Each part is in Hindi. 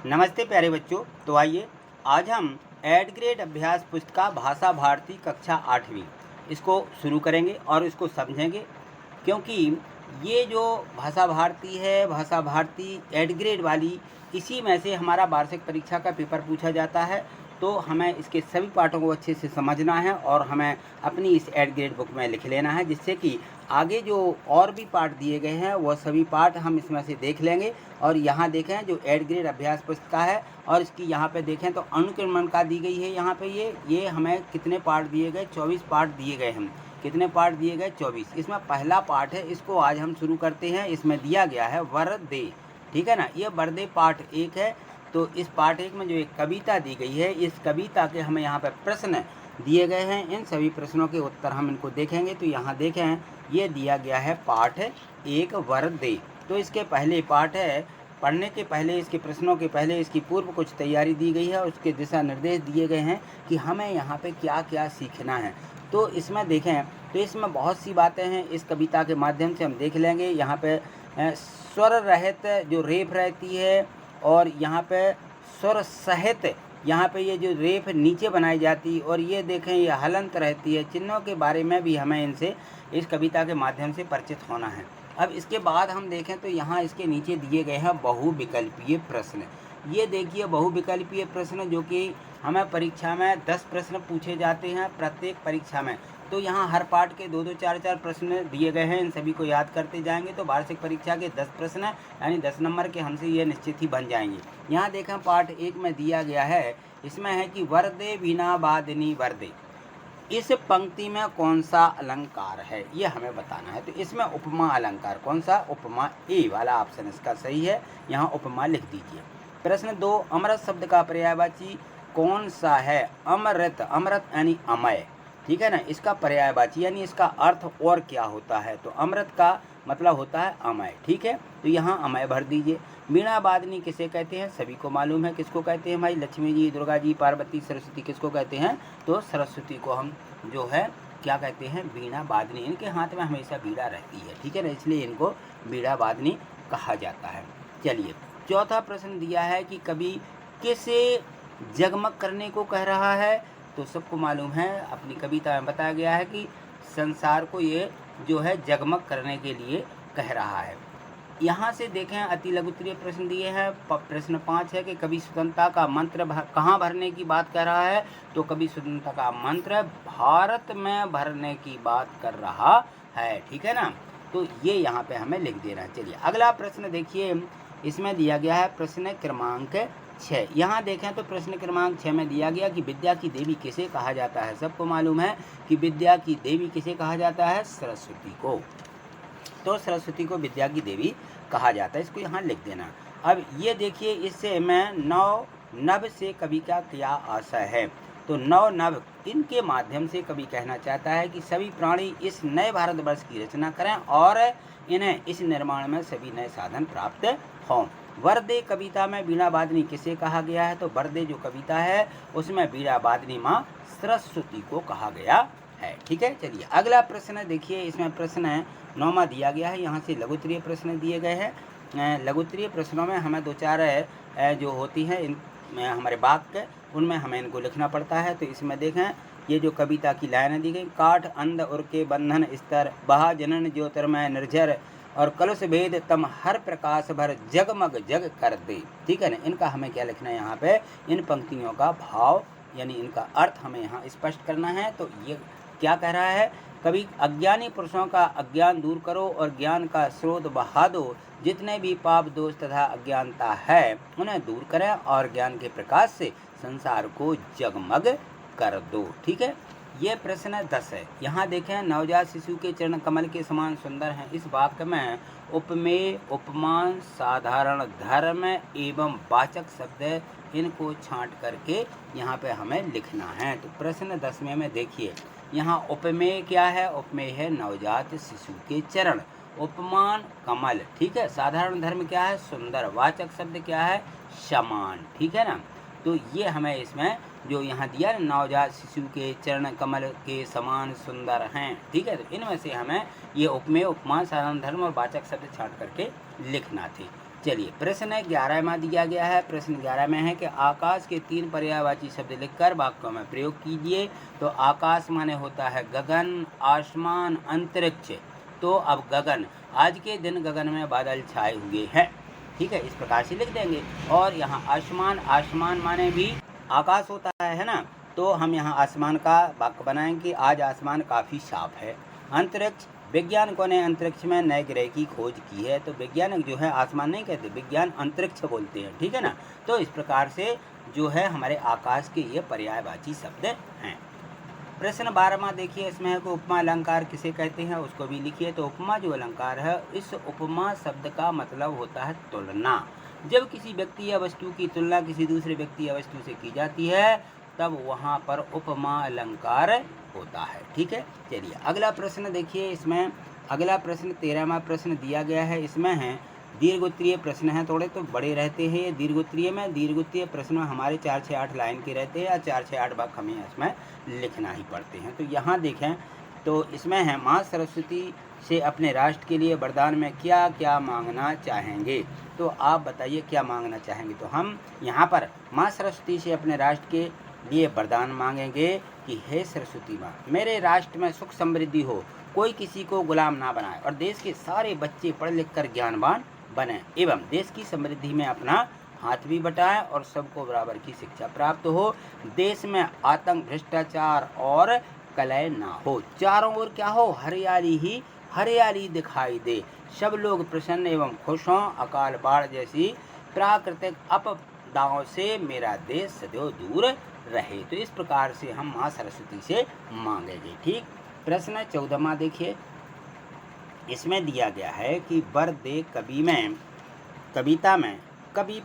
नमस्ते प्यारे बच्चों। तो आइए आज हम एड ग्रेड अभ्यास पुस्तिका भाषा भारती कक्षा 8वीं इसको शुरू करेंगे और इसको समझेंगे, क्योंकि ये जो भाषा भारती है, भाषा भारती एड ग्रेड वाली, इसी में से हमारा वार्षिक परीक्षा का पेपर पूछा जाता है। तो हमें इसके सभी पाठों को अच्छे से समझना है और हमें अपनी इस एड ग्रेड बुक में लिख लेना है, जिससे कि आगे जो और भी पाठ दिए गए हैं वह सभी पाठ हम इसमें से देख लेंगे। और यहाँ देखें जो एड ग्रेड अभ्यास पुस्तिका है और इसकी यहाँ पे देखें तो अनुक्रमणिका दी गई है। यहाँ पे ये हमें कितने पाठ दिए गए, 24 पाठ दिए गए। हम कितने पाठ दिए गए, 24। इसमें पहला पाठ है, इसको आज हम शुरू करते हैं। इसमें दिया गया है वरदे, ठीक है ना। ये वरदे पाठ 1 है। तो इस पाठ 1 में जो एक कविता दी गई है, इस कविता के हमें यहाँ पर प्रश्न दिए गए हैं। इन सभी प्रश्नों के उत्तर हम इनको देखेंगे। तो यहाँ देखें, ये दिया गया है पाठ 1 वरदे। तो इसके पहले पाठ है, पढ़ने के पहले, इसके प्रश्नों के पहले इसकी पूर्व कुछ तैयारी दी गई है और उसके दिशा निर्देश दिए गए हैं कि हमें यहाँ पे क्या क्या सीखना है। तो इसमें देखें तो इसमें बहुत सी बातें हैं, इस कविता के माध्यम से हम देख लेंगे। यहाँ पे स्वर रहित जो रेफ रहती है और यहाँ पे स्वर सहित यहाँ पे ये जो रेफ नीचे बनाई जाती, और ये देखें ये हलंत रहती है। चिन्हों के बारे में भी हमें इनसे इस कविता के माध्यम से परिचित होना है। अब इसके बाद हम देखें तो यहाँ इसके नीचे दिए गए हैं बहुविकल्पीय प्रश्न। ये देखिए बहुविकल्पीय प्रश्न, जो कि हमें परीक्षा में 10 प्रश्न पूछे जाते हैं प्रत्येक परीक्षा में। तो यहाँ हर पाठ के 2-2, 4-4 प्रश्न दिए गए हैं। इन सभी को याद करते जाएंगे तो वार्षिक परीक्षा के 10 प्रश्न यानी 10 नंबर के हमसे ये निश्चित ही बन जाएंगे। यहाँ देखें पाठ 1 में दिया गया है, इसमें है कि वरदे वीणा वादिनी वरदे। इस पंक्ति में कौन सा अलंकार है, ये हमें बताना है। तो इसमें उपमा अलंकार कौन सा, उपमा ए वाला ऑप्शन इसका सही है। यहाँ उपमा लिख दीजिए। प्रश्न 2, अमृत शब्द का पर्यायवाची कौन सा है। अमृत, अमृत यानी अमय, ठीक है ना। इसका पर्यायवाची यानी इसका अर्थ और क्या होता है। तो अमृत का मतलब होता है अमय, ठीक है। तो यहाँ अमय भर दीजिए। वीणा वादनी किसे कहते हैं, सभी को मालूम है किसको कहते हैं भाई। लक्ष्मी जी, दुर्गा जी, पार्वती, सरस्वती किसको कहते हैं, तो सरस्वती को हम जो है क्या कहते हैं, वीणा वादनी। इनके हाथ में हमेशा वीणा रहती है, ठीक है ना, इसलिए इनको वीणा वादनी कहा जाता है। चलिए, चौथा प्रश्न दिया है कि कवि किसे जगमग करने को कह रहा है। तो सबको मालूम है, अपनी कविता में बताया गया है कि संसार को ये जो है जगमग करने के लिए कह रहा है। यहाँ से देखें अति लघुत्तरीय प्रश्न दिए हैं। प्रश्न 5 है कि कवि स्वतंत्रता का मंत्र कहाँ भरने की बात कर रहा है। तो कवि स्वतंत्रता का मंत्र भारत में भरने की बात कर रहा है, ठीक है ना। तो ये यहाँ पे हमें लिख देना है। चलिए अगला प्रश्न देखिए, इसमें दिया गया है प्रश्न क्रमांक 6। यहाँ देखें तो प्रश्न क्रमांक 6 में दिया गया कि विद्या की देवी किसे कहा जाता है। सबको मालूम है कि विद्या की देवी किसे कहा जाता है, सरस्वती को। तो सरस्वती को विद्या की देवी कहा जाता है, इसको यहाँ लिख देना। अब ये देखिए, इससे मैं नव नभ से कवि का क्या आशय है। तो नव नभ, इनके माध्यम से कवि कहना चाहता है कि सभी प्राणी इस नए भारतवर्ष की रचना करें और इन्हें इस निर्माण में सभी नए साधन प्राप्त हों। वरदे कविता में वीणा वादनी किसे कहा गया है। तो वरदे जो कविता है उसमें वीणा वादनी माँ सरस्वती को कहा गया है, ठीक है। चलिए अगला प्रश्न देखिए, इसमें प्रश्न 9वां दिया गया है। यहाँ से लघुत्तरीय प्रश्न दिए गए हैं। लघुत्तरीय प्रश्नों में हमें 2-4 जो होती हैं हमारे वाक्य, उनमें हमें इनको लिखना पड़ता है। तो इसमें देखें, ये जो कविता की लाइनें दी गई, काठ अंध उर के बंधन स्तर, बहा जनन ज्योतिर्मय निर्झर, और कलश भेद तम हर प्रकाश भर जगमग जग कर दे, ठीक है ना। इनका हमें क्या लिखना है, यहाँ पे इन पंक्तियों का भाव यानी इनका अर्थ हमें यहाँ स्पष्ट करना है। तो ये क्या कह रहा है, कभी अज्ञानी पुरुषों का अज्ञान दूर करो और ज्ञान का स्रोत बहा दो। जितने भी पाप दोष तथा अज्ञानता है उन्हें दूर करें और ज्ञान के प्रकाश से संसार को जगमग कर दो, ठीक है। ये प्रश्न 10 है। यहाँ देखें, नवजात शिशु के चरण कमल के समान सुंदर हैं। इस वाक्य में उपमेय, उपमान, साधारण धर्म एवं वाचक शब्द, इनको छांट करके यहाँ पे हमें लिखना है। तो प्रश्न 10वें में देखिए, यहाँ उपमेय क्या है, उपमेय है नवजात शिशु के चरण, उपमान कमल, ठीक है। साधारण धर्म क्या है, सुंदर, वाचक शब्द क्या है, समान, ठीक है ना। तो ये हमें इसमें जो यहाँ दिया नवजात शिशु के चरण कमल के समान सुंदर हैं, ठीक है। तो इनमें से हमें ये उपमेय, उपमान, साधारण धर्म और वाचक शब्द छांट करके लिखना थे। चलिए प्रश्न 11 में दिया गया है। प्रश्न 11 में है कि आकाश के 3 पर्यायवाची शब्द लिखकर वाक्यों में प्रयोग कीजिए। तो आकाश माने होता है गगन, आसमान, अंतरिक्ष। तो अब गगन, आज के दिन गगन में बादल छाए हुए हैं, ठीक है, इस प्रकार से लिख देंगे। और यहाँ आसमान, आसमान माने भी आकाश होता है ना, तो हम यहाँ आसमान का वाक्य बनाएंगे, आज आसमान काफ़ी साफ है। अंतरिक्ष, वैज्ञानिकों ने अंतरिक्ष में नए ग्रह की खोज की है। तो वैज्ञानिक जो है आसमान नहीं कहते, विज्ञान अंतरिक्ष बोलते हैं, ठीक है ना। तो इस प्रकार से जो है हमारे आकाश के ये पर्यायवाची शब्द हैं। प्रश्न 12वां देखिए, इसमें है कि उपमा अलंकार किसे कहते हैं, उसको भी लिखिए। तो उपमा जो अलंकार है, इस उपमा शब्द का मतलब होता है तुलना। जब किसी व्यक्ति या वस्तु की तुलना किसी दूसरे व्यक्ति या वस्तु से की जाती है, तब वहाँ पर उपमा अलंकार होता है, ठीक है। चलिए अगला प्रश्न देखिए, इसमें अगला प्रश्न 13वां प्रश्न दिया गया है। इसमें है दीर्घोत्तरीय प्रश्न हैं, थोड़े तो बड़े रहते हैं ये दीर्घोत्तरीय में। दीर्घोत्तरीय प्रश्न हमारे 4 से 8 लाइन के रहते हैं, या 4 से 8 वाक्य हमें इसमें लिखना ही पड़ते हैं। तो यहाँ देखें, तो इसमें है माँ सरस्वती से अपने राष्ट्र के लिए वरदान में क्या क्या मांगना चाहेंगे। तो आप बताइए क्या मांगना चाहेंगे। तो हम यहाँ पर माँ सरस्वती से अपने राष्ट्र के लिए वरदान मांगेंगे कि हे सरस्वती माँ, मेरे राष्ट्र में सुख समृद्धि हो, कोई किसी को गुलाम ना बनाए, और देश के सारे बच्चे पढ़ लिख कर ज्ञानवान बने, एवं देश की समृद्धि में अपना हाथ भी बटाएं, और सबको बराबर की शिक्षा प्राप्त हो। देश में आतंक, भ्रष्टाचार और कलह ना हो, चारों ओर क्या हो, हरियाली ही हरियाली दिखाई दे, सब लोग प्रसन्न एवं खुश हों, अकाल बाढ़ जैसी प्राकृतिक आपदाओं से मेरा देश सदैव दूर रहे। तो इस प्रकार से हम माँ सरस्वती से मांगेंगे, ठीक। प्रश्न 14वां देखिए, इसमें दिया गया है कि वर दे कविता में कवि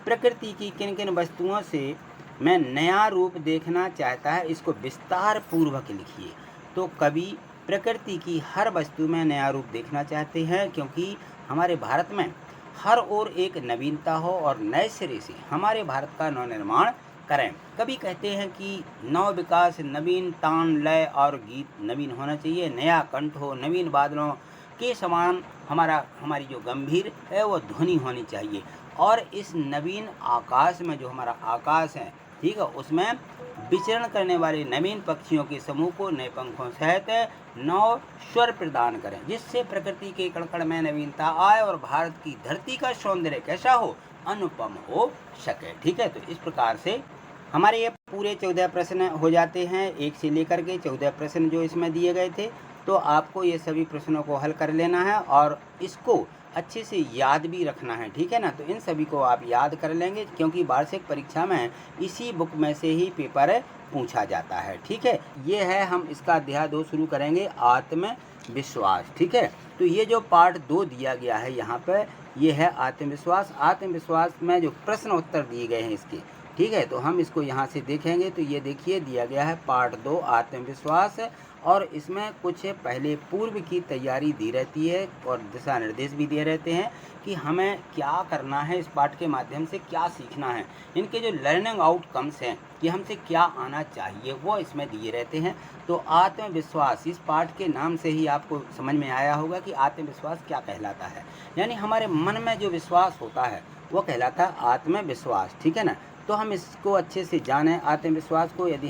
प्रकृति की किन किन वस्तुओं से मैं नया रूप देखना चाहता है, इसको विस्तार पूर्वक लिखिए। तो कवि प्रकृति की हर वस्तु में नया रूप देखना चाहते हैं, क्योंकि हमारे भारत में हर ओर एक नवीनता हो और नए सिरे से हमारे भारत का नवनिर्माण करें। कभी कहते हैं कि नव विकास, नवीन तान, लय और गीत नवीन होना चाहिए, नया कंठ हो, नवीन बादलों के समान हमारी जो गंभीर है वो ध्वनि होनी चाहिए। और इस नवीन आकाश में जो हमारा आकाश है, ठीक है, उसमें विचरण करने वाले नवीन पक्षियों के समूह को नए पंखों सहित नव स्वर प्रदान करें, जिससे प्रकृति के कणकण में नवीनता आए और भारत की धरती का सौंदर्य कैसा हो, अनुपम हो सके, ठीक है। तो इस प्रकार से हमारे ये पूरे 14 प्रश्न हो जाते हैं, 1 से लेकर के 14 प्रश्न जो इसमें दिए गए थे। तो आपको ये सभी प्रश्नों को हल कर लेना है और इसको अच्छे से याद भी रखना है, ठीक है ना। तो इन सभी को आप याद कर लेंगे, क्योंकि वार्षिक परीक्षा में इसी बुक में से ही पेपर पूछा जाता है, ठीक है। ये है, हम इसका अध्याय 2 शुरू करेंगे, आत्मविश्वास, ठीक है। तो ये जो पार्ट 2 दिया गया है यहाँ पर, ये है आत्मविश्वास। आत्मविश्वास में जो प्रश्न उत्तर दिए गए हैं इसके, ठीक है, तो हम इसको यहाँ से देखेंगे। तो ये देखिए दिया गया है पार्ट 2 आत्मविश्वास, और इसमें कुछ पहले पूर्व की तैयारी दी रहती है और दिशा निर्देश भी दिए रहते हैं कि हमें क्या करना है, इस पाठ के माध्यम से क्या सीखना है, इनके जो लर्निंग आउटकम्स हैं कि हमसे क्या आना चाहिए, वो इसमें दिए रहते हैं। तो आत्मविश्वास, इस पाठ के नाम से ही आपको समझ में आया होगा कि आत्मविश्वास क्या कहलाता है, यानी हमारे मन में जो विश्वास होता है वो कहलाता है आत्मविश्वास, ठीक है ना। तो हम इसको अच्छे से जानें आत्मविश्वास को। यदि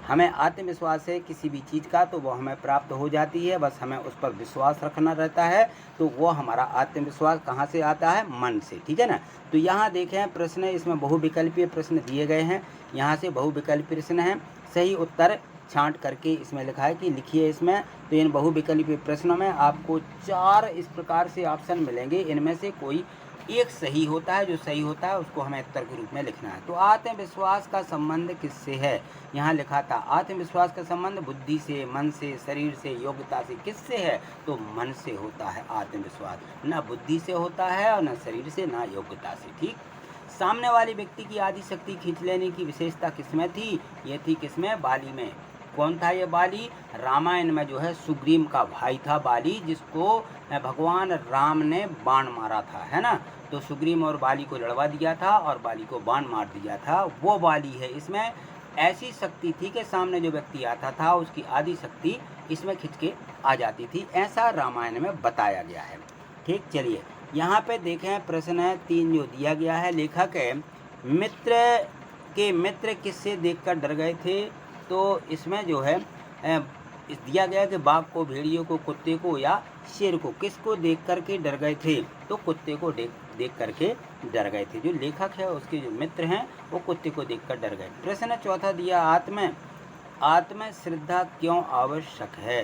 हमें आत्मविश्वास है किसी भी चीज़ का, तो वो हमें प्राप्त हो जाती है, बस हमें उस पर विश्वास रखना रहता है। तो वो हमारा आत्मविश्वास कहाँ से आता है, मन से, ठीक है ना। तो यहाँ देखें प्रश्न, इसमें बहुविकल्पीय प्रश्न दिए गए हैं, यहाँ से बहुविकल्पीय प्रश्न हैं, सही उत्तर छांट करके इसमें लिखा है कि लिखिए इसमें। तो इन बहुविकल्पीय प्रश्नों में आपको 4 इस प्रकार से ऑप्शन मिलेंगे, इनमें से कोई एक सही होता है, जो सही होता है उसको हमें उत्तर के रूप में लिखना है। तो आत्मविश्वास का संबंध किससे है, यहाँ लिखा था आत्मविश्वास का संबंध बुद्धि से, मन से, शरीर से, योग्यता से। किससे है, तो मन से होता है आत्मविश्वास, ना बुद्धि से होता है और ना शरीर से, ना योग्यता से, ठीक। सामने वाले व्यक्ति की आदि शक्ति खींच लेने की विशेषता किसमें थी, ये थी किसमें, बाली में। कौन था ये बाली, रामायण में जो है सुग्रीव का भाई था बाली, जिसको भगवान राम ने बाण मारा था, है ना। तो सुग्रीव और बाली को लड़वा दिया था और बाली को बाण मार दिया था, वो बाली है। इसमें ऐसी शक्ति थी कि सामने जो व्यक्ति आता था उसकी आदि शक्ति इसमें खिंच के आ जाती थी, ऐसा रामायण में बताया गया है, ठीक। चलिए यहाँ पे देखें प्रश्न 3 जो दिया गया है, लेखक है मित्र किससे देखकर डर गए थे। तो इसमें जो है दिया गया कि बाघ को, भेड़ियों को, कुत्ते को या शेर को, किसको देख कर के डर गए थे। तो कुत्ते को देख करके डर गए थे। जो लेखक है उसके जो मित्र हैं वो कुत्ते को देखकर डर गए। प्रश्न 4 दिया, आत्म श्रद्धा क्यों आवश्यक है।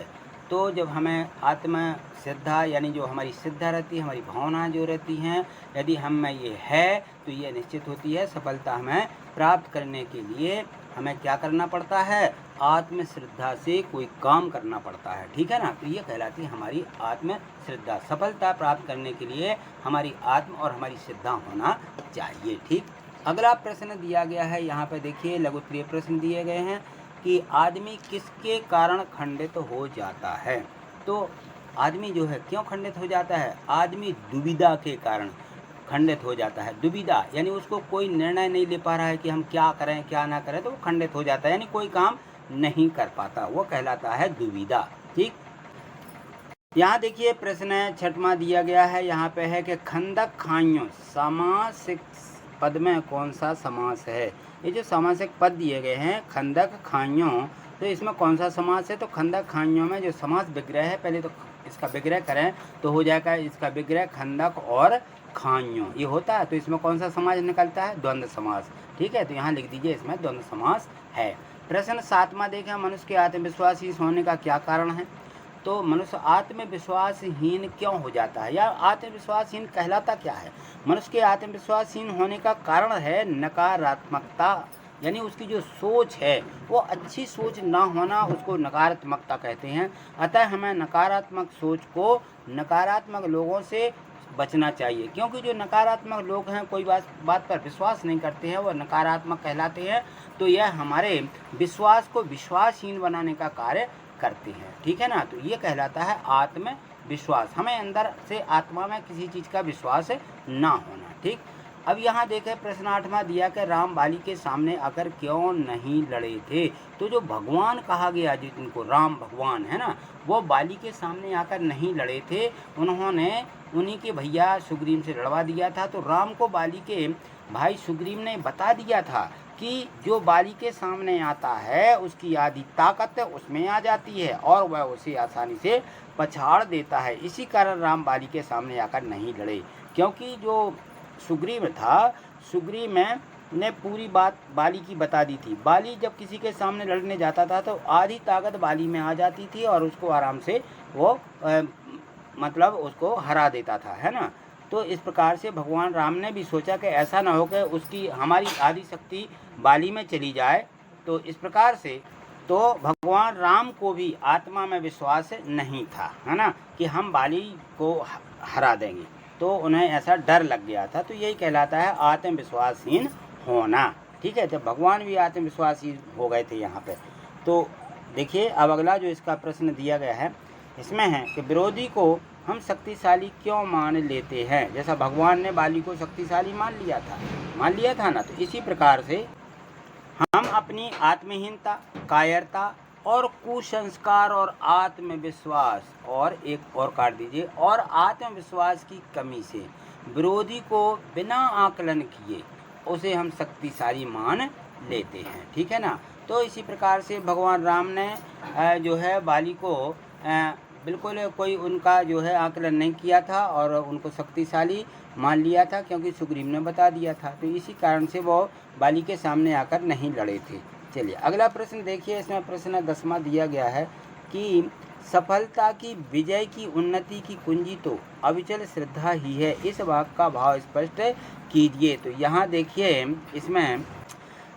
तो जब हमें आत्म श्रद्धा यानी जो हमारी श्रद्धा रहती है, हमारी भावनाएं जो रहती हैं, यदि हम में ये है तो ये निश्चित होती है सफलता हमें प्राप्त करने के लिए हमें क्या करना पड़ता है, आत्म श्रद्धा से कोई काम करना पड़ता है, ठीक है ना। तो ये कहलाती है हमारी आत्म श्रद्धा। सफलता प्राप्त करने के लिए हमारी आत्म और हमारी श्रद्धा होना चाहिए, ठीक। अगला प्रश्न दिया गया है, यहाँ पे देखिए लघु उत्तरीय प्रश्न दिए गए हैं कि आदमी किसके कारण खंडित हो जाता है। तो आदमी जो है क्यों खंडित हो जाता है, आदमी दुविधा के कारण खंडित हो जाता है। दुविधा यानी उसको कोई निर्णय नहीं ले पा रहा है कि हम क्या करें क्या ना करें, तो वो खंडित हो जाता है, यानी कोई काम नहीं कर पाता, वो कहलाता है दुविधा, ठीक। यहाँ देखिए प्रश्न 6वां दिया गया है, यहाँ पे है कि खंदक खाइयों सामासिक पद में कौन सा समास है। ये जो सामासिक पद दिए गए हैं खंदक खाइयों, तो इसमें कौन सा समास है। तो खंदक खाइयों में जो समास विग्रह है, पहले तो इसका विग्रह करें तो हो जाएगा इसका विग्रह खंदक और खाइयों, ये होता है। तो इसमें कौन सा समास निकलता है, द्वंद्व समास, ठीक है। तो यहाँ लिख दीजिए इसमें द्वंद्व समास है। प्रश्न 7वां देखें, मनुष्य के आत्मविश्वासहीन होने का क्या कारण है। तो मनुष्य आत्मविश्वासहीन क्यों हो जाता है, या आत्मविश्वासहीन कहलाता क्या है। मनुष्य के आत्मविश्वासहीन होने का कारण है नकारात्मकता, यानी उसकी जो सोच है वो अच्छी सोच ना होना, उसको नकारात्मकता कहते हैं। अतः हमें नकारात्मक सोच को, नकारात्मक लोगों से बचना चाहिए, क्योंकि जो नकारात्मक लोग हैं कोई बात पर विश्वास नहीं करते हैं, वो नकारात्मक कहलाते हैं। तो यह हमारे विश्वास को विश्वासहीन बनाने का कार्य करते हैं, ठीक है ना। तो ये कहलाता है आत्मविश्वास, हमें अंदर से आत्मा में किसी चीज़ का विश्वास ना होना, ठीक। अब यहाँ देखें प्रश्न 8वां दिया कि राम बाली के सामने आकर क्यों नहीं लड़े थे। तो जो भगवान कहा गया जिनको राम भगवान है ना, वो बाली के सामने आकर नहीं लड़े थे, उन्होंने उन्हीं के भैया सुग्रीव से लड़वा दिया था। तो राम को बाली के भाई सुग्रीव ने बता दिया था कि जो बाली के सामने आता है उसकी आधी ताकत उसमें आ जाती है और वह उसे आसानी से पछाड़ देता है। इसी कारण राम बाली के सामने आकर नहीं लड़े, क्योंकि जो सुग्रीव था, सुग्रीव ने पूरी बात बाली की बता दी थी। बाली जब किसी के सामने लड़ने जाता था तो आधी ताकत बाली में आ जाती थी और उसको आराम से वो मतलब उसको हरा देता था, है ना। तो इस प्रकार से भगवान राम ने भी सोचा कि ऐसा ना हो कि उसकी हमारी आधी शक्ति बाली में चली जाए। तो इस प्रकार से तो भगवान राम को भी आत्मा में विश्वास नहीं था, है ना, कि हम बाली को हरा देंगे। तो उन्हें ऐसा डर लग गया था। तो यही कहलाता है आत्मविश्वासहीन होना, ठीक है। जब भगवान भी आत्मविश्वासहीन हो गए थे यहाँ पे। तो देखिए अब अगला जो इसका प्रश्न दिया गया है इसमें है कि विरोधी को हम शक्तिशाली क्यों मान लेते हैं। जैसा भगवान ने बाली को शक्तिशाली मान लिया था ना, तो इसी प्रकार से हम अपनी आत्महीनता, कायरता और कुसंस्कार और आत्मविश्वास और एक और काट दीजिए और आत्मविश्वास की कमी से विरोधी को बिना आकलन किए उसे हम शक्तिशाली मान लेते हैं, ठीक है ना। तो इसी प्रकार से भगवान राम ने जो है बाली को बिल्कुल कोई उनका जो है आकलन नहीं किया था और उनको शक्तिशाली मान लिया था, क्योंकि सुग्रीव ने बता दिया था। तो इसी कारण से वो बाली के सामने आकर नहीं लड़े थे। चलिए अगला प्रश्न देखिए, इसमें प्रश्न 10वां दिया गया है कि सफलता की, विजय की, उन्नति की कुंजी तो अविचल श्रद्धा ही है, इस वाक्य का भाव स्पष्ट कीजिए। तो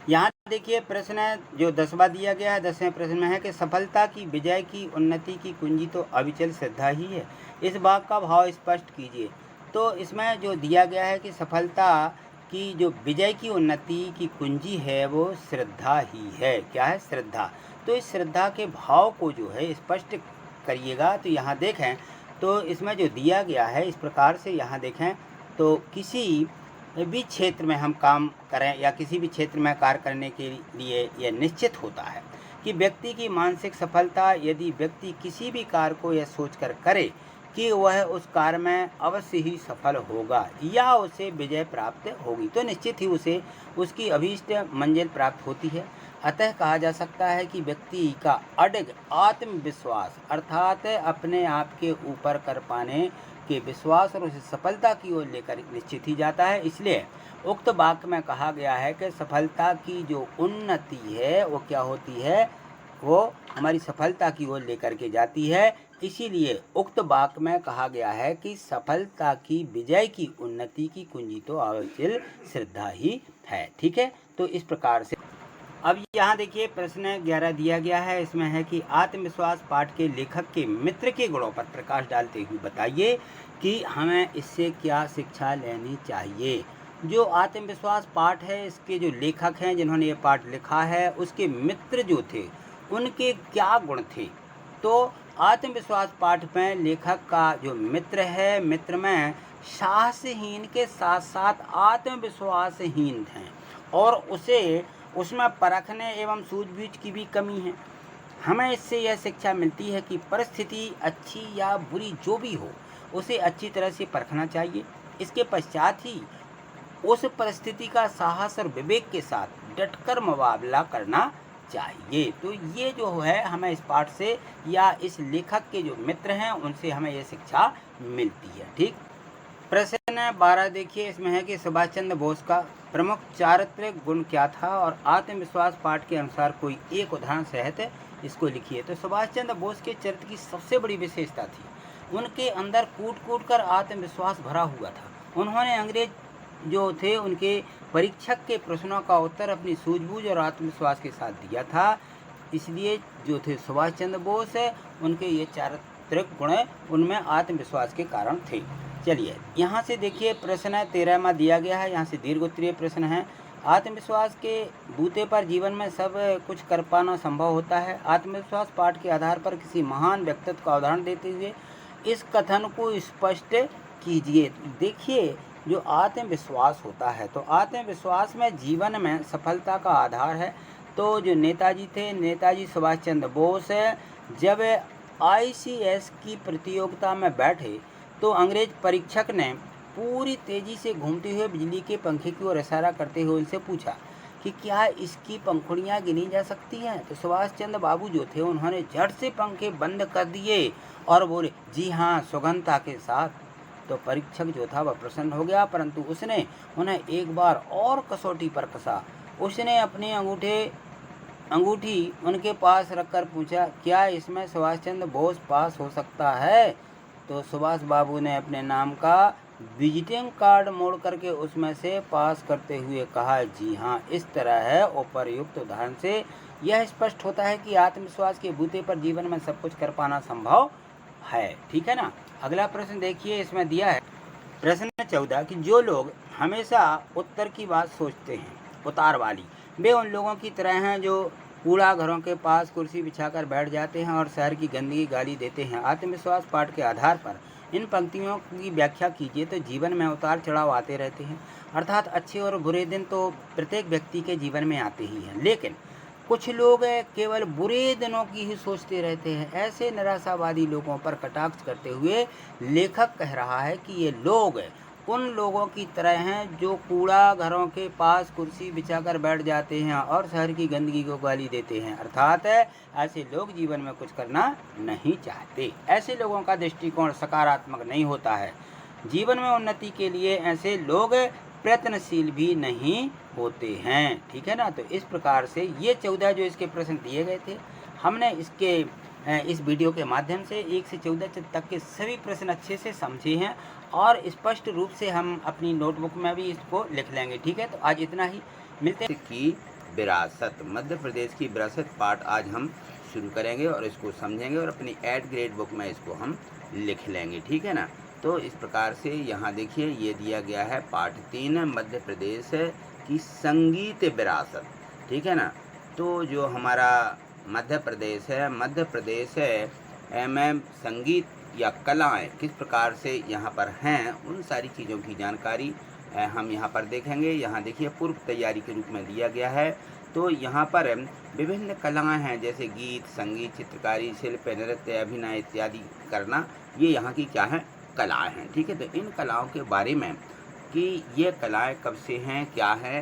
यहाँ देखिए प्रश्न जो 10वां दिया गया है, 10वें प्रश्न में है कि सफलता की, विजय की, उन्नति की कुंजी तो अविचल श्रद्धा ही है, इस वाक्य का भाव स्पष्ट कीजिए। तो इसमें जो दिया गया है कि सफलता की, जो विजय की, उन्नति की कुंजी है वो श्रद्धा ही है। क्या है, श्रद्धा। तो इस श्रद्धा के भाव को जो है स्पष्ट करिएगा। तो यहाँ देखें तो इसमें जो दिया गया है इस प्रकार से यहाँ देखें तो किसी भी क्षेत्र में हम काम करें या किसी भी क्षेत्र में कार्य करने के लिए यह निश्चित होता है कि व्यक्ति की मानसिक सफलता, यदि व्यक्ति किसी भी कार्य को यह सोचकर करे कि वह उस कार्य में अवश्य ही सफल होगा या उसे विजय प्राप्त होगी, तो निश्चित ही उसे उसकी अभीष्ट मंजिल प्राप्त होती है। अतः कहा जा सकता है कि व्यक्ति का अडिग आत्मविश्वास अर्थात अपने आप के ऊपर कर पाने के विश्वास और उसे सफलता की ओर लेकर निश्चित ही जाता है। इसलिए उक्त वाक्य में कहा गया है कि सफलता की जो उन्नति है वो क्या होती है, वो हमारी सफलता की ओर लेकर के जाती है। इसीलिए उक्त वाक्य में कहा गया है कि सफलता की विजय की उन्नति की कुंजी तो अवश्य श्रद्धा ही है। ठीक है, तो इस प्रकार से अब यहाँ देखिए प्रश्न 11 दिया गया है। इसमें है कि आत्मविश्वास पाठ के लेखक के मित्र के गुणों पर प्रकाश डालते हुए बताइए कि हमें इससे क्या शिक्षा लेनी चाहिए। जो आत्मविश्वास पाठ है इसके जो लेखक हैं जिन्होंने ये पाठ लिखा है उसके मित्र जो थे उनके क्या गुण थे। तो आत्मविश्वास पाठ में लेखक का जो मित्र है, मित्र में साहसहीन के साथ साथ आत्मविश्वासहीन हैं और उसे उसमें परखने एवं सूझबूझ की भी कमी है। हमें इससे यह शिक्षा मिलती है कि परिस्थिति अच्छी या बुरी जो भी हो उसे अच्छी तरह से परखना चाहिए। इसके पश्चात ही उस परिस्थिति का साहस और विवेक के साथ डटकर मुकाबला करना चाहिए। तो ये जो है हमें इस पाठ से या इस लेखक के जो मित्र हैं उनसे हमें ये शिक्षा मिलती है। ठीक, प्रश्न 12 देखिए, इसमें है कि सुभाष चंद्र बोस का प्रमुख चारित्रिक गुण क्या था और आत्मविश्वास पाठ के अनुसार कोई एक उदाहरण सहित इसको लिखिए। तो सुभाष चंद्र बोस के चरित्र की सबसे बड़ी विशेषता थी उनके अंदर कूट कूट कर आत्मविश्वास भरा हुआ था। उन्होंने अंग्रेज जो थे उनके परीक्षक के प्रश्नों का उत्तर अपनी सूझबूझ और आत्मविश्वास के साथ दिया था। इसलिए जो थे सुभाष चंद्र बोस उनके ये चारित्रिक गुण उनमें आत्मविश्वास के कारण थे। चलिए यहाँ से देखिए प्रश्न 13 में दिया गया है, यहाँ से दीर्घ उत्तरीय प्रश्न है। आत्मविश्वास के बूते पर जीवन में सब कुछ कर पाना संभव होता है। आत्मविश्वास पाठ के आधार पर किसी महान व्यक्तित्व का उदाहरण देते हुए इस कथन को स्पष्ट कीजिए। देखिए जो आत्मविश्वास होता है तो आत्मविश्वास में जीवन में सफलता का आधार है। तो जो नेताजी थे, नेताजी सुभाष चंद्र बोस जब ICS की प्रतियोगिता में बैठे तो अंग्रेज परीक्षक ने पूरी तेजी से घूमते हुए बिजली के पंखे की ओर इशारा करते हुए उनसे पूछा कि क्या इसकी पंखुड़ियाँ गिनी जा सकती हैं। तो सुभाष चंद्र बाबू जो थे उन्होंने झट से पंखे बंद कर दिए और बोले जी हाँ सुगंधता के साथ। तो परीक्षक जो था वह प्रसन्न हो गया, परंतु उसने उन्हें एक बार और कसौटी पर कसा। उसने अपनी अंगूठी उनके पास रखकर पूछा क्या इसमें सुभाष चंद्र बोस पास हो सकता है। तो सुभाष बाबू ने अपने नाम का विजिटिंग कार्ड मोड़ करके उसमें से पास करते हुए कहा जी हाँ। इस तरह है उपर्युक्त उदाहरण से यह स्पष्ट होता है कि आत्मविश्वास के बूते पर जीवन में सब कुछ कर पाना संभव है। ठीक है ना। अगला प्रश्न देखिए, इसमें दिया है प्रश्न 14 कि जो लोग हमेशा उत्तर की बात सोचते हैं, उतार वाली, वे उन लोगों की तरह हैं जो कूड़ा घरों के पास कुर्सी बिछाकर बैठ जाते हैं और शहर की गंदगी गाली देते हैं। आत्मविश्वास पाठ के आधार पर इन पंक्तियों की व्याख्या कीजिए। तो जीवन में उतार चढ़ाव आते रहते हैं, अर्थात अच्छे और बुरे दिन तो प्रत्येक व्यक्ति के जीवन में आते ही हैं, लेकिन कुछ लोग केवल बुरे दिनों की ही सोचते रहते हैं। ऐसे निराशावादी लोगों पर कटाक्ष करते हुए लेखक कह रहा है कि ये लोग उन लोगों की तरह हैं जो कूड़ा घरों के पास कुर्सी बिछाकर बैठ जाते हैं और शहर की गंदगी को गाली देते हैं। अर्थात ऐसे लोग जीवन में कुछ करना नहीं चाहते। ऐसे लोगों का दृष्टिकोण सकारात्मक नहीं होता है। जीवन में उन्नति के लिए ऐसे लोग प्रयत्नशील भी नहीं होते हैं। ठीक है ना। तो इस प्रकार से ये 14 जो इसके प्रश्न दिए गए थे हमने इस वीडियो के माध्यम से 1 से 14 तक के सभी प्रश्न अच्छे से समझे हैं और स्पष्ट रूप से हम अपनी नोटबुक में भी इसको लिख लेंगे। ठीक है, तो आज इतना ही, मिलते हैं। की विरासत, मध्य प्रदेश की विरासत पाठ आज हम शुरू करेंगे और इसको समझेंगे और अपनी 8th ग्रेड बुक में इसको हम लिख लेंगे। ठीक है ना। तो इस प्रकार से यहाँ देखिए ये दिया गया है पाठ 3 मध्य प्रदेश की संगीत विरासत। ठीक है ना। तो जो हमारा मध्य प्रदेश है, मध्य प्रदेश में संगीत या कलाएं किस प्रकार से यहाँ पर हैं उन सारी चीज़ों की जानकारी हम यहाँ पर देखेंगे। यहाँ देखिए पूर्व तैयारी के रूप में दिया गया है तो यहाँ पर विभिन्न कलाएँ हैं, जैसे गीत, संगीत, चित्रकारी, शिल्प, नृत्य, अभिनय इत्यादि करना, ये यहाँ की क्या है, कलाएँ हैं। ठीक है, तो इन कलाओं के बारे में कि ये कलाएँ कब से हैं, क्या है,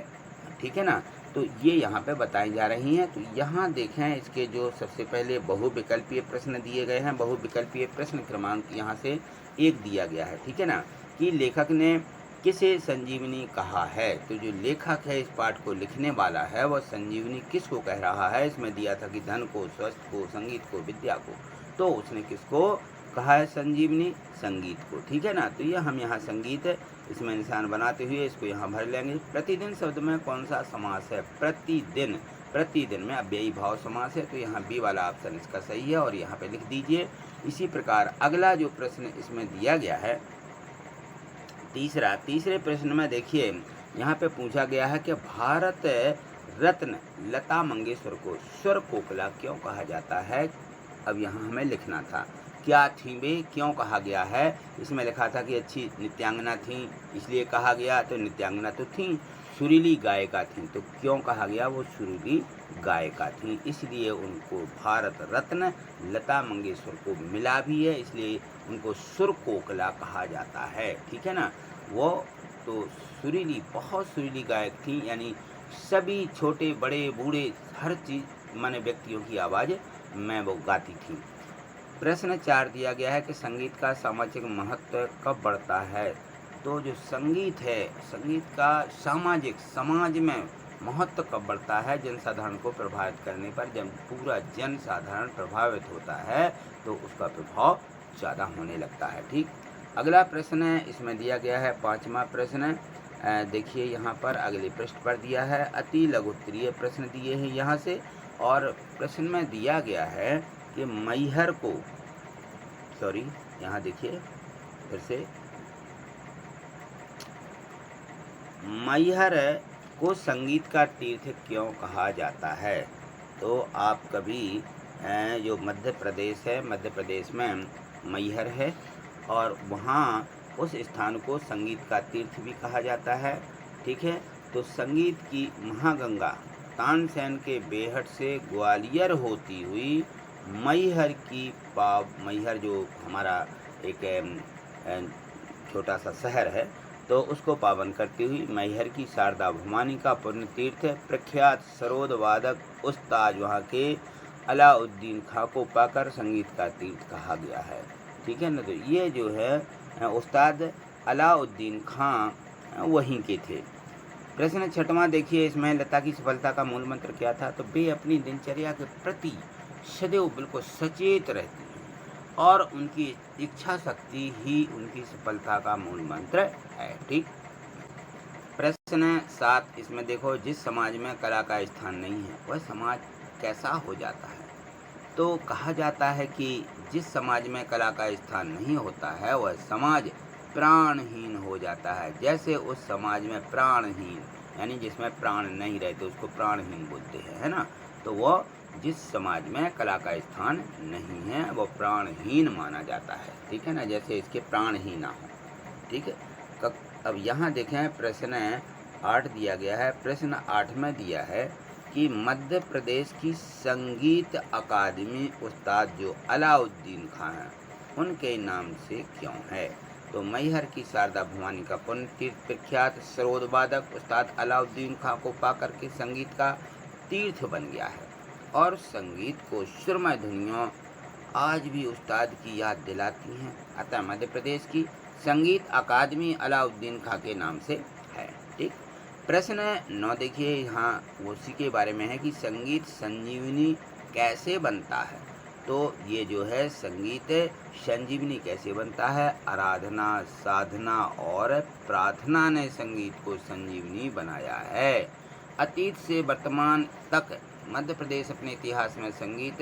ठीक है ना, तो ये यहाँ पे बताई जा रही हैं। तो यहाँ देखें, इसके जो सबसे पहले बहुविकल्पीय प्रश्न दिए गए हैं। बहुविकल्पीय प्रश्न क्रमांक यहाँ से 1 दिया गया है, ठीक है ना, कि लेखक ने किसे संजीवनी कहा है। तो जो लेखक है, इस पाठ को लिखने वाला है, वह संजीवनी किसको कह रहा है। इसमें दिया था कि धन को, स्वास्थ्य को, संगीत को, विद्या को, तो उसने किसको कहा है संजीवनी, संगीत को, ठीक है ना। तो ये हम यहाँ संगीत है, इसमें निशान बनाते हुए इसको यहाँ भर लेंगे। प्रतिदिन शब्द में कौन सा समास है, प्रतिदिन, प्रतिदिन में अव्ययी भाव समास है, तो यहाँ बी वाला ऑप्शन इसका सही है और यहाँ पे लिख दीजिए। इसी प्रकार अगला जो प्रश्न इसमें दिया गया है, तीसरे प्रश्न में देखिए, यहाँ पे पूछा गया है कि भारत रत्न लता मंगेशकर को स्वर कोकिला क्यों कहा जाता है। अब यहाँ हमें लिखना था, क्या थी वे, क्यों कहा गया है। इसमें लिखा था कि अच्छी नृत्यांगना थी, इसलिए कहा गया, तो नृत्यांगना तो थी, सुरीली गायिका थी, तो क्यों कहा गया, वो सुरीली गायिका थी, इसलिए उनको भारत रत्न लता मंगेशकर को मिला भी है, इसलिए उनको सुर कोकिला कहा जाता है, ठीक है ना। वो तो सुरीली, बहुत सुरीली गायक थी, यानी सभी छोटे बड़े बूढ़े हर चीज़ माने व्यक्तियों की आवाज़ में वो गाती थी। प्रश्न 4 दिया गया है कि संगीत का सामाजिक महत्व कब बढ़ता है। तो जो संगीत है, संगीत का सामाजिक, समाज में महत्व कब बढ़ता है, जनसाधारण को प्रभावित करने पर। जब पूरा जनसाधारण प्रभावित होता है तो उसका प्रभाव ज़्यादा होने लगता है, ठीक। अगला प्रश्न है, इसमें दिया गया है 5वां प्रश्न। देखिए यहाँ पर अगले पृष्ठ पर दिया है, अति लघुत्तरीय प्रश्न दिए हैं यहाँ से, और प्रश्न में दिया गया है कि मैहर को, सॉरी यहाँ देखिए फिर से, मैहर को संगीत का तीर्थ क्यों कहा जाता है। तो आप कभी जो मध्य प्रदेश है, मध्य प्रदेश में मैहर है और वहाँ उस स्थान को संगीत का तीर्थ भी कहा जाता है, ठीक है। तो संगीत की महागंगा तानसेन के बेहट से ग्वालियर होती हुई मैहर की मैहर जो हमारा एक छोटा सा शहर है, तो उसको पावन करती हुई मैहर की शारदा भवानी का पुण्य तीर्थ प्रख्यात सरोद वादक उस्ताद वहाँ के अलाउद्दीन खां को पाकर संगीत का तीर्थ कहा गया है, ठीक है ना। तो ये जो है उस्ताद अलाउद्दीन खां वहीं के थे। प्रश्न 6वां देखिए, इसमें लता की सफलता का मूल मंत्र क्या था। तो वे अपनी दिनचर्या के प्रति सदैव बिल्कुल सचेत रहती हैं और उनकी इच्छा शक्ति ही उनकी सफलता का मूल मंत्र है, ठीक। प्रश्न 7, इसमें देखो, जिस समाज में कला का स्थान नहीं है वह समाज कैसा हो जाता है। तो कहा जाता है कि जिस समाज में कला का स्थान नहीं होता है वह समाज प्राणहीन हो जाता है। जैसे उस समाज में प्राणहीन, यानी जिसमें प्राण नहीं रहते उसको प्राणहीन बोलते हैं, है ना। तो वह जिस समाज में कला का स्थान नहीं है वो प्राणहीन माना जाता है, ठीक है ना, जैसे इसके प्राण ही ना हो, ठीक है। अब यहाँ देखें, प्रश्न 8 दिया गया है। प्रश्न 8 में दिया है कि मध्य प्रदेश की संगीत अकादमी उस्ताद जो अलाउद्दीन खां हैं उनके नाम से क्यों है। तो मैहर की शारदा भवानी का पुण्य तीर्थ प्रख्यात सरोद वादक उस्ताद अलाउद्दीन खां को पाकर के संगीत का तीर्थ बन गया है और संगीत को सुरमय धुनियों आज भी उस्ताद की याद दिलाती हैं। अतः मध्य प्रदेश की संगीत अकादमी अलाउद्दीन खां के नाम से है, ठीक। प्रश्न 9 देखिए, यहाँ उसी के बारे में है कि संगीत संजीवनी कैसे बनता है। तो ये जो है संगीत संजीवनी कैसे बनता है, आराधना, साधना और प्रार्थना ने संगीत को संजीवनी बनाया है। अतीत से वर्तमान तक मध्य प्रदेश अपने इतिहास में संगीत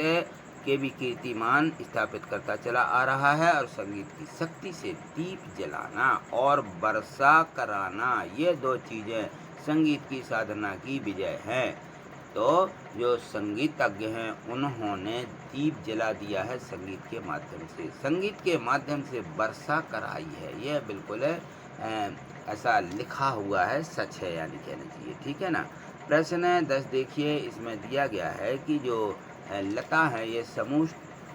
के भी कीर्तिमान स्थापित करता चला आ रहा है और संगीत की शक्ति से दीप जलाना और वर्षा कराना, ये 2 चीज़ें संगीत की साधना की विजय हैं। तो जो संगीतज्ञ हैं उन्होंने दीप जला दिया है संगीत के माध्यम से, संगीत के माध्यम से वर्षा कराई है। यह बिल्कुल ऐसा लिखा हुआ है, सच है, यानी कहना चाहिए, ठीक है ना। प्रश्न 10 देखिए, इसमें दिया गया है कि जो लता है ये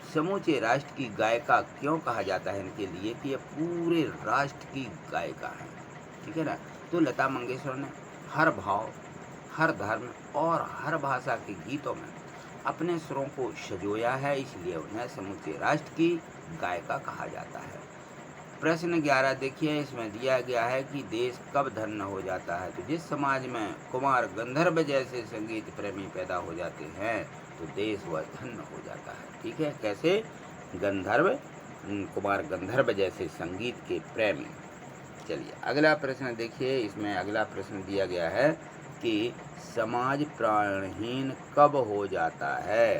समूचे राष्ट्र की गायिका क्यों कहा जाता है इनके लिए कि ये पूरे राष्ट्र की गायिका है, ठीक है ना। तो लता मंगेशकर ने हर भाव, हर धर्म और हर भाषा के गीतों में अपने सुरों को संजोया है, इसलिए उन्हें समूचे राष्ट्र की गायिका कहा जाता है। प्रश्न 11 देखिए, इसमें दिया गया है कि देश कब धन्य हो जाता है। तो जिस समाज में कुमार गंधर्व जैसे संगीत प्रेमी पैदा हो जाते हैं तो देश वह धन्य हो जाता है, ठीक है। कैसे? कुमार गंधर्व जैसे संगीत के प्रेमी। चलिए अगला प्रश्न देखिए, इसमें अगला प्रश्न दिया गया है कि समाज प्राणहीन कब हो जाता है।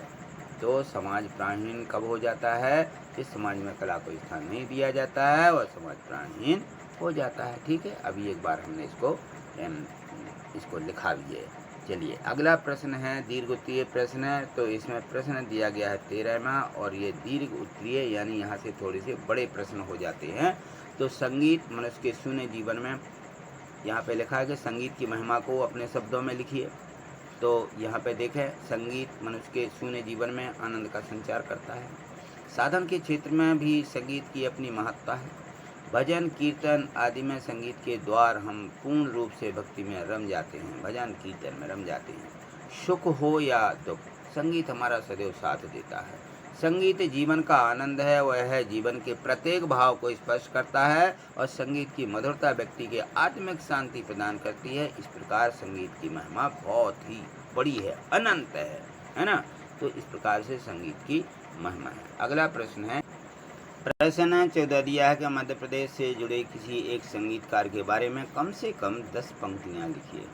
तो समाज प्राणहीन कब हो जाता है? जिस समाज में कला को स्थान नहीं दिया जाता है वह समाज प्राणहीन हो जाता है, ठीक है। अभी एक बार हमने इसको लिखा भी है। चलिए अगला प्रश्न है दीर्घ उत्तरीय प्रश्न है। तो इसमें प्रश्न दिया गया है 13वां, और ये दीर्घ उत्तरीय यानी यहाँ से थोड़े से बड़े प्रश्न हो जाते हैं। तो संगीत मनुष्य के शून्य जीवन में, यहाँ पे लिखा है कि संगीत की महिमा को अपने शब्दों में लिखिए। तो यहाँ पे देखें, संगीत मनुष्य के शून्य जीवन में आनंद का संचार करता है। साधन के क्षेत्र में भी संगीत की अपनी महत्ता है। भजन कीर्तन आदि में संगीत के द्वार हम पूर्ण रूप से भक्ति में रम जाते हैं, भजन कीर्तन में रम जाते हैं। सुख हो या दुख, संगीत हमारा सदैव साथ देता है। संगीत जीवन का आनंद है, वह है जीवन के प्रत्येक भाव को स्पर्श करता है, और संगीत की मधुरता व्यक्ति के आत्मिक शांति प्रदान करती है। इस प्रकार संगीत की महिमा बहुत ही बड़ी है, अनंत है ना। तो इस प्रकार से संगीत की महिमा है। अगला प्रश्न है, प्रश्न 14 दिया है कि मध्य प्रदेश से जुड़े किसी एक संगीतकार के बारे में कम से कम 10 पंक्तियाँ लिखिए।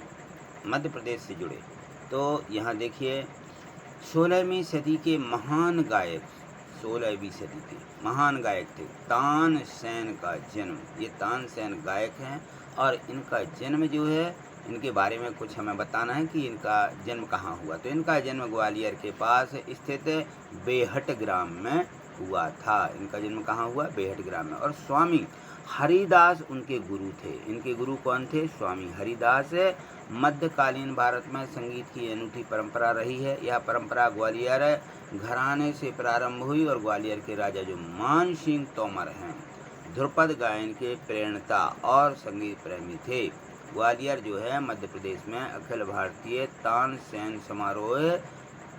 मध्य प्रदेश से जुड़े, तो यहाँ देखिए 16वीं सदी के महान गायक, 16वीं सदी के महान गायक थे तानसेन का जन्म। ये तानसेन गायक हैं, और इनका जन्म जो है, इनके बारे में कुछ हमें बताना है कि इनका जन्म कहाँ हुआ। तो इनका जन्म ग्वालियर के पास स्थित बेहट ग्राम में हुआ था। इनका जन्म कहाँ हुआ? बेहट ग्राम में। और स्वामी हरिदास उनके गुरु थे। इनके गुरु कौन थे? स्वामी हरिदास। मध्यकालीन भारत में संगीत की अनूठी परंपरा रही है। यह परंपरा ग्वालियर घराने से प्रारंभ हुई, और ग्वालियर के राजा जो मान सिंह तोमर हैं, ध्रुपद गायन के प्रेरणता और संगीत प्रेमी थे। ग्वालियर जो है मध्य प्रदेश में अखिल भारतीय तानसेन समारोह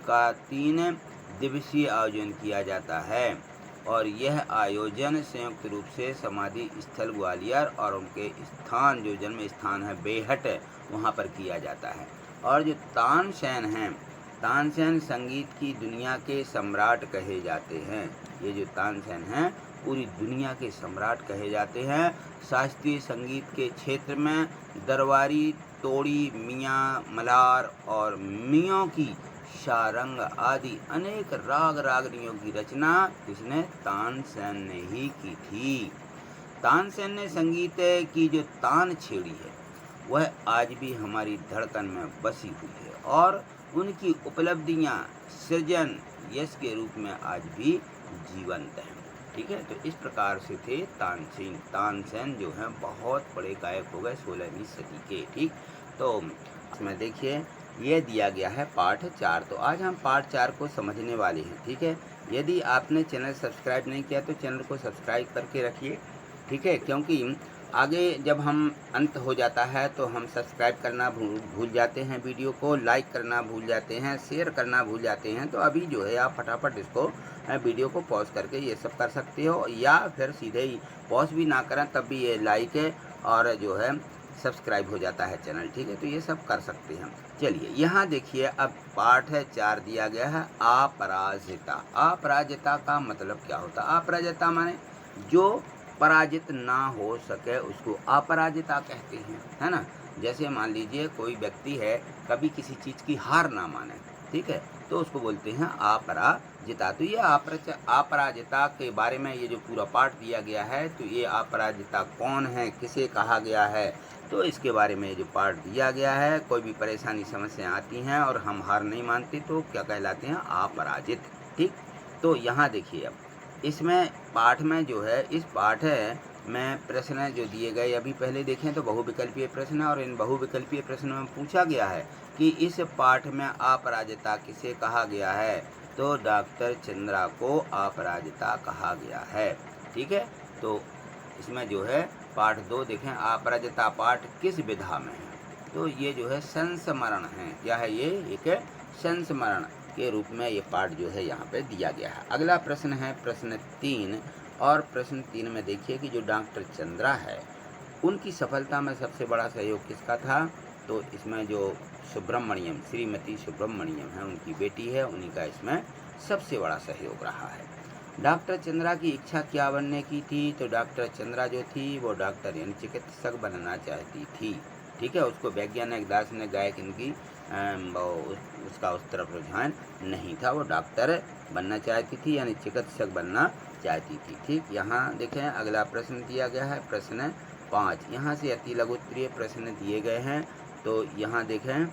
का 3 दिवसीय आयोजन किया जाता है, और यह आयोजन संयुक्त रूप से समाधि स्थल ग्वालियर और उनके स्थान जो जन्म स्थान है बेहट, वहाँ पर किया जाता है। और जो तानसेन हैं, तानसेन संगीत की दुनिया के सम्राट कहे जाते हैं। ये जो तानसेन हैं पूरी दुनिया के सम्राट कहे जाते हैं। शास्त्रीय संगीत के क्षेत्र में दरबारी, तोड़ी, मियाँ, मलार और मियों की शारंग आदि अनेक राग रागनियों की रचना किसने? तानसेन ने ही की थी। तानसेन ने संगीत की जो तान छेड़ी है वह आज भी हमारी धड़कन में बसी हुई है, और उनकी उपलब्धियां सृजन यश के रूप में आज भी जीवंत हैं, ठीक है। तो इस प्रकार से थे तानसेन जो हैं बहुत बड़े गायक हो गए 16वीं सदी के, ठीक। तो इसमें देखिए ये दिया गया है पाठ 4। तो आज हम पाठ 4 को समझने वाले हैं, ठीक है। यदि आपने चैनल सब्सक्राइब नहीं किया तो चैनल को सब्सक्राइब करके रखिए, ठीक है। क्योंकि आगे जब हम अंत हो जाता है तो हम सब्सक्राइब करना भूल जाते हैं, वीडियो को लाइक करना भूल जाते हैं, शेयर करना भूल जाते हैं। तो अभी जो है आप फटाफट इसको वीडियो को पॉज करके ये सब कर सकते हो, या फिर सीधे ही पॉज भी ना करें तब भी ये लाइक है और जो है सब्सक्राइब हो जाता है चैनल, ठीक है। तो ये सब कर सकते हैं। चलिए यहाँ देखिए, अब पाठ 4 दिया गया है अपराजिता। अपराजिता का मतलब क्या होता है? अपराजिता माने जो पराजित ना हो सके उसको अपराजिता कहते हैं, है ना। जैसे मान लीजिए कोई व्यक्ति है कभी किसी चीज़ की हार ना माने, ठीक है, तो उसको बोलते हैं अपराजिता। तो ये अपराजिता के बारे में ये जो पूरा पाठ दिया गया है, तो ये अपराजिता कौन है, किसे कहा गया है, तो इसके बारे में जो पाठ दिया गया है। कोई भी परेशानी समस्या आती हैं और हम हार नहीं मानते तो क्या कहलाते हैं? अपराजित, ठीक। तो यहाँ देखिए, अब इसमें पाठ में जो है, इस पाठ मैं प्रश्न जो दिए गए अभी पहले देखें तो बहुविकल्पीय प्रश्न है, और इन बहुविकल्पीय प्रश्नों में पूछा गया है कि इस पाठ में अपराजिता किसे कहा गया है, तो डॉक्टर चंद्रा को अपराजिता कहा गया है। ठीक है, तो इसमें जो है पाठ 2 देखें, अपराजिता पाठ किस विधा में है, तो ये जो है संस्मरण है। क्या है ये? एक संस्मरण के रूप में ये पाठ जो है यहाँ पे दिया गया है। अगला प्रश्न है प्रश्न 3, और प्रश्न 3 में देखिए कि जो डॉक्टर चंद्रा है उनकी सफलता में सबसे बड़ा सहयोग किसका था, तो इसमें जो सुब्रमण्यम, श्रीमती सुब्रमण्यम है, उनकी बेटी है, उन्हीं का इसमें सबसे बड़ा सहयोग रहा है। डॉक्टर चंद्रा की इच्छा क्या बनने की थी, तो डॉक्टर चंद्रा जो थी वो डॉक्टर यानी चिकित्सक बनना चाहती थी। ठीक है, उसको वैज्ञानिक, दार्शनिक, गायक इनकी उसका उस तरफ रुझान नहीं था, वो डॉक्टर बनना चाहती थी यानी चिकित्सक बनना चाहती थी। ठीक, यहाँ देखें अगला प्रश्न दिया गया है प्रश्न 5। यहाँ से अति लघु उत्तरीय प्रश्न दिए गए हैं, तो यहाँ देखें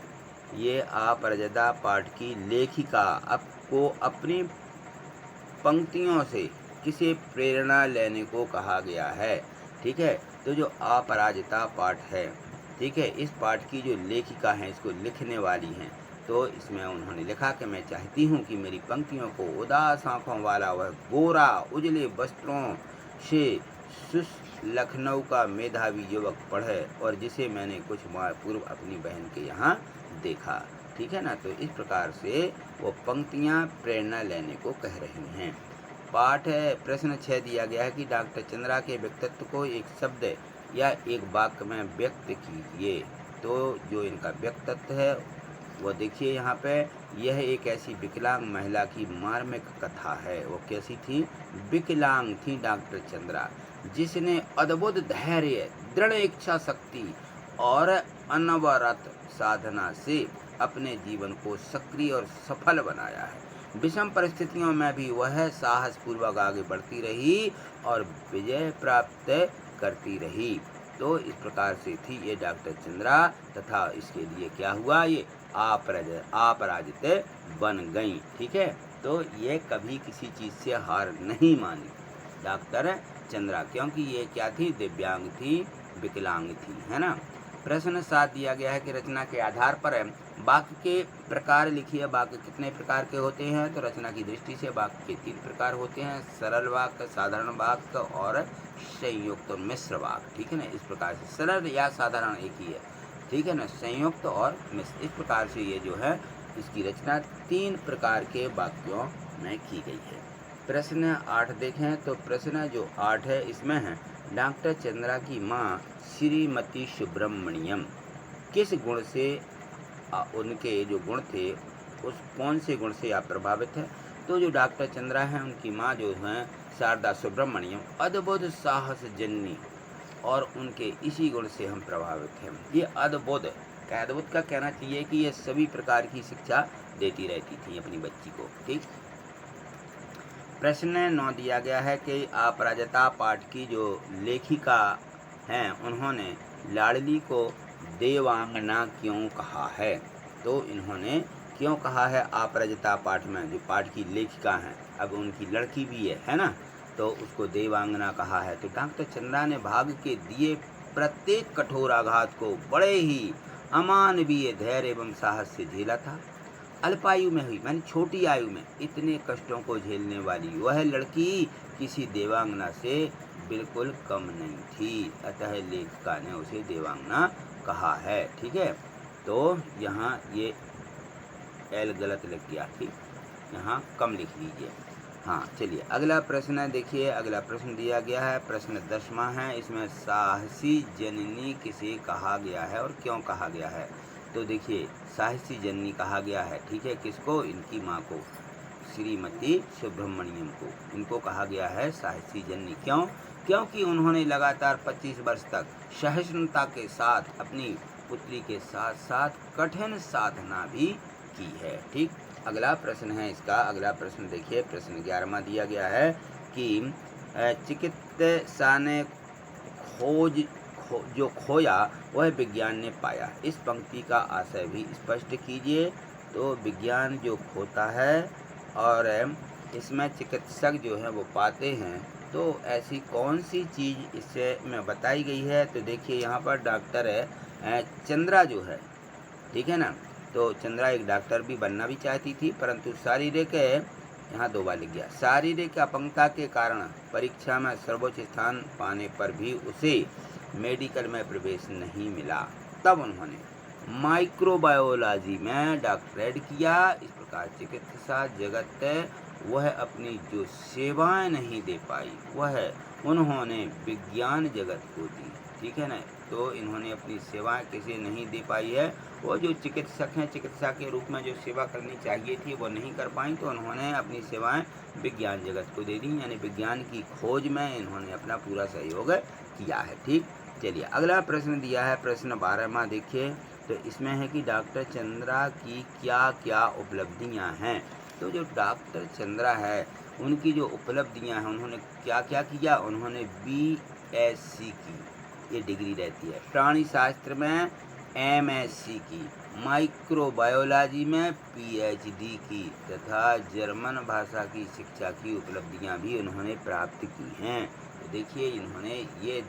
ये अपराजिता पाठ की लेखिका आपको अपनी पंक्तियों से किसे प्रेरणा लेने को कहा गया है। ठीक है, तो जो अपराजिता पाठ है, ठीक है, इस पाठ की जो लेखिका हैं, इसको लिखने वाली हैं, तो इसमें उन्होंने लिखा कि मैं चाहती हूँ कि मेरी पंक्तियों को उदास आँखों वाला वह गोरा उजले वस्त्रों से लखनऊ का मेधावी युवक पढ़े, और जिसे मैंने कुछ माह पूर्व अपनी बहन के यहाँ देखा। ठीक है ना, तो इस प्रकार से वो पंक्तियाँ प्रेरणा लेने को कह रही हैं। पाठ है प्रश्न 6 दिया गया है कि डॉक्टर चंद्रा के व्यक्तित्व को एक शब्द या एक वाक्य में व्यक्त कीजिए। तो जो इनका व्यक्तित्व है वो देखिए यहाँ पे, यह एक ऐसी विकलांग महिला की मार्मिक कथा है। वो कैसी थी? विकलांग थी डॉक्टर चंद्रा, जिसने अद्भुत धैर्य, दृढ़ इच्छा शक्ति और अनवरत साधना से अपने जीवन को सक्रिय और सफल बनाया है। विषम परिस्थितियों में भी वह साहसपूर्वक आगे बढ़ती रही और विजय प्राप्त करती रही। तो इस प्रकार से थी ये डॉक्टर चंद्रा, तथा इसके लिए क्या हुआ, ये अपराजित बन गई। ठीक है, तो ये कभी किसी चीज़ से हार नहीं मानी डॉक्टर चंद्रा, क्योंकि ये क्या थी? दिव्यांग थी, विकलांग थी, है ना। प्रश्न 7 दिया गया है कि रचना के आधार पर वाक्य के प्रकार लिखिए। वाक्य कितने प्रकार के होते हैं, तो रचना की दृष्टि से वाक्य के 3 प्रकार होते हैं, सरल वाक्य, साधारण वाक्य और संयुक्त मिश्र वाक्य। ठीक है ना, इस प्रकार से सरल या साधारण एक ही है, ठीक है ना, संयुक्त और मिश्र, इस प्रकार से ये जो है इसकी रचना 3 प्रकार के वाक्यों में की गई है। प्रश्न 8 देखें, तो प्रश्न जो 8 है इसमें है डॉक्टर चंद्रा की माँ श्रीमती सुब्रमण्यम किस गुण से उनके जो गुण थे उस कौन से गुण से आप प्रभावित हैं, तो जो डॉक्टर चंद्रा हैं उनकी माँ जो हैं शारदा सुब्रमण्यम अद्भुत साहस जननी, और उनके इसी गुण से हम प्रभावित हैं। ये अद्भुत का कहना चाहिए कि ये सभी प्रकार की शिक्षा देती रहती थी अपनी बच्ची को। ठीक, प्रश्न 9 दिया गया है कि अपराजिता पाठ की जो लेखिका हैं उन्होंने लाडली को देवांगना क्यों कहा है, तो इन्होंने क्यों कहा है अपराजिता पाठ में, जो पाठ की लेखिका हैं, अब उनकी लड़की भी है ना, तो उसको देवांगना कहा है। तो डॉक्टर चंद्रा ने भाग्य के दिए प्रत्येक कठोर आघात को बड़े ही अमानवीय धैर्य एवं साहस से झेला था। अल्पायु में हुई, मैंने छोटी आयु में इतने कष्टों को झेलने वाली वह लड़की किसी देवांगना से बिल्कुल कम नहीं थी, अतः लेखिका ने उसे देवांगना कहा है। ठीक है, तो यहाँ ये एल गलत लिख दिया, ठीक, यहाँ कम लिख लीजिए। हाँ, चलिए अगला प्रश्न देखिए। अगला प्रश्न दिया गया है प्रश्न 10वां है, इसमें साहसी जननी किसे कहा गया है और क्यों कहा गया है, तो देखिए साहसी जननी कहा गया है, ठीक है, किसको? इनकी माँ को, श्रीमती सुब्रमण्यम को, इनको कहा गया है साहसी जननी। क्यों? क्योंकि उन्होंने लगातार 25 वर्ष तक सहिष्णुता के साथ अपनी पुत्री के साथ साथ कठिन साधना भी की है। ठीक, अगला प्रश्न है इसका, अगला प्रश्न देखिए प्रश्न 11वां दिया गया है कि चिकित्सा ने जो खोया वह विज्ञान ने पाया, इस पंक्ति का आशय भी स्पष्ट कीजिए। तो विज्ञान जो खोता है और इसमें चिकित्सक जो है वो पाते हैं, तो ऐसी कौन सी चीज़ इससे में बताई गई है? तो देखिए यहाँ पर डॉक्टर चंद्रा जो है, ठीक है ना, तो चंद्रा एक डॉक्टर भी बनना भी चाहती थी, परंतु शारीरिक, यहाँ 2 बार लिख गया, शारीरिक अपंगता के कारण परीक्षा में सर्वोच्च स्थान पाने पर भी उसे मेडिकल में प्रवेश नहीं मिला। तब उन्होंने माइक्रोबायोलॉजी में डॉक्टरेट किया। इस प्रकार चिकित्सा जगत वह अपनी जो सेवाएं नहीं दे पाई वह उन्होंने विज्ञान जगत को दी, ठीक है ना। तो इन्होंने अपनी सेवाएं किसी नहीं दे पाई है, वो जो चिकित्सक हैं, चिकित्सा के रूप में जो सेवा करनी चाहिए थी वो नहीं कर पाई, तो उन्होंने अपनी सेवाएं विज्ञान जगत को दे दी, यानी विज्ञान की खोज में इन्होंने अपना पूरा सहयोग किया है। ठीक, चलिए अगला प्रश्न दिया है, प्रश्न 12वां देखिए। तो इसमें है कि डॉक्टर चंद्रा की क्या क्या उपलब्धियां हैं। तो जो डॉक्टर चंद्रा है उनकी जो उपलब्धियां हैं, उन्होंने क्या क्या किया। उन्होंने BSc की, ये डिग्री रहती है, प्राणी शास्त्र में MSc की, माइक्रोबायोलॉजी में PhD की तथा जर्मन भाषा की शिक्षा की उपलब्धियां भी उन्होंने प्राप्त की हैं। तो देखिए इन्होंने ये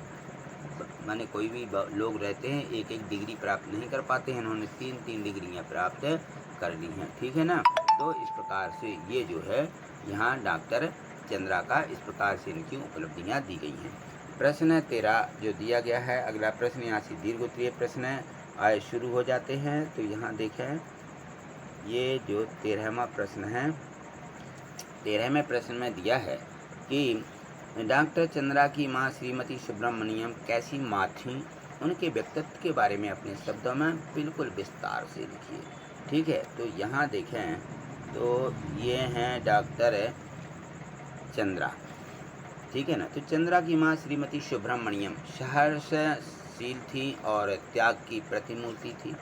माने कोई भी लोग रहते हैं एक एक डिग्री प्राप्त नहीं कर पाते हैं, इन्होंने 3-3 डिग्रियां प्राप्त कर ली हैं, ठीक है ना। तो इस प्रकार से ये जो है यहाँ डॉक्टर चंद्रा का इस प्रकार से इनकी उपलब्धियां दी गई हैं। प्रश्न 13 जो दिया गया है, अगला प्रश्न यहाँ से दीर्घ उत्तरीय प्रश्न आए शुरू हो जाते हैं। तो यहाँ देखें, ये जो 13वां प्रश्न है, 13वें प्रश्न में दिया है कि डॉक्टर चंद्रा की माँ श्रीमती सुब्रमण्यम कैसी माँ थी, उनके व्यक्तित्व के बारे में अपने शब्दों में बिल्कुल विस्तार से लिखिए, ठीक है। तो यहाँ देखें, तो ये हैं डॉक्टर चंद्रा, ठीक है ना। तो चंद्रा की माँ श्रीमती सुब्रमण्यम सहर्षशील थी और त्याग की प्रतिमूर्ति थी।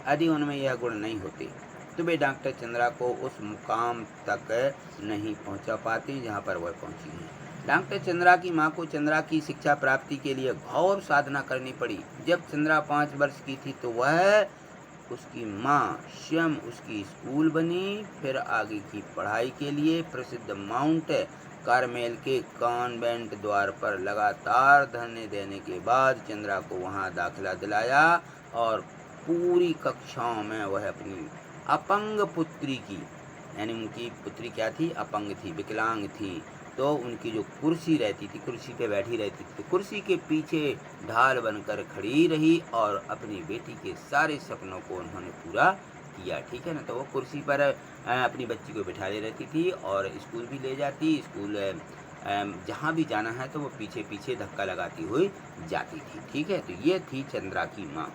यदि उनमें यह गुण नहीं होते तो वे डॉक्टर चंद्रा को उस मुकाम तक नहीं पहुंचा पाती जहां पर वह पहुंची हैं। डॉक्टर चंद्रा की मां को चंद्रा की शिक्षा प्राप्ति के लिए घोर साधना करनी पड़ी। जब चंद्रा 5 वर्ष की थी तो वह उसकी मां स्वयं उसकी स्कूल बनी। फिर आगे की पढ़ाई के लिए प्रसिद्ध माउंट कार्मेल के कॉन्वेंट द्वार पर लगातार धरने देने के बाद चंद्रा को वहां दाखिला दिलाया और पूरी कक्षाओं में वह अपनी अपंग पुत्री की, यानी उनकी पुत्री क्या थी, अपंग थी, विकलांग थी, तो उनकी जो कुर्सी रहती थी, कुर्सी पे बैठी रहती थी, तो कुर्सी के पीछे ढाल बनकर खड़ी रही और अपनी बेटी के सारे सपनों को उन्होंने पूरा किया, ठीक है ना। तो वो कुर्सी पर अपनी बच्ची को बिठा ले रहती थी और स्कूल भी ले जाती, स्कूल जहाँ भी जाना है तो वो पीछे पीछे धक्का लगाती हुई जाती थी, ठीक है। तो ये थी चंद्रा की माँ।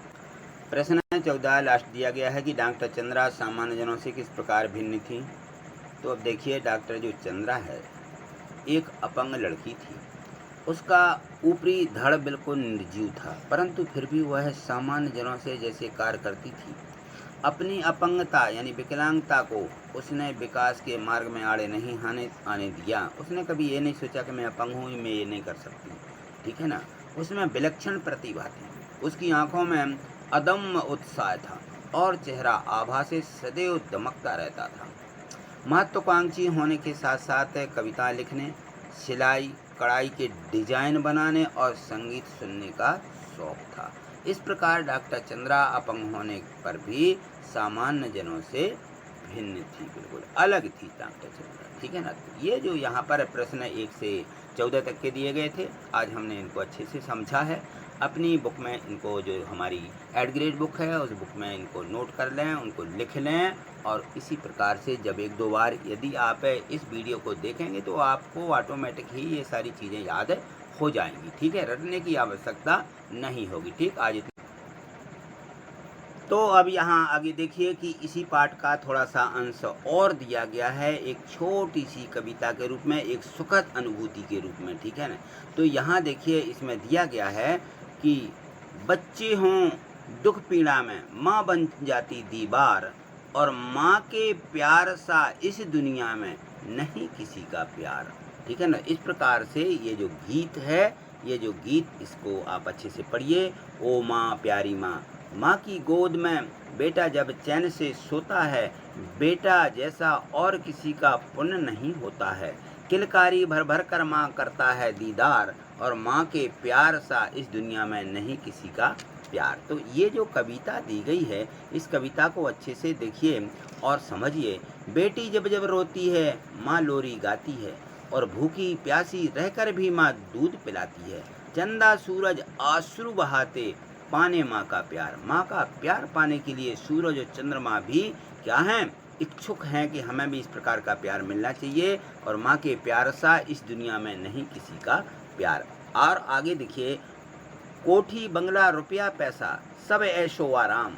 प्रश्न 14 लास्ट दिया गया है कि डॉक्टर चंद्रा सामान्य जनों से किस प्रकार भिन्न थी। तो अब देखिए, डॉक्टर जो चंद्रा है एक अपंग लड़की थी, उसका ऊपरी धड़ बिल्कुल निर्जीव था, परंतु फिर भी वह सामान्य जनों से जैसे कार्य करती थी। अपनी अपंगता यानी विकलांगता को उसने विकास के मार्ग में आड़े नहीं आने दिया। उसने कभी ये नहीं सोचा कि मैं अपंग हूँ, मैं ये नहीं कर सकती, ठीक है ना। उसमें विलक्षण प्रतिभा थी, उसकी आंखों में अदम्य उत्साह था और चेहरा आभा से सदैव दमकता रहता था। महत्वाकांक्षी होने के साथ साथ कविता लिखने, सिलाई कढ़ाई के डिजाइन बनाने और संगीत सुनने का शौक था। इस प्रकार डॉक्टर चंद्रा अपंग होने पर भी सामान्य जनों से भिन्न थी, बिल्कुल अलग थी डॉक्टर चंद्रा, ठीक है ना। तो ये जो यहाँ पर प्रश्न 1 से 14 तक के दिए गए थे, आज हमने इनको अच्छे से समझा है। अपनी बुक में इनको, जो हमारी एड ग्रेड बुक है उस बुक में इनको नोट कर लें, उनको लिख लें और इसी प्रकार से जब 1-2 बार यदि आप इस वीडियो को देखेंगे तो आपको ऑटोमेटिक ही ये सारी चीज़ें याद हो जाएंगी, ठीक है, रटने की आवश्यकता नहीं होगी, ठीक। आज तो अब यहाँ आगे देखिए कि इसी पाठ का थोड़ा सा अंश और दिया गया है, एक छोटी सी कविता के रूप में, एक सुखद अनुभूति के रूप में, ठीक है ना। तो यहाँ देखिए इसमें दिया गया है कि बच्चे हों दुख पीड़ा में माँ बन जाती दीवार, और माँ के प्यार सा इस दुनिया में नहीं किसी का प्यार, ठीक है ना। इस प्रकार से ये जो गीत है, ये जो गीत, इसको आप अच्छे से पढ़िए। ओ माँ प्यारी माँ, माँ की गोद में बेटा जब चैन से सोता है, बेटा जैसा और किसी का पुण्य नहीं होता है। किलकारी भर भर कर माँ करता है दीदार, और माँ के प्यार सा इस दुनिया में नहीं किसी का प्यार। तो ये जो कविता दी गई है, इस कविता को अच्छे से देखिए और समझिए। बेटी जब जब रोती है माँ लोरी गाती है, और भूखी प्यासी रहकर भी माँ दूध पिलाती है। चंदा सूरज आंसू बहाते पाने माँ का प्यार। माँ का प्यार पाने के लिए सूरज और चंद्रमा भी क्या हैं, इच्छुक हैं कि हमें भी इस प्रकार का प्यार मिलना चाहिए, और माँ के प्यार सा इस दुनिया में नहीं किसी का प्यार। और आगे देखिए, कोठी बंगला रुपया पैसा सब ऐशो आराम,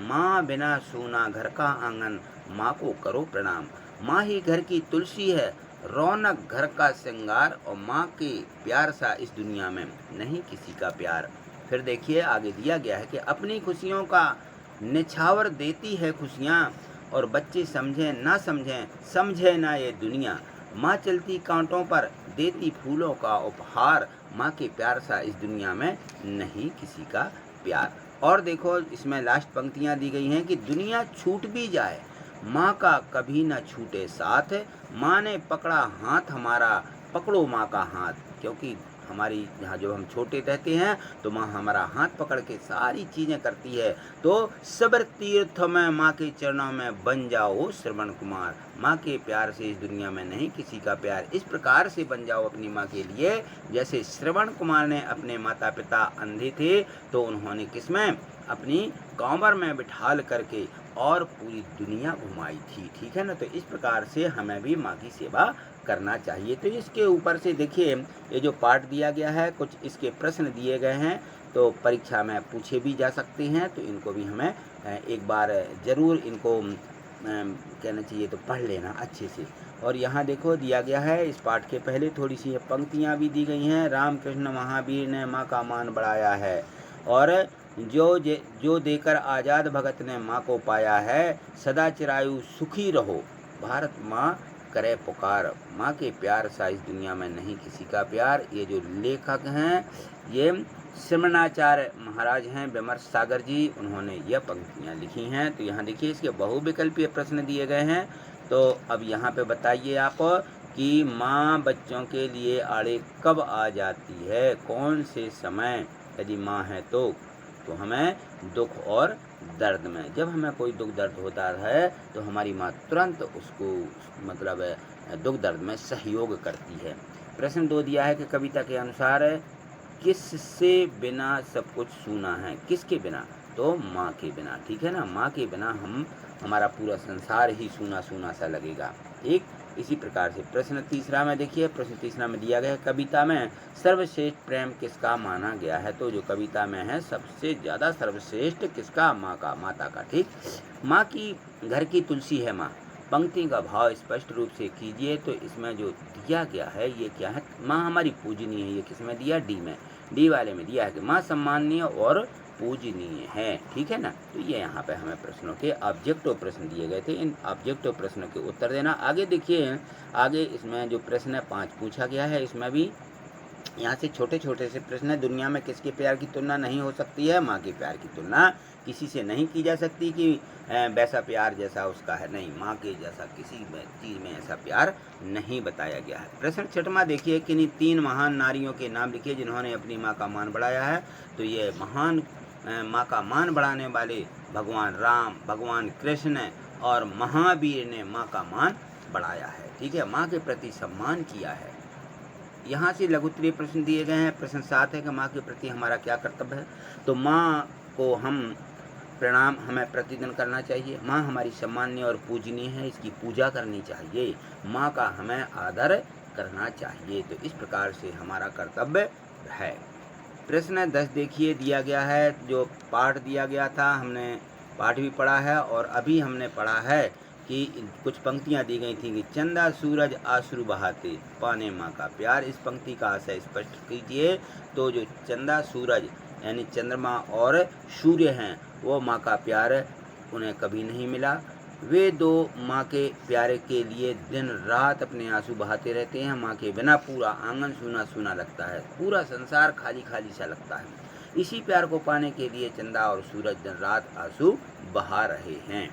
माँ बिना सूना घर का आंगन, माँ को करो प्रणाम। माँ ही घर की तुलसी है, रौनक घर का श्रृंगार, और माँ के प्यार सा इस दुनिया में नहीं किसी का प्यार। फिर देखिए आगे दिया गया है कि अपनी खुशियों का निछावर देती है खुशियाँ, और बच्चे समझें ना समझें समझे ना ये दुनिया। माँ चलती कांटों पर देती फूलों का उपहार, माँ के प्यार सा इस दुनिया में नहीं किसी का प्यार। और देखो इसमें लास्ट पंक्तियाँ दी गई हैं कि दुनिया छूट भी जाए माँ का कभी न छूटे साथ, माँ ने पकड़ा हाथ हमारा पकड़ो माँ का हाथ। क्योंकि हमारी यहाँ जो हम छोटे रहते हैं तो माँ हमारा हाथ पकड़ के सारी चीज़ें करती है। तो सबर तीर्थ में माँ के चरणों में बन जाओ श्रवण कुमार, माँ के प्यार से इस दुनिया में नहीं किसी का प्यार। इस प्रकार से बन जाओ अपनी माँ के लिए, जैसे श्रवण कुमार ने अपने माता पिता अंधे थे तो उन्होंने किसमें अपनी कांवर में बिठाल करके और पूरी दुनिया घुमाई थी। ठीक है ना। तो इस प्रकार से हमें भी माँ की सेवा करना चाहिए। तो इसके ऊपर से देखिए ये जो पाठ दिया गया है, कुछ इसके प्रश्न दिए गए हैं, तो परीक्षा में पूछे भी जा सकते हैं। तो इनको भी हमें एक बार ज़रूर इनको कहना चाहिए, तो पढ़ लेना अच्छे से। और यहाँ देखो दिया गया है, इस पाठ के पहले थोड़ी सी पंक्तियाँ भी दी गई हैं। रामकृष्ण महावीर ने माँ का मान बढ़ाया है, और जो देकर आज़ाद भगत ने माँ को पाया है, सदा चिरायु सुखी रहो भारत माँ करे पुकार, माँ के प्यार सा इस दुनिया में नहीं किसी का प्यार। ये जो लेखक हैं ये श्रवणाचार्य महाराज हैं, विमर्श सागर जी, उन्होंने यह पंक्तियाँ लिखी हैं। तो यहाँ देखिए इसके बहुविकल्पीय प्रश्न दिए गए हैं। तो अब यहाँ पे बताइए आप कि माँ बच्चों के लिए आड़े कब आ जाती है, कौन से समय यदि माँ है तो हमें दुख और दर्द में। जब हमें कोई दुख दर्द होता है तो हमारी माँ तुरंत उसको मतलब दुख दर्द में सहयोग करती है। प्रश्न 2 दिया है कि कविता के अनुसार किससे बिना सब कुछ सूना है, किसके बिना, तो माँ के बिना। ठीक है ना। माँ के बिना हमारा पूरा संसार ही सूना सूना सा लगेगा। ठीक इसी प्रकार से प्रश्न 3 में देखिए, प्रश्न 3 में दिया गया है कविता में सर्वश्रेष्ठ प्रेम किसका माना गया है। तो जो कविता में है सबसे ज़्यादा सर्वश्रेष्ठ किसका, माँ का, माता का। ठीक, माँ की घर की तुलसी है माँ। पंक्ति का भाव स्पष्ट रूप से कीजिए। तो इसमें जो दिया गया है ये क्या है, माँ हमारी पूजनीय है। ये किसमें दिया, डी में, डी वाले में दिया है कि माँ सम्माननीय और पूजनीय है। ठीक है ना। तो ये यहाँ पे हमें प्रश्नों के ऑब्जेक्टिव प्रश्न दिए गए थे, इन ऑब्जेक्टिव प्रश्नों के उत्तर देना। आगे देखिए, आगे इसमें जो प्रश्न है 5 पूछा गया है, इसमें भी यहाँ से छोटे छोटे से प्रश्न है। दुनिया में किसके प्यार की तुलना नहीं हो सकती है, माँ के प्यार की तुलना किसी से नहीं की जा सकती कि वैसा प्यार जैसा उसका है, नहीं, माँ के जैसा किसी चीज़ में ऐसा प्यार नहीं बताया गया है। प्रश्न 6 देखिए, किन्हीं 3 महान नारियों के नाम लिखिए जिन्होंने अपनी माँ का मान बढ़ाया है। तो ये महान माँ का मान बढ़ाने वाले भगवान राम, भगवान कृष्ण और महावीर ने माँ का मान बढ़ाया है। ठीक है, माँ के प्रति सम्मान किया है। यहाँ से लघुत्तरीय प्रश्न दिए गए हैं। प्रश्न 7 है कि माँ के प्रति हमारा क्या कर्तव्य है। तो माँ को प्रणाम हमें प्रतिदिन करना चाहिए। माँ हमारी सम्माननीय और पूजनीय है, इसकी पूजा करनी चाहिए। माँ का हमें आदर करना चाहिए। तो इस प्रकार से हमारा कर्तव्य है। प्रश्न 10 देखिए दिया गया है, जो पाठ दिया गया था, हमने पाठ भी पढ़ा है और अभी हमने पढ़ा है कि कुछ पंक्तियाँ दी गई थी कि चंदा सूरज आंसू बहाते पाने माँ का प्यार। इस पंक्ति का आशय स्पष्ट कीजिए। तो जो चंदा सूरज यानी चंद्रमा और सूर्य हैं वो माँ का प्यार उन्हें कभी नहीं मिला। वे 2 माँ के प्यारे के लिए दिन रात अपने आंसू बहाते रहते हैं। माँ के बिना पूरा आंगन सूना सूना लगता है, पूरा संसार खाली खाली सा लगता है। इसी प्यार को पाने के लिए चंदा और सूरज दिन रात आंसू बहा रहे हैं।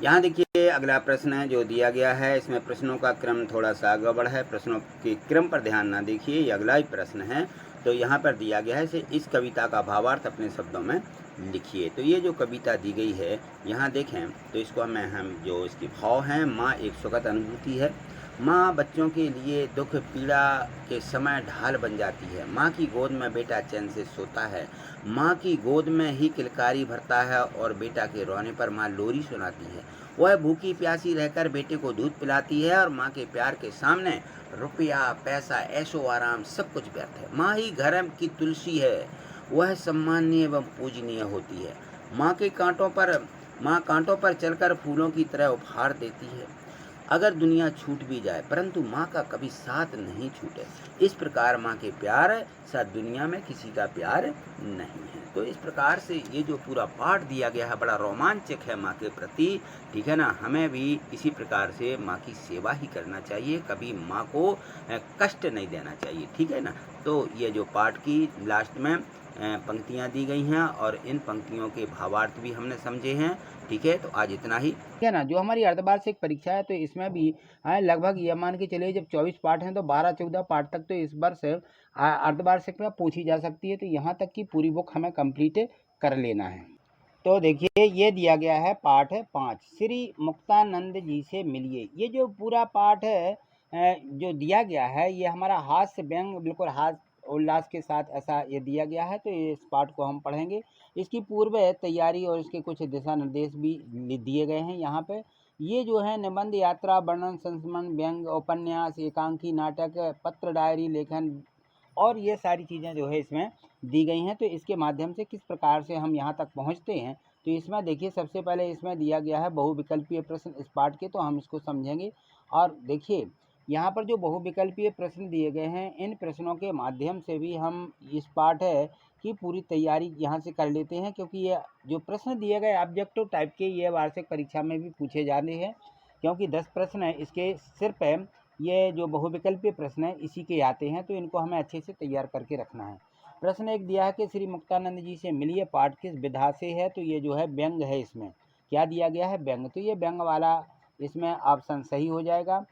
यहाँ देखिए ये अगला प्रश्न है जो दिया गया है, इसमें प्रश्नों का क्रम थोड़ा सा गड़बड़ है, प्रश्नों के क्रम पर ध्यान ना देखिए, ये अगला ही प्रश्न है। तो यहाँ पर दिया गया है इस कविता का भावार्थ अपने शब्दों में लिखिए। तो ये जो कविता दी गई है यहाँ देखें तो इसको हम जो इसके भाव हैं, माँ एक सुखद अनुभूति है। माँ बच्चों के लिए दुख पीड़ा के समय ढाल बन जाती है। माँ की गोद में बेटा चैन से सोता है। माँ की गोद में ही किलकारी भरता है और बेटा के रोने पर माँ लोरी सुनाती है। वह भूखी प्यासी रहकर बेटे को दूध पिलाती है और माँ के प्यार के सामने रुपया पैसा ऐशो आराम सब कुछ व्यर्थ है। माँ ही घर की तुलसी है, वह सम्माननीय एवं पूजनीय होती है। माँ कांटों पर चलकर फूलों की तरह उपहार देती है। अगर दुनिया छूट भी जाए परंतु माँ का कभी साथ नहीं छूटे। इस प्रकार माँ के प्यार साथ दुनिया में किसी का प्यार नहीं है। तो इस प्रकार से ये जो पूरा पाठ दिया गया है बड़ा रोमांचक है माँ के प्रति, ठीक है ना। हमें भी इसी प्रकार से माँ की सेवा ही करना चाहिए, कभी माँ को कष्ट नहीं देना चाहिए, ठीक है ना। तो ये जो पाठ की लास्ट में पंक्तियाँ दी गई हैं और इन पंक्तियों के भावार्थ भी हमने समझे हैं, ठीक है। तो आज इतना ही, ठीक है ना। जो हमारी अर्धवार्षिक परीक्षा है तो इसमें भी लगभग ये मान के चलिए जब 24 पाठ हैं तो 12-14 पाठ तक तो इस वर्ष अर्धवार्षिक में पूछी जा सकती है। तो यहाँ तक की पूरी बुक हमें कंप्लीट कर लेना है। तो देखिए ये दिया गया है पाठ 5, श्री मुक्तानंद जी से मिलिए। ये जो पूरा पाठ है जो दिया गया है ये हमारा हास्य व्यंग बिल्कुल हास्य उल्लास के साथ ऐसा ये दिया गया है। तो इस पाठ को हम पढ़ेंगे। इसकी पूर्व तैयारी और इसके कुछ दिशा निर्देश भी दिए गए हैं यहाँ पे। ये जो है निबंध यात्रा वर्णन संस्मरण व्यंग उपन्यास एकांकी नाटक पत्र डायरी लेखन और ये सारी चीज़ें जो है इसमें दी गई हैं। तो इसके माध्यम से किस प्रकार से हम यहाँ तक पहुँचते हैं तो इसमें देखिए सबसे पहले इसमें दिया गया है बहुविकल्पीय प्रश्न इस पाठ के, तो हम इसको समझेंगे। और देखिए यहाँ पर जो बहुविकल्पीय प्रश्न दिए गए हैं इन प्रश्नों के माध्यम से भी हम इस पाठ की पूरी तैयारी यहाँ से कर लेते हैं, क्योंकि ये जो प्रश्न दिए गए ऑब्जेक्टिव टाइप के ये वार्षिक परीक्षा में भी पूछे जाने हैं, क्योंकि 10 प्रश्न है इसके सिर्फ ये जो बहुविकल्पीय प्रश्न है इसी के आते हैं। तो इनको हमें अच्छे से तैयार करके रखना है। प्रश्न एक दिया है कि श्री मुक्तानंद जी से मिलिए, पाठ किस विधा से है, तो ये जो है व्यंग है। इसमें क्या दिया गया है, व्यंग। तो ये व्यंग वाला इसमें ऑप्शन सही हो जाएगा।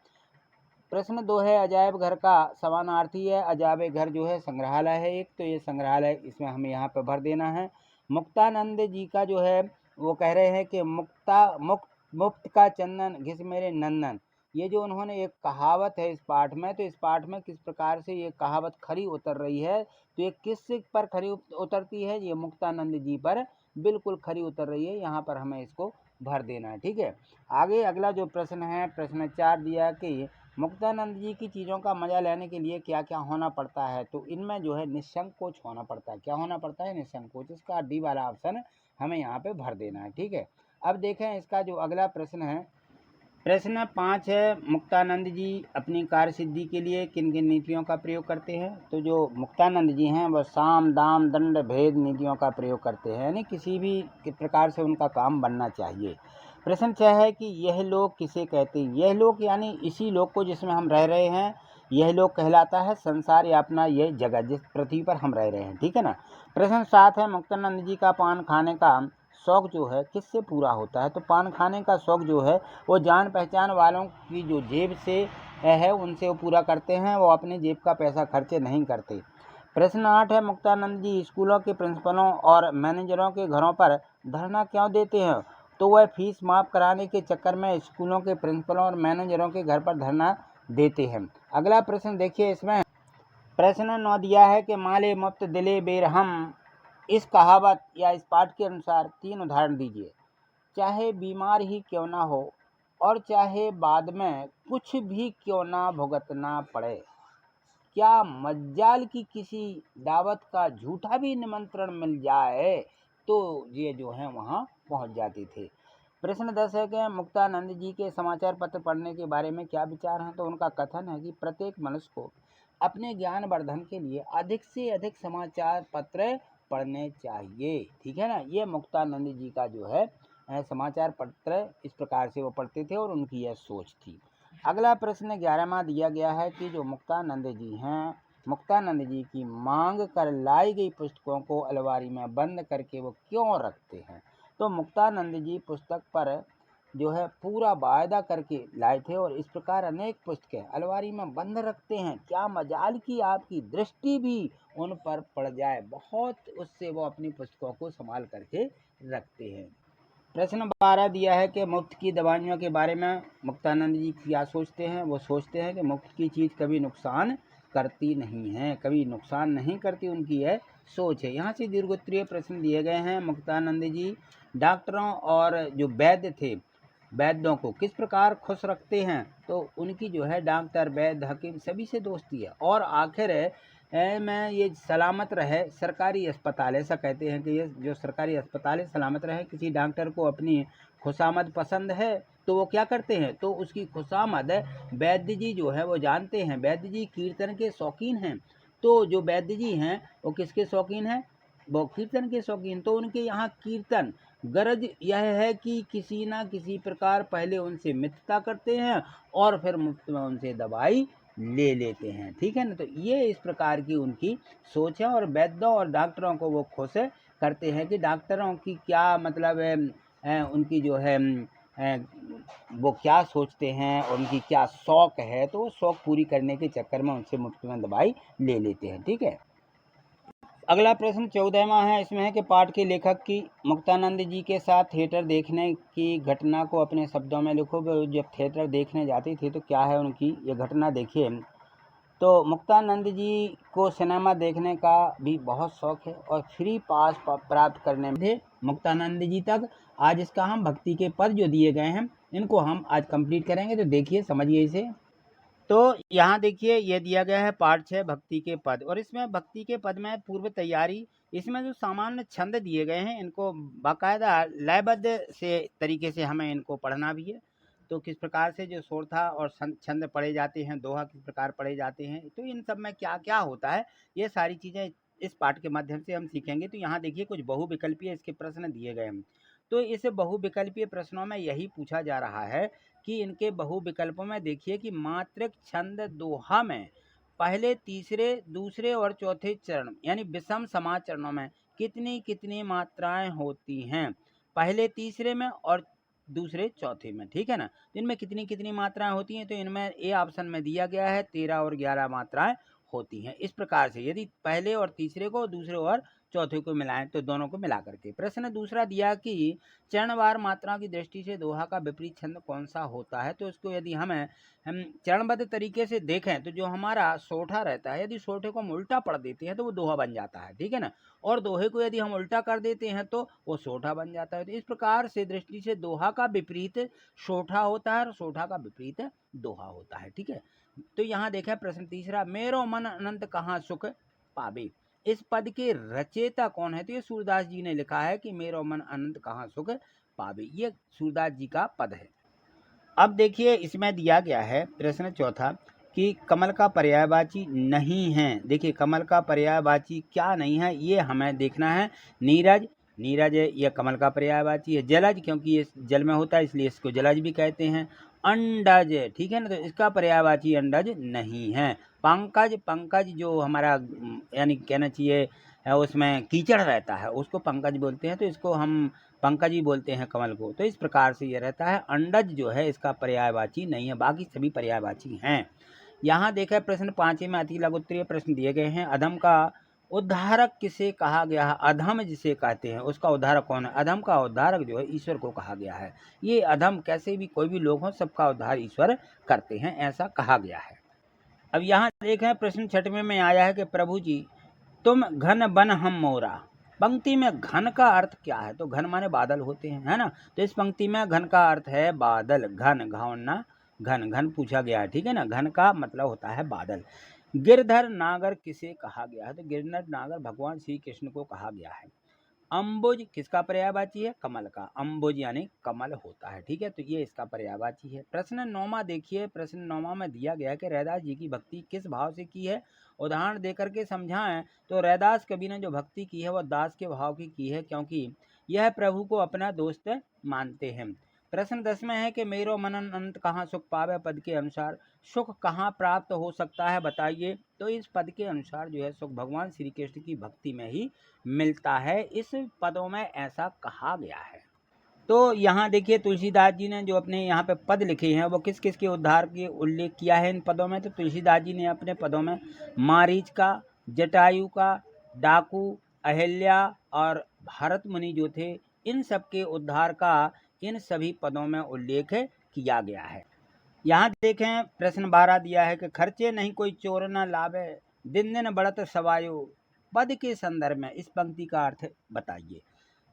प्रश्न 2 है अजायब घर का समानार्थी है। अजायब घर जो है संग्रहालय है एक, तो ये संग्रहालय इसमें हमें यहाँ पर भर देना है। मुक्तानंद जी का जो है वो कह रहे हैं कि मुफ्त का चंदन घिस मेरे नंदन। ये जो उन्होंने एक कहावत है इस पाठ में, तो इस पाठ में किस प्रकार से ये कहावत खरी उतर रही है, तो ये किस पर खरी उतरती है, ये मुक्तानंद जी पर बिल्कुल खरी उतर रही है। यहाँ पर हमें इसको भर देना है, ठीक है। आगे अगला जो प्रश्न है प्रश्न 4 दिया कि मुक्तानंद जी की चीज़ों का मजा लेने के लिए क्या क्या होना पड़ता है, तो इनमें जो है निसंकोच होना पड़ता है। क्या होना पड़ता है, निसंकोच। इसका डी वाला ऑप्शन हमें यहाँ पे भर देना है, ठीक है। अब देखें इसका जो अगला प्रश्न है प्रश्न 5 है मुक्तानंद जी अपनी कार्य सिद्धि के लिए किन किन नीतियों का प्रयोग करते हैं। तो जो मुक्तानंद जी हैं वह साम दाम दंड भेद नीतियों का प्रयोग करते हैं, यानी किसी भी प्रकार से उनका काम बनना चाहिए। प्रश्न 6 है कि यह लोक किसे कहते हैं। यह लोक यानी इसी लोक को जिसमें हम रह रहे हैं, यह लोक कहलाता है संसार या अपना यह जगह जिस पृथ्वी पर हम रह रहे हैं, ठीक है ना। प्रश्न 7 है मुक्तानंद जी का पान खाने का शौक जो है किससे पूरा होता है। तो पान खाने का शौक जो है वो जान पहचान वालों की जो जेब से है उनसे वो पूरा करते हैं, वो अपने जेब का पैसा खर्चे नहीं करते। प्रश्न 8 है मुक्तानंद जी स्कूलों के प्रिंसिपलों और मैनेजरों के घरों पर धरना क्यों देते हैं। तो वह फीस माफ़ कराने के चक्कर में स्कूलों के प्रिंसिपलों और मैनेजरों के घर पर धरना देते हैं। अगला प्रश्न देखिए इसमें प्रश्न 9 दिया है कि माले मुफ्त दिले बेरहम। इस कहावत या इस पाठ के अनुसार 3 उदाहरण दीजिए। चाहे बीमार ही क्यों ना हो और चाहे बाद में कुछ भी क्यों ना भुगतना पड़े, क्या मज्जाल की किसी दावत का झूठा भी निमंत्रण मिल जाए तो ये जो है वहाँ पहुँच जाते थे। प्रश्न 10 है कि मुक्तानंद जी के समाचार पत्र पढ़ने के बारे में क्या विचार हैं। तो उनका कथन है कि प्रत्येक मनुष्य को अपने ज्ञान वर्धन के लिए अधिक से अधिक समाचार पत्र पढ़ने चाहिए, ठीक है ना। ये मुक्तानंद जी का जो है समाचार पत्र इस प्रकार से वो पढ़ते थे और उनकी यह सोच थी। अगला प्रश्न 11वां दिया गया है कि जो मुक्तानंद जी हैं, मुक्तानंद जी की मांग कर लाई गई पुस्तकों को अलमारी में बंद करके वो क्यों रखते हैं। तो मुक्तानंद जी पुस्तक पर जो है पूरा वायदा करके लाए थे और इस प्रकार अनेक पुस्तकें अलमारी में बंद रखते हैं। क्या मजाल की आपकी दृष्टि भी उन पर पड़ जाए, बहुत उससे वो अपनी पुस्तकों को संभाल करके रखते हैं। प्रश्न 12 दिया है कि मुफ्त की दवाइयों के बारे में मुक्तानंद जी क्या सोचते हैं। वो सोचते हैं कि मुफ्त की चीज़ कभी नुकसान करती नहीं है, कभी नुकसान नहीं करती, उनकी यह सोच है। यहाँ से दीर्घोत्तरीय प्रश्न दिए गए हैं। मुक्तानंद जी डॉक्टरों और जो वैद्य थे, वैद्यों को किस प्रकार खुश रखते हैं, तो उनकी जो है डॉक्टर, वैद्य, हकीम सभी से दोस्ती है। और आखिर में ये सलामत रहे सरकारी अस्पताल, ऐसा कहते हैं कि ये जो सरकारी अस्पताल है सलामत रहे। किसी डॉक्टर को अपनी खुशामद पसंद है तो वो क्या करते हैं, तो उसकी खुशामद वैद्य जी जो है वो जानते हैं। वैद्य जी कीर्तन के शौकीन हैं, तो जो वैद्य जी हैं वो किसके शौकीन हैं, वो कीर्तन के शौकीन। तो उनके यहाँ कीर्तन गरज यह है कि किसी ना किसी प्रकार पहले उनसे मित्रता करते हैं और फिर मुफ्त में उनसे दवाई ले लेते हैं, ठीक है ना। तो ये इस प्रकार की उनकी सोच है और वैद्यों और डॉक्टरों को वो खुश करते हैं कि डॉक्टरों की क्या मतलब उनकी जो है वो क्या सोचते हैं और उनकी क्या शौक है, तो वो शौक पूरी करने के चक्कर में उनसे मुफ्त में दवाई ले लेते हैं, ठीक है। अगला प्रश्न 14वां है। इसमें है कि पाठ के लेखक की मुक्तानंद जी के साथ थिएटर देखने की घटना को अपने शब्दों में लिखो। वो जब थिएटर देखने जाती थी तो क्या है उनकी ये घटना, देखिए। तो मुक्तानंद जी को सिनेमा देखने का भी बहुत शौक है और फ्री पास प्राप्त करने में थे मुक्तानंद जी तक। आज इसका हम भक्ति के पद जो दिए गए हैं इनको हम आज कंप्लीट करेंगे, तो देखिए समझिए इसे। तो यहाँ देखिए ये दिया गया है पाठ 6 भक्ति के पद, और इसमें भक्ति के पद में पूर्व तैयारी, इसमें जो सामान्य छंद दिए गए हैं इनको बाकायदा लयबद्ध से तरीके से हमें इनको पढ़ना भी है। तो किस प्रकार से जो सोरठा और छंद पढ़े जाते हैं, दोहा किस प्रकार पढ़े जाते हैं, तो इन सब में क्या क्या होता है, ये सारी चीज़ें इस पाठ के माध्यम से हम सीखेंगे। तो यहाँ देखिए कुछ बहुविकल्पीय इसके प्रश्न दिए गए हैं। तो इस बहुविकल्पीय प्रश्नों में यही पूछा जा रहा है कि इनके बहुविकल्पों में देखिए कि मात्रक छंद दोहा में पहले, तीसरे, दूसरे और चौथे चरण यानी विषम समाज चरणों में कितनी कितनी मात्राएं होती हैं, पहले तीसरे में और दूसरे चौथे में, ठीक है ना। तो इनमें कितनी कितनी मात्राएं होती हैं, तो इनमें ए ऑप्शन में दिया गया है 13 और 11 मात्राएं होती हैं। इस प्रकार से यदि पहले और तीसरे को दूसरे और चौथे को मिलाएं तो दोनों को मिला करके। प्रश्न दूसरा दिया कि चरणवार मात्रा की दृष्टि से दोहा का विपरीत छंद कौन सा होता है। तो इसको यदि हम चरणबद्ध तरीके से देखें तो जो हमारा सोठा रहता है, यदि सोठे को हम उल्टा पढ़ देते हैं तो वो दोहा बन जाता है, ठीक है ना। और दोहे को यदि हम उल्टा कर देते हैं तो वो सोठा बन जाता है। तो इस प्रकार से दृष्टि से दोहा का विपरीत सोठा होता है और सोठा का विपरीत दोहा होता है, ठीक है। तो यहाँ देखें प्रश्न तीसरा, मेरो मन अनंत कहाँ सुख पावे, इस पद के रचयिता कौन है। तो ये सूरदास जी ने लिखा है कि मेरो मन अनंत कहाँ सुख पावे, ये सूरदास जी का पद है। अब देखिए इसमें दिया गया है प्रश्न चौथा कि कमल का पर्यायवाची नहीं है। देखिए कमल का पर्यायवाची क्या नहीं है ये हमें देखना है। नीरज, नीरज यह कमल का पर्यायवाची है। जलज, क्योंकि ये जल में होता है इसलिए इसको जलज भी कहते हैं। अंडज, ठीक है ना, तो इसका पर्यायवाची अंडज नहीं है। पंकज, पंकज जो हमारा यानी कहना चाहिए उसमें कीचड़ रहता है उसको पंकज बोलते हैं, तो इसको हम पंकज ही बोलते हैं कमल को। तो इस प्रकार से ये रहता है। अंडज जो है इसका पर्यायवाची नहीं है, बाकी सभी पर्यायवाची हैं। यहाँ देखा प्रश्न 5 में अति लघुत्तरीय प्रश्न दिए गए हैं। अधम का उद्धारक किसे कहा गया है, अधम जिसे कहते हैं उसका उद्धारक कौन है। अधम का उद्धारक जो है ईश्वर को कहा गया है। ये अधम कैसे भी कोई भी लोग हों सबका उद्धार ईश्वर करते हैं, ऐसा कहा गया है। अब यहाँ देखें प्रश्न 6 में आया है कि प्रभु जी तुम घन बन हम मोरा। पंक्ति में घन का अर्थ क्या है, तो घन माने बादल होते हैं, है ना। तो इस पंक्ति में घन का अर्थ है बादल, घन, घावना घन, घन पूछा गया है, ठीक है ना। घन का मतलब होता है बादल। गिरधर नागर किसे कहा गया है, तो गिरधर नागर भगवान श्री कृष्ण को कहा गया है। अम्बुज किसका पर्यायवाची है, कमल का, अम्बुज यानी कमल होता है, ठीक है। तो ये इसका पर्यायवाची है। प्रश्न 9 देखिए, प्रश्न 9 में दिया गया है कि रैदास जी की भक्ति किस भाव से की है, उदाहरण देकर के समझाएं। तो रैदास कवि ने जो भक्ति की है वह दास के भाव की है, क्योंकि यह प्रभु को अपना दोस्त मानते हैं। प्रश्न 10 में है कि मेरो मन अनंत कहाँ सुख पावे, पद के अनुसार सुख कहाँ प्राप्त हो सकता है बताइए। तो इस पद के अनुसार जो है सुख भगवान श्री कृष्ण की भक्ति में ही मिलता है, इस पदों में ऐसा कहा गया है। तो यहाँ देखिए तुलसीदास जी ने जो अपने यहाँ पे पद लिखे हैं वो किस किस के उद्धार के उल्लेख किया है इन पदों में। तो तुलसीदास जी ने अपने पदों में मारीच का, जटायु का, डाकू, अहिल्या और भारत मुनि जो थे, इन सब के उद्धार का इन सभी पदों में उल्लेख किया गया है। यहाँ देखें प्रश्न 12 दिया है कि खर्चे नहीं कोई चोर न लावे, दिन दिन बढ़त सवायो, पद के संदर्भ में इस पंक्ति का अर्थ बताइए।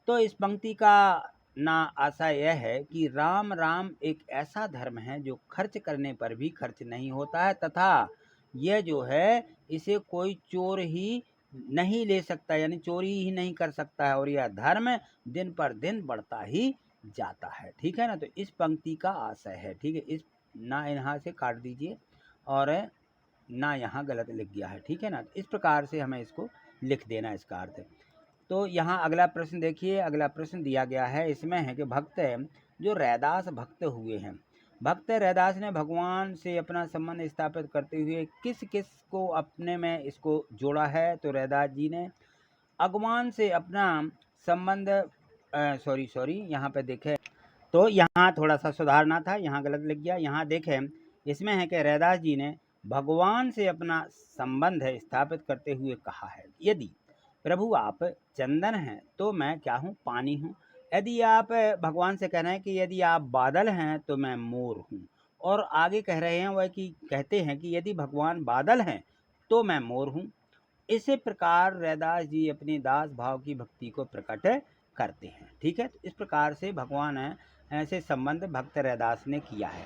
तो इस पंक्ति का ना आशय यह है कि राम राम एक ऐसा धर्म है जो खर्च करने पर भी खर्च नहीं होता है, तथा यह जो है इसे कोई चोर ही नहीं ले सकता, यानी चोरी ही नहीं कर सकता है, और यह धर्म दिन पर दिन बढ़ता ही जाता है। ठीक है ना, तो इस पंक्ति का आशय है। ठीक है, इस ना यहाँ से काट दीजिए और ना यहाँ गलत लिख गया है। ठीक है ना, इस प्रकार से हमें इसको लिख देना इसका अर्थ। तो यहाँ अगला प्रश्न देखिए, अगला प्रश्न दिया गया है, इसमें है कि भक्त जो रैदास भक्त हुए हैं, भक्त रैदास ने भगवान से अपना संबंध स्थापित करते हुए किस किस को अपने में इसको जोड़ा है। तो रैदास जी ने भगवान से अपना संबंध सॉरी यहाँ पे देखें, तो यहाँ थोड़ा सा सुधारना था, यहाँ गलत लिख गया। यहाँ देखें इसमें है कि रैदास जी ने भगवान से अपना संबंध स्थापित करते हुए कहा है, यदि प्रभु आप चंदन हैं तो मैं क्या हूँ, पानी हूँ। यदि आप भगवान से कह रहे हैं कि यदि आप बादल हैं तो मैं मोर हूँ, और आगे कह रहे हैं वह कि कहते हैं कि यदि भगवान बादल हैं तो मैं मोर हूँ। इसी प्रकार रैदास जी अपनी दास भाव की भक्ति को प्रकट करते हैं। ठीक है, तो इस प्रकार से भगवान ऐसे संबंध भक्त रैदास ने किया है।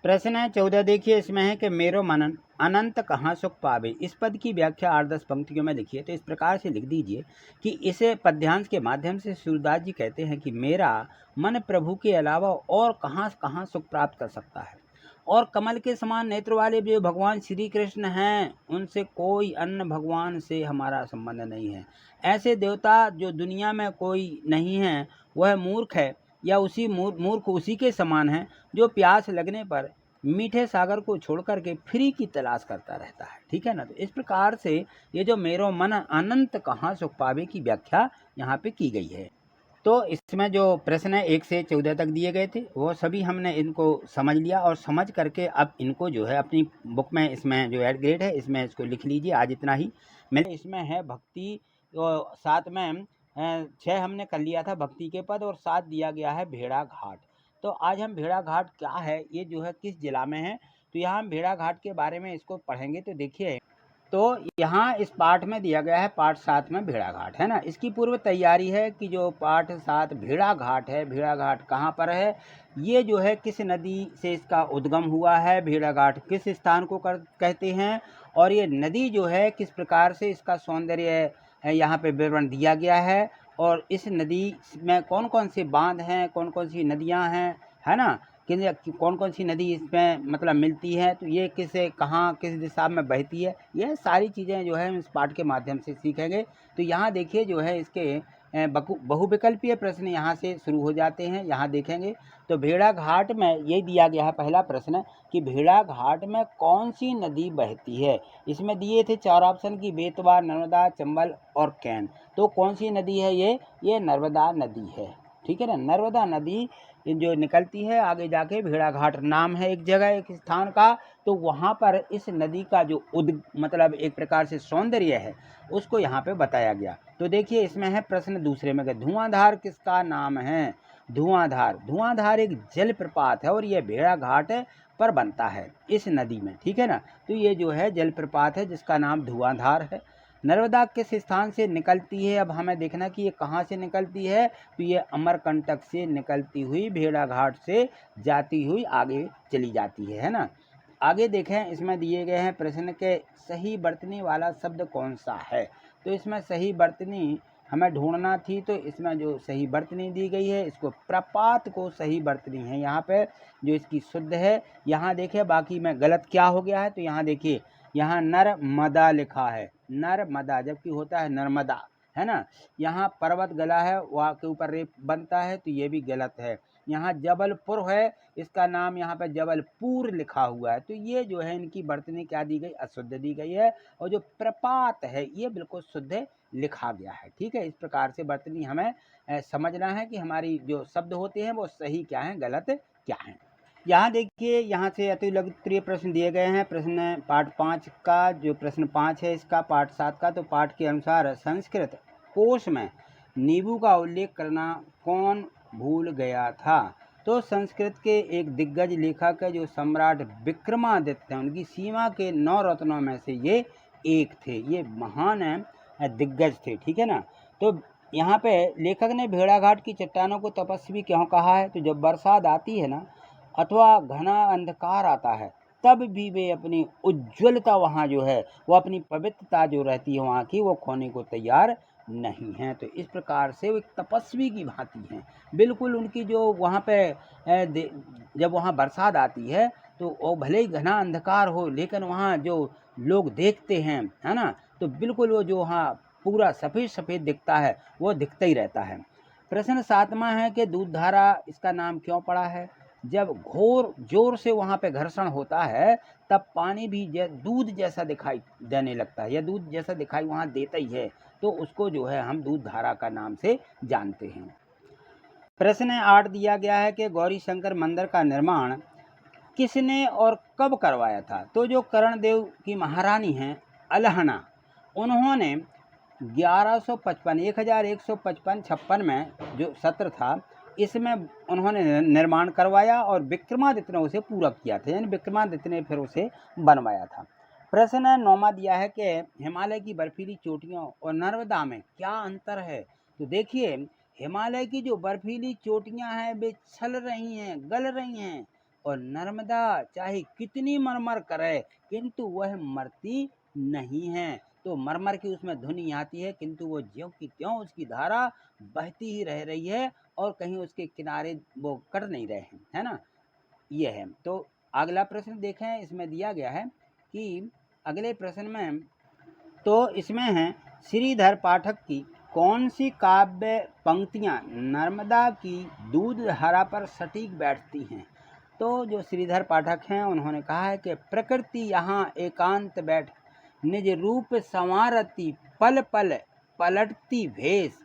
प्रश्न है 14 देखिए, इसमें है कि मेरो मनन अनंत कहाँ सुख पावे। इस पद की व्याख्या 8-10 पंक्तियों में लिखिए। तो इस प्रकार से लिख दीजिए कि इस पद्यांश के माध्यम से सूरदास जी कहते हैं कि मेरा मन प्रभु के अलावा और कहाँ कहाँ सुख प्राप्त कर सकता है, और कमल के समान नेत्र वाले जो भगवान श्री कृष्ण हैं उनसे कोई अन्य भगवान से हमारा संबंध नहीं है। ऐसे देवता जो दुनिया में कोई नहीं है, वह मूर्ख है, या उसी मूर्ख उसी के समान है जो प्यास लगने पर मीठे सागर को छोड़ करके फ्री की तलाश करता रहता है। ठीक है ना, तो इस प्रकार से ये जो मेरो मन अनंत कहाँ सुख पावे की व्याख्या यहाँ पे की गई है। तो इसमें जो प्रश्न है 1 से 14 तक दिए गए थे वो सभी हमने इनको समझ लिया, और समझ करके अब इनको जो है अपनी बुक में इसमें जो एड ग्रेड है इसमें इसको लिख लीजिए। आज इतना ही। मैंने इसमें है भक्ति, और साथ में 6 हमने कर लिया था भक्ति के पद, और 7 दिया गया है भेड़ा घाट। तो आज हम भेड़ा घाट क्या है, ये जो है किस जिला में है, तो यहाँ हम भेड़ा घाट के बारे में इसको पढ़ेंगे। तो देखिए, तो यहाँ इस पाठ में दिया गया है पाठ 7 में भेड़ा घाट है ना। इसकी पूर्व तैयारी है कि जो पाठ 7 भेड़ा घाट है, भेड़ा घाट कहाँ पर है, ये जो है किस नदी से इसका उद्गम हुआ है, भेड़ा घाट किस स्थान को कहते हैं, और ये नदी जो है किस प्रकार से इसका सौंदर्य यहाँ पे विवरण दिया गया है, और इस नदी में कौन कौन से बांध हैं, कौन कौन सी नदियाँ हैं, है ना, कौन कौन सी नदी इसमें मतलब मिलती है, तो ये कहाँ किस दिशा में बहती है, यह सारी चीज़ें जो है हम इस पाठ के माध्यम से सीखेंगे। तो यहाँ देखिए जो है इसके बहुविकल्पीय प्रश्न यहाँ से शुरू हो जाते हैं, यहाँ देखेंगे। तो भेड़ा घाट में ये दिया गया है पहला प्रश्न कि भेड़ा घाट में कौन सी नदी बहती है। इसमें दिए थे 4 ऑप्शन की बेतवा, नर्मदा, चंबल और कैन। तो कौन सी नदी है ये नर्मदा नदी है। ठीक है ना, नर्मदा नदी जो निकलती है आगे जाके भेड़ा घाट नाम है एक जगह, एक स्थान का। तो वहाँ पर इस नदी का जो मतलब एक प्रकार से सौंदर्य है उसको यहाँ पे बताया गया। तो देखिए इसमें है प्रश्न दूसरे में, धुआंधार किसका नाम है। धुआंधार एक जलप्रपात है, और यह भेड़ा घाट पर बनता है इस नदी में। ठीक है ना, तो ये जो है जलप्रपात है जिसका नाम धुआंधार है। नर्मदा किस स्थान से निकलती है, अब हमें देखना कि ये कहाँ से निकलती है। तो ये अमरकंटक से निकलती हुई भेड़ा घाट से जाती हुई आगे चली जाती है ना। आगे देखें, इसमें दिए गए हैं प्रश्न के सही बरतनी वाला शब्द कौन सा है। तो इसमें सही बरतनी हमें ढूंढना थी, तो इसमें जो सही बरतनी दी गई है इसको प्रपात को सही बरतनी है यहाँ पे जो इसकी शुद्ध है। यहाँ देखिए बाकी में गलत क्या हो गया है, तो यहाँ देखिए यहाँ नर्मदा लिखा है, नर्मदा, जबकि होता है नर्मदा, है है ना। यहाँ पर्वत गला है, वहाँ के ऊपर रेत बनता है, तो ये भी गलत है। यहाँ जबलपुर है, इसका नाम यहाँ पे जबलपुर लिखा हुआ है, तो ये जो है इनकी वर्तनी क्या दी गई, अशुद्ध दी गई है। और जो प्रपात है ये बिल्कुल शुद्ध लिखा गया है। ठीक है, इस प्रकार से वर्तनी हमें समझना है कि हमारी जो शब्द होते हैं वो सही क्या हैं, गलत क्या हैं। यहाँ देखिए, यहाँ से अतिउत्तरीय प्रश्न दिए गए हैं। प्रश्न पाठ 5 का जो प्रश्न 5 है इसका, पाठ 7 का, तो पाठ के अनुसार संस्कृत कोश में नींबू का उल्लेख करना कौन भूल गया था। तो संस्कृत के एक दिग्गज लेखक है जो सम्राट विक्रमादित्य, उनकी सीमा के 9 रत्नों में से ये एक थे। ये महान दिग्गज थे। ठीक है ना। तो यहाँ पे लेखक ने भेड़ाघाट की चट्टानों को तपस्वी क्यों कहा है, तो जब बरसात आती है ना अथवा घना अंधकार आता है तब भी वे अपनी उज्ज्वलता वहाँ जो है वो अपनी पवित्रता जो रहती है वहाँ की, वो खोने को तैयार नहीं हैं। तो इस प्रकार से वो एक तपस्वी की भांति हैं। बिल्कुल उनकी जो वहाँ पे जब वहाँ बरसात आती है तो वो भले ही घना अंधकार हो लेकिन वहाँ जो लोग देखते हैं, है ना, तो बिल्कुल वो जो वहाँ पूरा सफ़ेद सफ़ेद दिखता है वो दिखता ही रहता है। प्रश्न 7वां है कि दूधधारा इसका नाम क्यों पड़ा है। जब घोर जोर से वहाँ पे घर्षण होता है तब पानी भी दूध जैसा दिखाई देने लगता है, या दूध जैसा दिखाई वहाँ देता ही है, तो उसको जो है हम दूध धारा का नाम से जानते हैं। प्रश्न 8 दिया गया है कि गौरी शंकर मंदिर का निर्माण किसने और कब करवाया था। तो जो कर्णदेव की महारानी हैं अलहना, उन्होंने 1155 में जो सत्र था इसमें उन्होंने निर्माण करवाया और विक्रमादित्य ने उसे पूरा किया था, यानी विक्रमादित्य ने फिर उसे बनवाया था। प्रश्न 9वां दिया है कि हिमालय की बर्फीली चोटियों और नर्मदा में क्या अंतर है। तो देखिए, हिमालय की जो बर्फीली चोटियां हैं वे छल रही हैं, गल रही हैं, और नर्मदा चाहे कितनी मरमर करे किंतु वह मरती नहीं है। तो मरमर की उसमें धुनी आती है किंतु वो ज्यों की त्यों उसकी धारा बहती ही रह रही है और कहीं उसके किनारे वो कट नहीं रहे हैं, है ना। ये है। तो अगला प्रश्न देखें, इसमें दिया गया है कि अगले प्रश्न में, तो इसमें है श्रीधर पाठक की कौन सी काव्य पंक्तियां नर्मदा की दूध धारा पर सटीक बैठती हैं। तो जो श्रीधर पाठक हैं उन्होंने कहा है कि प्रकृति यहाँ एकांत बैठ निज रूप संवारती, पल पल पलटती भेष,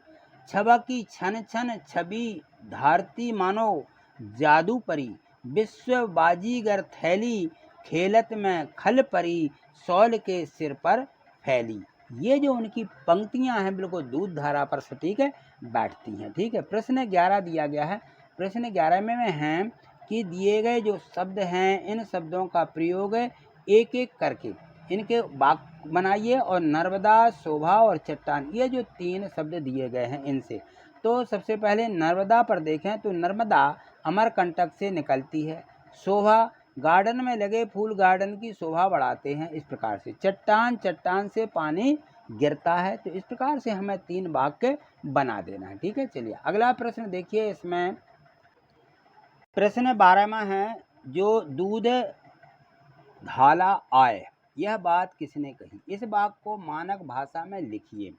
छबकी छन छन छवि धारती मानो जादू परी, विश्व बाजीगर थैली खेलत में खल परी, सौल के सिर पर फैली। ये जो उनकी पंक्तियां हैं बिल्कुल दूध धारा पर सटीक बैठती हैं। ठीक है। प्रश्न 11 दिया गया है। प्रश्न 11 में है कि दिए गए जो शब्द हैं इन शब्दों का प्रयोग एक एक करके इनके वाक्य बनाइए, और नर्मदा, शोभा और चट्टान, ये जो 3 शब्द दिए गए हैं इनसे। तो सबसे पहले नर्मदा पर देखें तो नर्मदा अमरकंटक से निकलती है। शोभा, गार्डन में लगे फूल गार्डन की शोभा बढ़ाते हैं। इस प्रकार से चट्टान, चट्टान से पानी गिरता है। तो इस प्रकार से हमें 3 वाक्य बना देना है। ठीक है। चलिए अगला प्रश्न देखिए। इसमें प्रश्न 12वां है, जो दूध धाला आए, यह बात किसने कही। इस बात को मानक भाषा में लिखिए।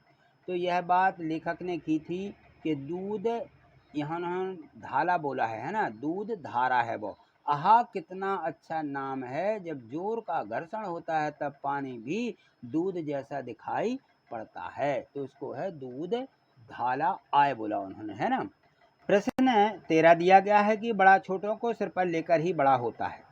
तो यह बात लेखक ने की थी कि दूध, यहाँ धाला बोला है ना, दूध धारा है वो। आहा कितना अच्छा नाम है, जब जोर का घर्षण होता है तब पानी भी दूध जैसा दिखाई पड़ता है। तो इसको है दूध धाला आए बोला उन्होंने, है ना। प्रश्न 13 दिया गया है कि बड़ा छोटों को सिर पर लेकर ही बड़ा होता है।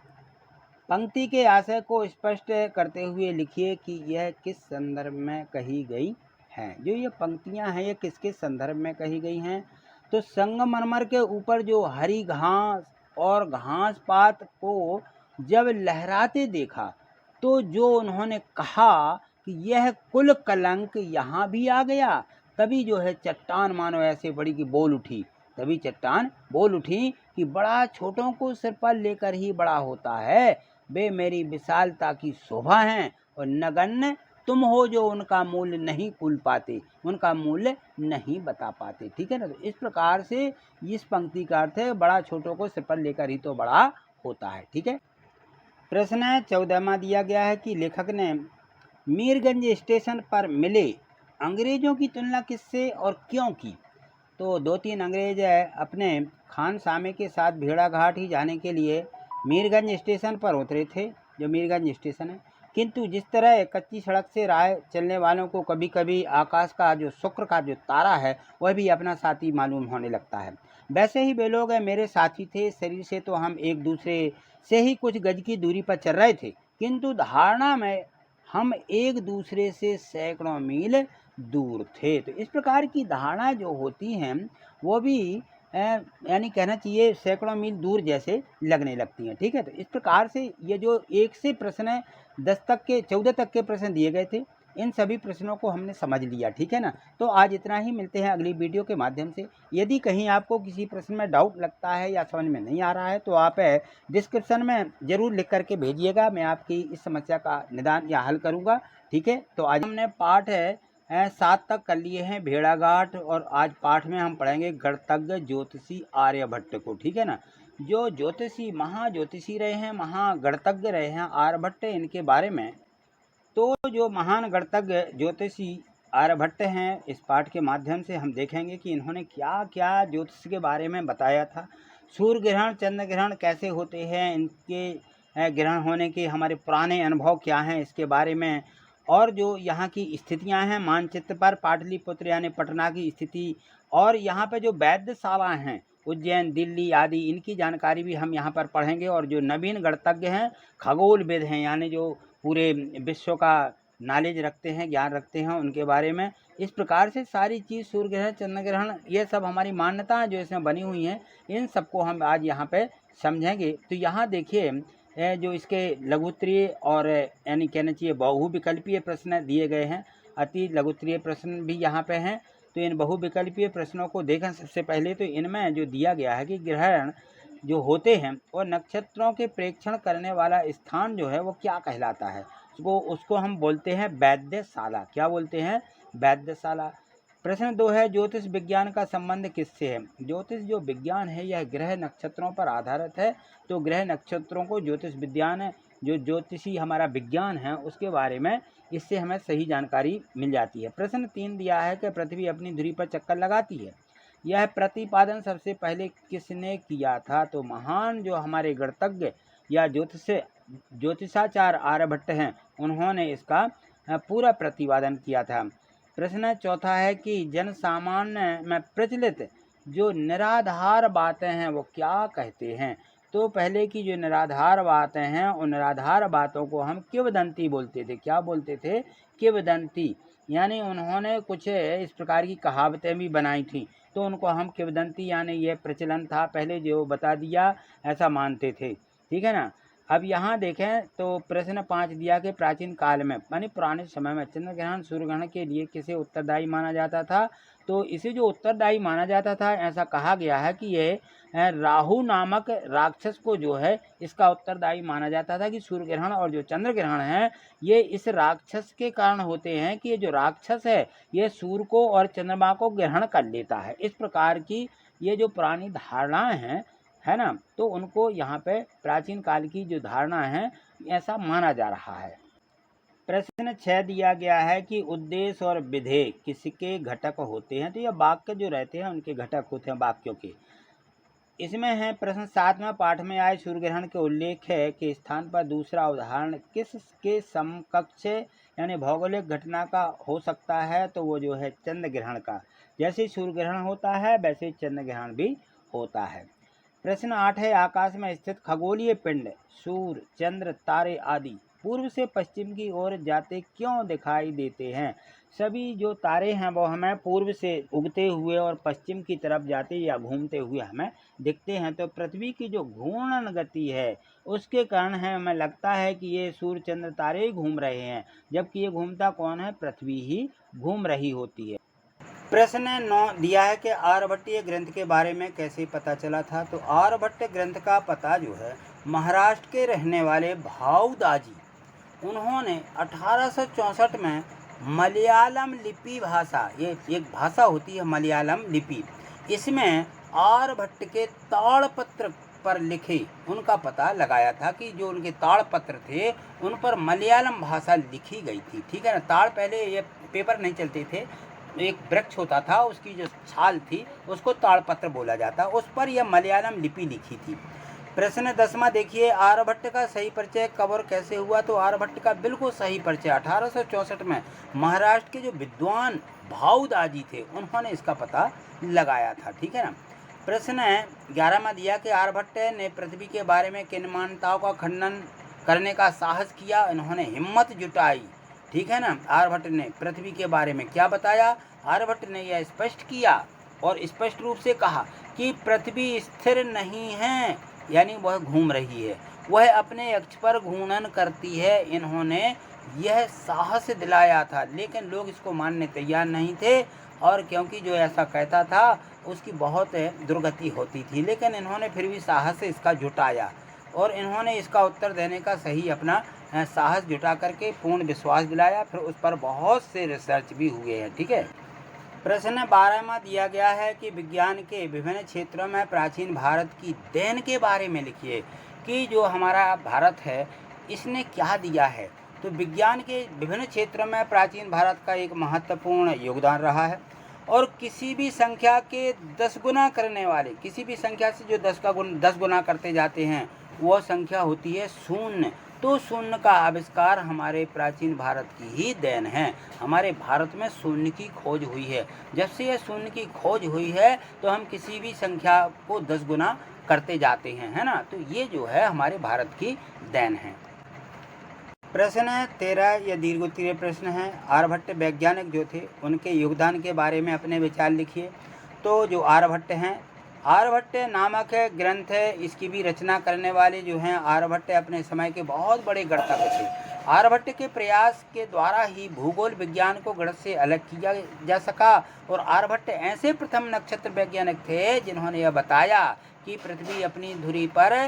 पंक्ति के आशय को स्पष्ट करते हुए लिखिए कि यह किस संदर्भ में कही गई है। जो ये पंक्तियां हैं ये किसके संदर्भ में कही गई हैं। तो संगमरमर के ऊपर जो हरी घास और घास पात को जब लहराते देखा तो जो उन्होंने कहा कि यह कुल कलंक यहाँ भी आ गया, तभी जो है चट्टान मानो ऐसे बड़ी की बोल उठी। तभी चट्टान बोल उठी कि बड़ा छोटों को सिर पर लेकर ही बड़ा होता है। वे मेरी विशालता की शोभा हैं और नगण्य तुम हो जो उनका मूल्य नहीं कुल पाते, उनका मूल्य नहीं बता पाते। ठीक है ना। तो इस प्रकार से इस पंक्ति का अर्थ है बड़ा छोटों को सिर पर लेकर ही तो बड़ा होता है। ठीक है। प्रश्न 14वां दिया गया है कि लेखक ने मीरगंज स्टेशन पर मिले अंग्रेज़ों की तुलना किससे और क्यों की? तो 2-3 अंग्रेज अपने खान सामे के साथ भेड़ाघाट ही जाने के लिए मीरगंज स्टेशन पर उतरे थे, जो मीरगंज स्टेशन है। किंतु जिस तरह कच्ची सड़क से राह चलने वालों को कभी कभी आकाश का जो शुक्र का जो तारा है वह भी अपना साथी मालूम होने लगता है, वैसे ही वे लोग मेरे साथी थे। शरीर से तो हम एक दूसरे से ही कुछ गज की दूरी पर चल रहे थे, किंतु धारणा में हम एक दूसरे से सैकड़ों मील दूर थे। तो इस प्रकार की धारणा जो होती हैं वो भी यानी कहना चाहिए सैकड़ों मील दूर जैसे लगने लगती हैं। ठीक है, तो इस प्रकार से ये जो 1 से प्रश्न 10 तक के 14 तक के प्रश्न दिए गए थे, इन सभी प्रश्नों को हमने समझ लिया। ठीक है ना, तो आज इतना ही, मिलते हैं अगली वीडियो के माध्यम से। यदि कहीं आपको किसी प्रश्न में डाउट लगता है या समझ में नहीं आ रहा है तो आप डिस्क्रिप्शन में ज़रूर लिख करके भेजिएगा, मैं आपकी इस समस्या का निदान या हल करूँगा। ठीक है, तो आज हमने पाठ 7 तक कर लिए हैं भेड़ाघाट, और आज पाठ में हम पढ़ेंगे गणतज्ञ ज्योतिषी आर्यभट्ट को। ठीक है ना, जो ज्योतिषी महाज्योतिषी रहे हैं, महागणतज्ञ रहे हैं आर्यभट्ट, इनके बारे में तो जो महान गणतज्ञ ज्योतिषी आर्यभट्ट हैं, इस पाठ के माध्यम से हम देखेंगे कि इन्होंने क्या क्या ज्योतिष के बारे में बताया था। सूर्य ग्रहण चंद्र ग्रहण कैसे होते हैं, इनके ग्रहण होने के हमारे पुराने अनुभव क्या हैं इसके बारे में, और जो यहाँ की स्थितियाँ हैं मानचित्र पर पाटलिपुत्र यानी पटना की स्थिति, और यहाँ पे जो वैद्यशाला हैं उज्जैन दिल्ली आदि, इनकी जानकारी भी हम यहाँ पर पढ़ेंगे। और जो नवीन गणतज्ञ हैं खगोलविद हैं, यानी जो पूरे विश्व का नॉलेज रखते हैं, ज्ञान रखते हैं, उनके बारे में इस प्रकार से सारी चीज़ सूर्य ग्रहण चंद्र ग्रहण ये सब हमारी मान्यताएं जो इसमें बनी हुई हैं, इन सबको हम आज यहाँ पे समझेंगे। तो यहाँ देखिए जो इसके लघुत्तरीय और यानी कहना चाहिए बहुविकल्पीय प्रश्न दिए गए हैं, अति लघुत्तरीय प्रश्न भी यहाँ पे हैं। तो इन बहुविकल्पीय प्रश्नों को देखें। सबसे पहले तो इनमें जो दिया गया है कि ग्रहण जो होते हैं और नक्षत्रों के प्रेक्षण करने वाला स्थान जो है वो क्या कहलाता है, उसको हम बोलते हैं वैद्यशाला। क्या बोलते हैं? वैद्यशाला। प्रश्न 2 है ज्योतिष विज्ञान का संबंध किससे है? ज्योतिष जो विज्ञान है यह ग्रह नक्षत्रों पर आधारित है, तो ग्रह नक्षत्रों को ज्योतिष विज्ञान, जो ज्योतिषी हमारा विज्ञान है उसके बारे में इससे हमें सही जानकारी मिल जाती है। प्रश्न 3 दिया है कि पृथ्वी अपनी धुरी पर चक्कर लगाती है, यह प्रतिपादन सबसे पहले किसने किया था? तो महान जो हमारे गणतज्ञ या ज्योतिषाचार्य आर्यभट्ट हैं, उन्होंने इसका पूरा प्रतिपादन किया था। प्रश्न 4 है कि जन सामान्य में प्रचलित जो निराधार बातें हैं वो क्या कहते हैं? तो पहले की जो निराधार बातें हैं उन निराधार बातों को हम किंवदंती बोलते थे। क्या बोलते थे? किंवदंती। यानी उन्होंने कुछ इस प्रकार की कहावतें भी बनाई थी, तो उनको हम किंवदंती यानी ये प्रचलन था पहले जो बता दिया ऐसा मानते थे। ठीक है ना। अब यहाँ देखें तो प्रश्न 5 दिया कि प्राचीन काल में यानी पुराने समय में चंद्र ग्रहण सूर्य ग्रहण के लिए किसे उत्तरदायी माना जाता था? तो इसे जो उत्तरदायी माना जाता था, ऐसा कहा गया है कि ये राहु नामक राक्षस को जो है इसका उत्तरदायी माना जाता था कि सूर्य ग्रहण और जो चंद्र ग्रहण है ये इस राक्षस के कारण होते हैं कि ये जो राक्षस है ये सूर्य को और चंद्रमा को ग्रहण कर लेता है। इस प्रकार की ये जो पुरानी धारणाएं हैं, है ना, तो उनको यहाँ पे प्राचीन काल की जो धारणा है ऐसा माना जा रहा है। प्रश्न 6 दिया गया है कि उद्देश्य और विधेय किसके घटक होते हैं? तो ये वाक्य जो रहते हैं उनके घटक होते हैं वाक्यों के। इसमें है प्रश्न 7 में पाठ में आए सूर्य ग्रहण के उल्लेख है के स्थान पर दूसरा उदाहरण किसके समकक्ष यानी भौगोलिक घटना का हो सकता है? तो वो जो है चंद्र ग्रहण का। जैसे सूर्य ग्रहण होता है वैसे चंद्र ग्रहण भी होता है। प्रश्न 8 है आकाश में स्थित खगोलीय पिंड सूर्य चंद्र तारे आदि पूर्व से पश्चिम की ओर जाते क्यों दिखाई देते हैं? सभी जो तारे हैं वो हमें पूर्व से उगते हुए और पश्चिम की तरफ जाते या घूमते हुए हमें दिखते हैं। तो पृथ्वी की जो घूर्णन गति है उसके कारण है, हमें लगता है कि ये सूर्य चंद्र तारे ही घूम रहे हैं, जबकि ये घूमता कौन है? पृथ्वी ही घूम रही होती है। प्रश्न 9 दिया है कि आर्यभट्टीय ग्रंथ के बारे में कैसे पता चला था? तो आर्यभट्ट ग्रंथ का पता जो है महाराष्ट्र के रहने वाले भाऊदाजी, उन्होंने 1864 में मलयालम लिपि भाषा, ये एक भाषा होती है मलयालम लिपि, इसमें आर्यभट्ट के ताड़पत्र पर लिखे उनका पता लगाया था कि जो उनके ताड़पत्र थे उन पर मलयालम भाषा लिखी गई थी। ठीक है ना। ताड़ पहले ये पेपर नहीं चलते थे, एक वृक्ष होता था, उसकी जो छाल थी उसको ताड़पत्र बोला जाता, उस पर यह मलयालम लिपि लिखी थी। प्रश्न 10वां देखिए, आर्यभट्ट का सही परिचय कब और कैसे हुआ? तो आर्यभट्ट का बिल्कुल सही परिचय 1864 में महाराष्ट्र के जो विद्वान भाऊदाजी थे उन्होंने इसका पता लगाया था। ठीक है ना। प्रश्न 11वां दिया कि आर्यभट्ट ने पृथ्वी के बारे में किन मान्यताओं का खंडन करने का साहस किया? इन्होंने हिम्मत जुटाई। ठीक है ना। आर्यभट्ट ने पृथ्वी के बारे में क्या बताया? आर्यभट्ट ने यह स्पष्ट किया और स्पष्ट रूप से कहा कि पृथ्वी स्थिर नहीं है, यानी वह घूम रही है, वह अपने अक्ष पर घूर्णन करती है। इन्होंने यह साहस दिलाया था, लेकिन लोग इसको मानने तैयार नहीं थे, और क्योंकि जो ऐसा कहता था उसकी बहुत दुर्गति होती थी, लेकिन इन्होंने फिर भी साहस से इसका जुटाया और इन्होंने इसका उत्तर देने का सही अपना साहस जुटा करके पूर्ण विश्वास दिलाया। फिर उस पर बहुत से रिसर्च भी हुए हैं। ठीक है। प्रश्न 12वां दिया गया है कि विज्ञान के विभिन्न क्षेत्रों में प्राचीन भारत की देन के बारे में लिखिए कि जो हमारा भारत है इसने क्या दिया है। तो विज्ञान के विभिन्न क्षेत्रों में प्राचीन भारत का एक महत्वपूर्ण योगदान रहा है, और किसी भी संख्या के 10 गुना करने वाले, किसी भी संख्या से जो 10 गुना करते जाते हैं वह संख्या होती है शून्य। तो शून्य का आविष्कार हमारे प्राचीन भारत की ही देन है। हमारे भारत में शून्य की खोज हुई है। जब से यह शून्य की खोज हुई है तो हम किसी भी संख्या को 10 गुना करते जाते हैं, है ना। तो ये जो है हमारे भारत की देन है। प्रश्न 13 यह दीर्घोत्तरीय प्रश्न है। आर्यभट्ट वैज्ञानिक जो थे उनके योगदान के बारे में अपने विचार लिखिए। तो जो आर्यभट्ट हैं, आर्यभट्ट नामक ग्रंथ है, इसकी भी रचना करने वाले जो हैं आर्यभट्ट अपने समय के बहुत बड़े गणितज्ञ थे। आर्यभट्ट के प्रयास के द्वारा ही भूगोल विज्ञान को गणित से अलग किया जा सका, और आर्यभट्ट ऐसे प्रथम नक्षत्र वैज्ञानिक थे जिन्होंने यह बताया कि पृथ्वी अपनी धुरी पर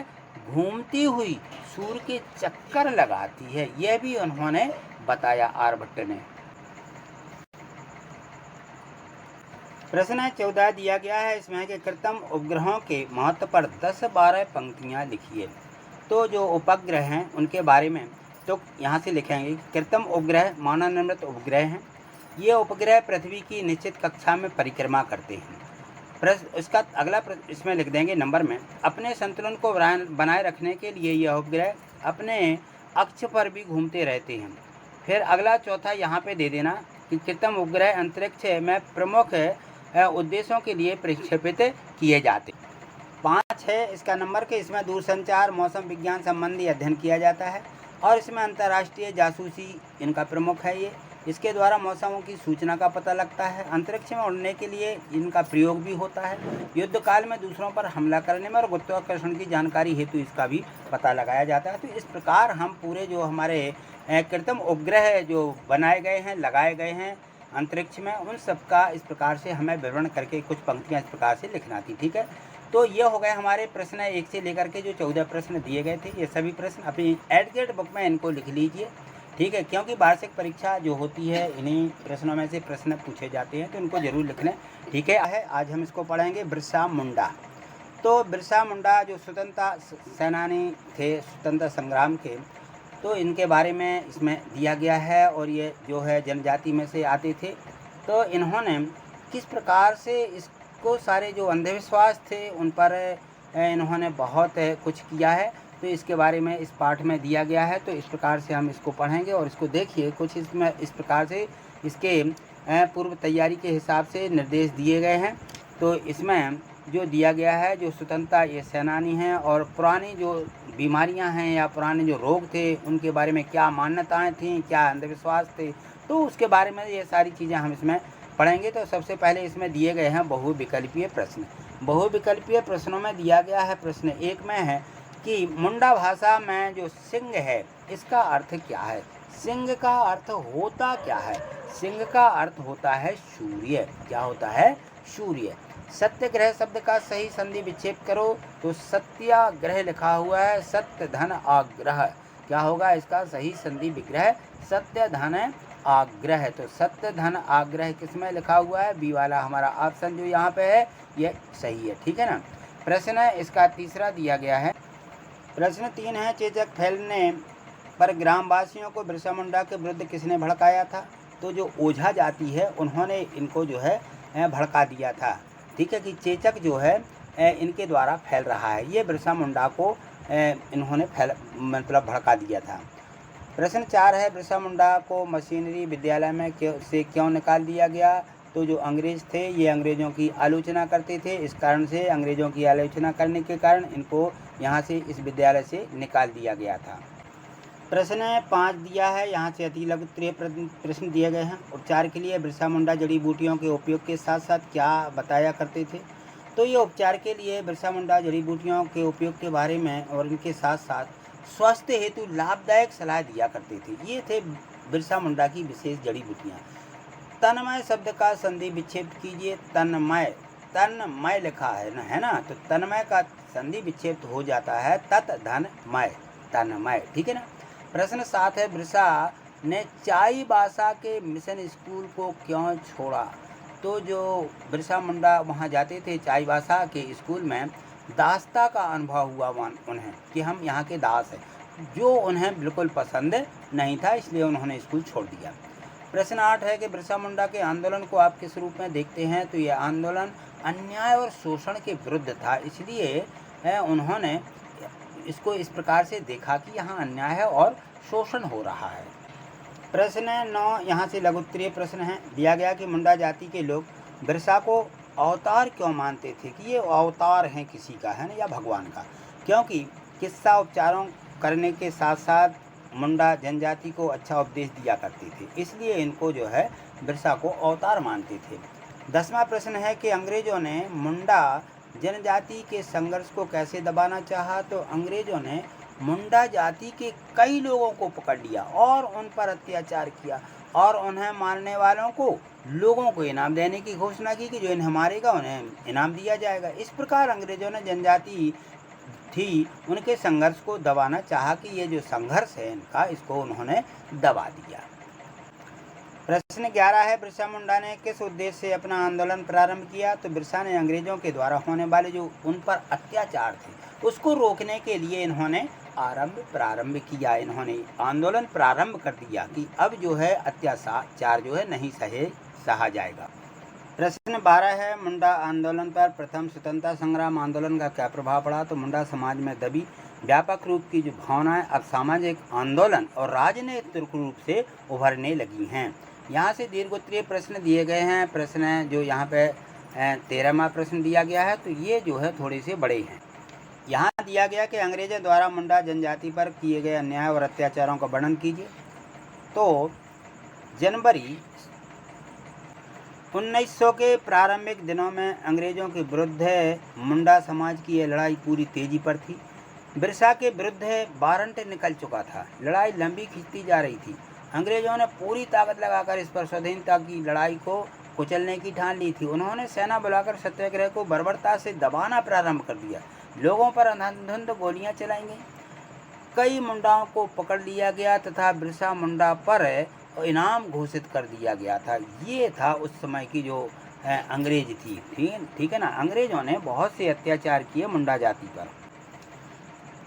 घूमती हुई सूर्य के चक्कर लगाती है। यह भी उन्होंने बताया आर्यभट्ट ने। प्रश्न 14 दिया गया है, इसमें है कि कृत्रिम उपग्रहों के महत्व पर 10-12 पंक्तियाँ लिखिए। तो जो उपग्रह हैं उनके बारे में तो यहाँ से लिखेंगे, कृत्रिम उपग्रह मानव निर्मित उपग्रह हैं। ये उपग्रह पृथ्वी की निश्चित कक्षा में परिक्रमा करते हैं। इसका अगला इसमें लिख देंगे नंबर में, अपने संतुलन को बनाए रखने के लिए यह उपग्रह अपने अक्ष पर भी घूमते रहते हैं। फिर अगला चौथा यहाँ पे दे देना कि कृत्रिम उपग्रह अंतरिक्ष में प्रमुख उद्देश्यों के लिए प्रक्षेपित किए जाते। 5 है इसका नंबर के, इसमें दूरसंचार मौसम विज्ञान संबंधी अध्ययन किया जाता है, और इसमें अंतर्राष्ट्रीय जासूसी इनका प्रमुख है। ये इसके द्वारा मौसमों की सूचना का पता लगता है। अंतरिक्ष में उड़ने के लिए इनका प्रयोग भी होता है। युद्ध काल में दूसरों पर हमला करने में और गुरुत्वाकर्षण की जानकारी हेतु इसका भी पता लगाया जाता है। तो इस प्रकार हम पूरे जो हमारे कृत्रिम उपग्रह जो बनाए गए हैं, लगाए गए हैं अंतरिक्ष में, उन सब का इस प्रकार से हमें विवरण करके कुछ पंक्तियाँ इस प्रकार से लिखना थी। ठीक है। तो ये हो गए हमारे प्रश्न 1 से लेकर के जो 14 प्रश्न दिए गए थे। ये सभी प्रश्न अपनी एडग्रेड बुक में इनको लिख लीजिए। ठीक है, क्योंकि वार्षिक परीक्षा जो होती है इन्हीं प्रश्नों में से प्रश्न पूछे जाते हैं, तो इनको जरूर लिख लें। ठीक है। आज हम इसको पढ़ेंगे बिरसा मुंडा। तो बिरसा मुंडा जो स्वतंत्रता सेनानी थे, स्वतंत्रता संग्राम के, तो इनके बारे में इसमें दिया गया है, और ये जो है जनजाति में से आते थे। तो इन्होंने किस प्रकार से इसको सारे जो अंधविश्वास थे उन पर इन्होंने बहुत कुछ किया है, तो इसके बारे में इस पाठ में दिया गया है। तो इस प्रकार से हम इसको पढ़ेंगे और इसको देखिए। कुछ इसमें इस प्रकार से इसके पूर्व तैयारी के हिसाब से निर्देश दिए गए हैं। तो इसमें जो दिया गया है, जो स्वतंत्रता ये सेनानी हैं और पुरानी जो बीमारियां हैं या पुराने जो रोग थे उनके बारे में क्या मान्यताएं थीं, क्या अंधविश्वास थे, तो उसके बारे में ये सारी चीज़ें हम इसमें पढ़ेंगे। तो सबसे पहले इसमें दिए गए हैं बहुविकल्पीय प्रश्न। बहुविकल्पीय प्रश्नों में दिया गया है, प्रश्न 1 में है कि मुंडा भाषा में जो सिंह है इसका अर्थ क्या है। सिंह का अर्थ होता क्या है? सिंह का अर्थ होता है सूर्य। क्या होता है? सूर्य। सत्याग्रह शब्द का सही संधि विक्षेप करो, तो सत्याग्रह लिखा हुआ है, सत्य धन आग्रह। क्या होगा इसका सही संधि विग्रह? सत्य धन आग्रह। तो सत्य धन आग्रह किसमें लिखा हुआ है? बी वाला हमारा ऑप्शन जो यहाँ पे है ये सही है। ठीक है ना। प्रश्न इसका तीसरा दिया गया है। प्रश्न 3 है, चेचक फैलने पर ग्रामवासियों को बिरसा मुंडा के विरुद्ध किसने भड़काया था? तो जो ओझा जाति है उन्होंने इनको जो है भड़का दिया था, ठीक है, कि चेचक जो है इनके द्वारा फैल रहा है। ये बिरसा मुंडा को इन्होंने मतलब भड़का दिया था। प्रश्न 4 है, बिरसा मुंडा को मशीनरी विद्यालय में क्यों निकाल दिया गया? तो जो अंग्रेज थे ये अंग्रेज़ों की आलोचना करते थे, इस कारण से अंग्रेज़ों की आलोचना करने के कारण इनको यहाँ से इस विद्यालय से निकाल दिया गया था। प्रश्न 5 दिया है, यहाँ से अति लघु उत्तरीय प्रश्न दिए गए हैं। उपचार के लिए बिरसा मुंडा जड़ी बूटियों के उपयोग के साथ साथ क्या बताया करते थे? तो ये उपचार के लिए बिरसा मुंडा जड़ी बूटियों के उपयोग के बारे में और इनके साथ साथ स्वास्थ्य हेतु लाभदायक सलाह दिया करते थे। ये थे बिरसा मुंडा की विशेष जड़ी बूटियाँ। तन्मय शब्द का संधि विच्छेद कीजिए। तन्मय लिखा है ना, तो तन्मय का संधि विच्छेद हो जाता है तत् धन मय, तन्मय, ठीक है ना। प्रश्न 7 है, बिरसा ने चाईबासा के मिशन स्कूल को क्यों छोड़ा? तो जो बिरसा मुंडा वहाँ जाते थे चाईबासा के स्कूल में, दासता का अनुभव हुआ उन्हें कि हम यहाँ के दास हैं, जो उन्हें बिल्कुल पसंद नहीं था, इसलिए उन्होंने स्कूल छोड़ दिया। प्रश्न 8 है कि बिरसा मुंडा के आंदोलन को आप किस रूप में देखते हैं? तो यह आंदोलन अन्याय और शोषण के विरुद्ध था, इसलिए उन्होंने इसको इस प्रकार से देखा कि यहाँ अन्याय है और शोषण हो रहा है। प्रश्न 9, यहाँ से लघु उत्तरीय प्रश्न है, दिया गया कि मुंडा जाति के लोग बिरसा को अवतार क्यों मानते थे, कि ये अवतार हैं किसी का, है ना, या भगवान का? क्योंकि किस्सा उपचारों करने के साथ साथ मुंडा जनजाति को अच्छा उपदेश दिया करते थे, इसलिए इनको जो है बिरसा को अवतार मानते थे। 10वां प्रश्न है कि अंग्रेजों ने मुंडा जनजाति के संघर्ष को कैसे दबाना चाहा? तो अंग्रेजों ने मुंडा जाति के कई लोगों को पकड़ लिया और उन पर अत्याचार किया और उन्हें मारने वालों को लोगों को इनाम देने की घोषणा की कि जो इन्हें मारेगा उन्हें इनाम दिया जाएगा। इस प्रकार अंग्रेजों ने जनजाति थी उनके संघर्ष को दबाना चाहा कि ये जो संघर्ष है इनका, इसको उन्होंने दबा दिया। प्रश्न 11 है, बिरसा मुंडा ने किस उद्देश्य से अपना आंदोलन प्रारंभ किया? तो बिरसा ने अंग्रेजों के द्वारा होने वाले जो उन पर अत्याचार थे उसको रोकने के लिए इन्होंने प्रारंभ किया, इन्होंने आंदोलन प्रारंभ कर दिया कि अब जो है अत्याचार जो है नहीं सहा जाएगा। प्रश्न 12 है, मुंडा आंदोलन पर प्रथम स्वतंत्रता संग्राम आंदोलन का क्या प्रभाव पड़ा? तो मुंडा समाज में दबी व्यापक रूप की जो भावनाएं अब सामाजिक आंदोलन और राजनीतिक रूप से उभरने लगी हैं। यहाँ से दीर्घोत्तरीय प्रश्न दिए गए हैं। प्रश्न जो यहाँ पे 13वां प्रश्न दिया गया है, तो ये जो है थोड़े से बड़े हैं। यहाँ दिया गया कि अंग्रेजों द्वारा मुंडा जनजाति पर किए गए अन्याय और अत्याचारों का वर्णन कीजिए। तो जनवरी 1900 के प्रारंभिक दिनों में अंग्रेजों के विरुद्ध मुंडा समाज की यह लड़ाई पूरी तेजी पर थी। बिरसा के विरुद्ध वारंट निकल चुका था, लड़ाई लंबी खिंचती जा रही थी। अंग्रेजों ने पूरी ताकत लगाकर इस पर स्वाधीनता की लड़ाई को कुचलने की ठान ली थी। उन्होंने सेना बुलाकर सत्याग्रह को बर्बरता से दबाना प्रारंभ कर दिया। लोगों पर अंधाधुंध गोलियां चलाई गईं। कई मुंडाओं को पकड़ लिया गया तथा बिरसा मुंडा पर इनाम घोषित कर दिया गया था। ये था उस समय की जो अंग्रेज थी, ठीक है ना। अंग्रेजों ने बहुत से अत्याचार किए मुंडा जाति पर।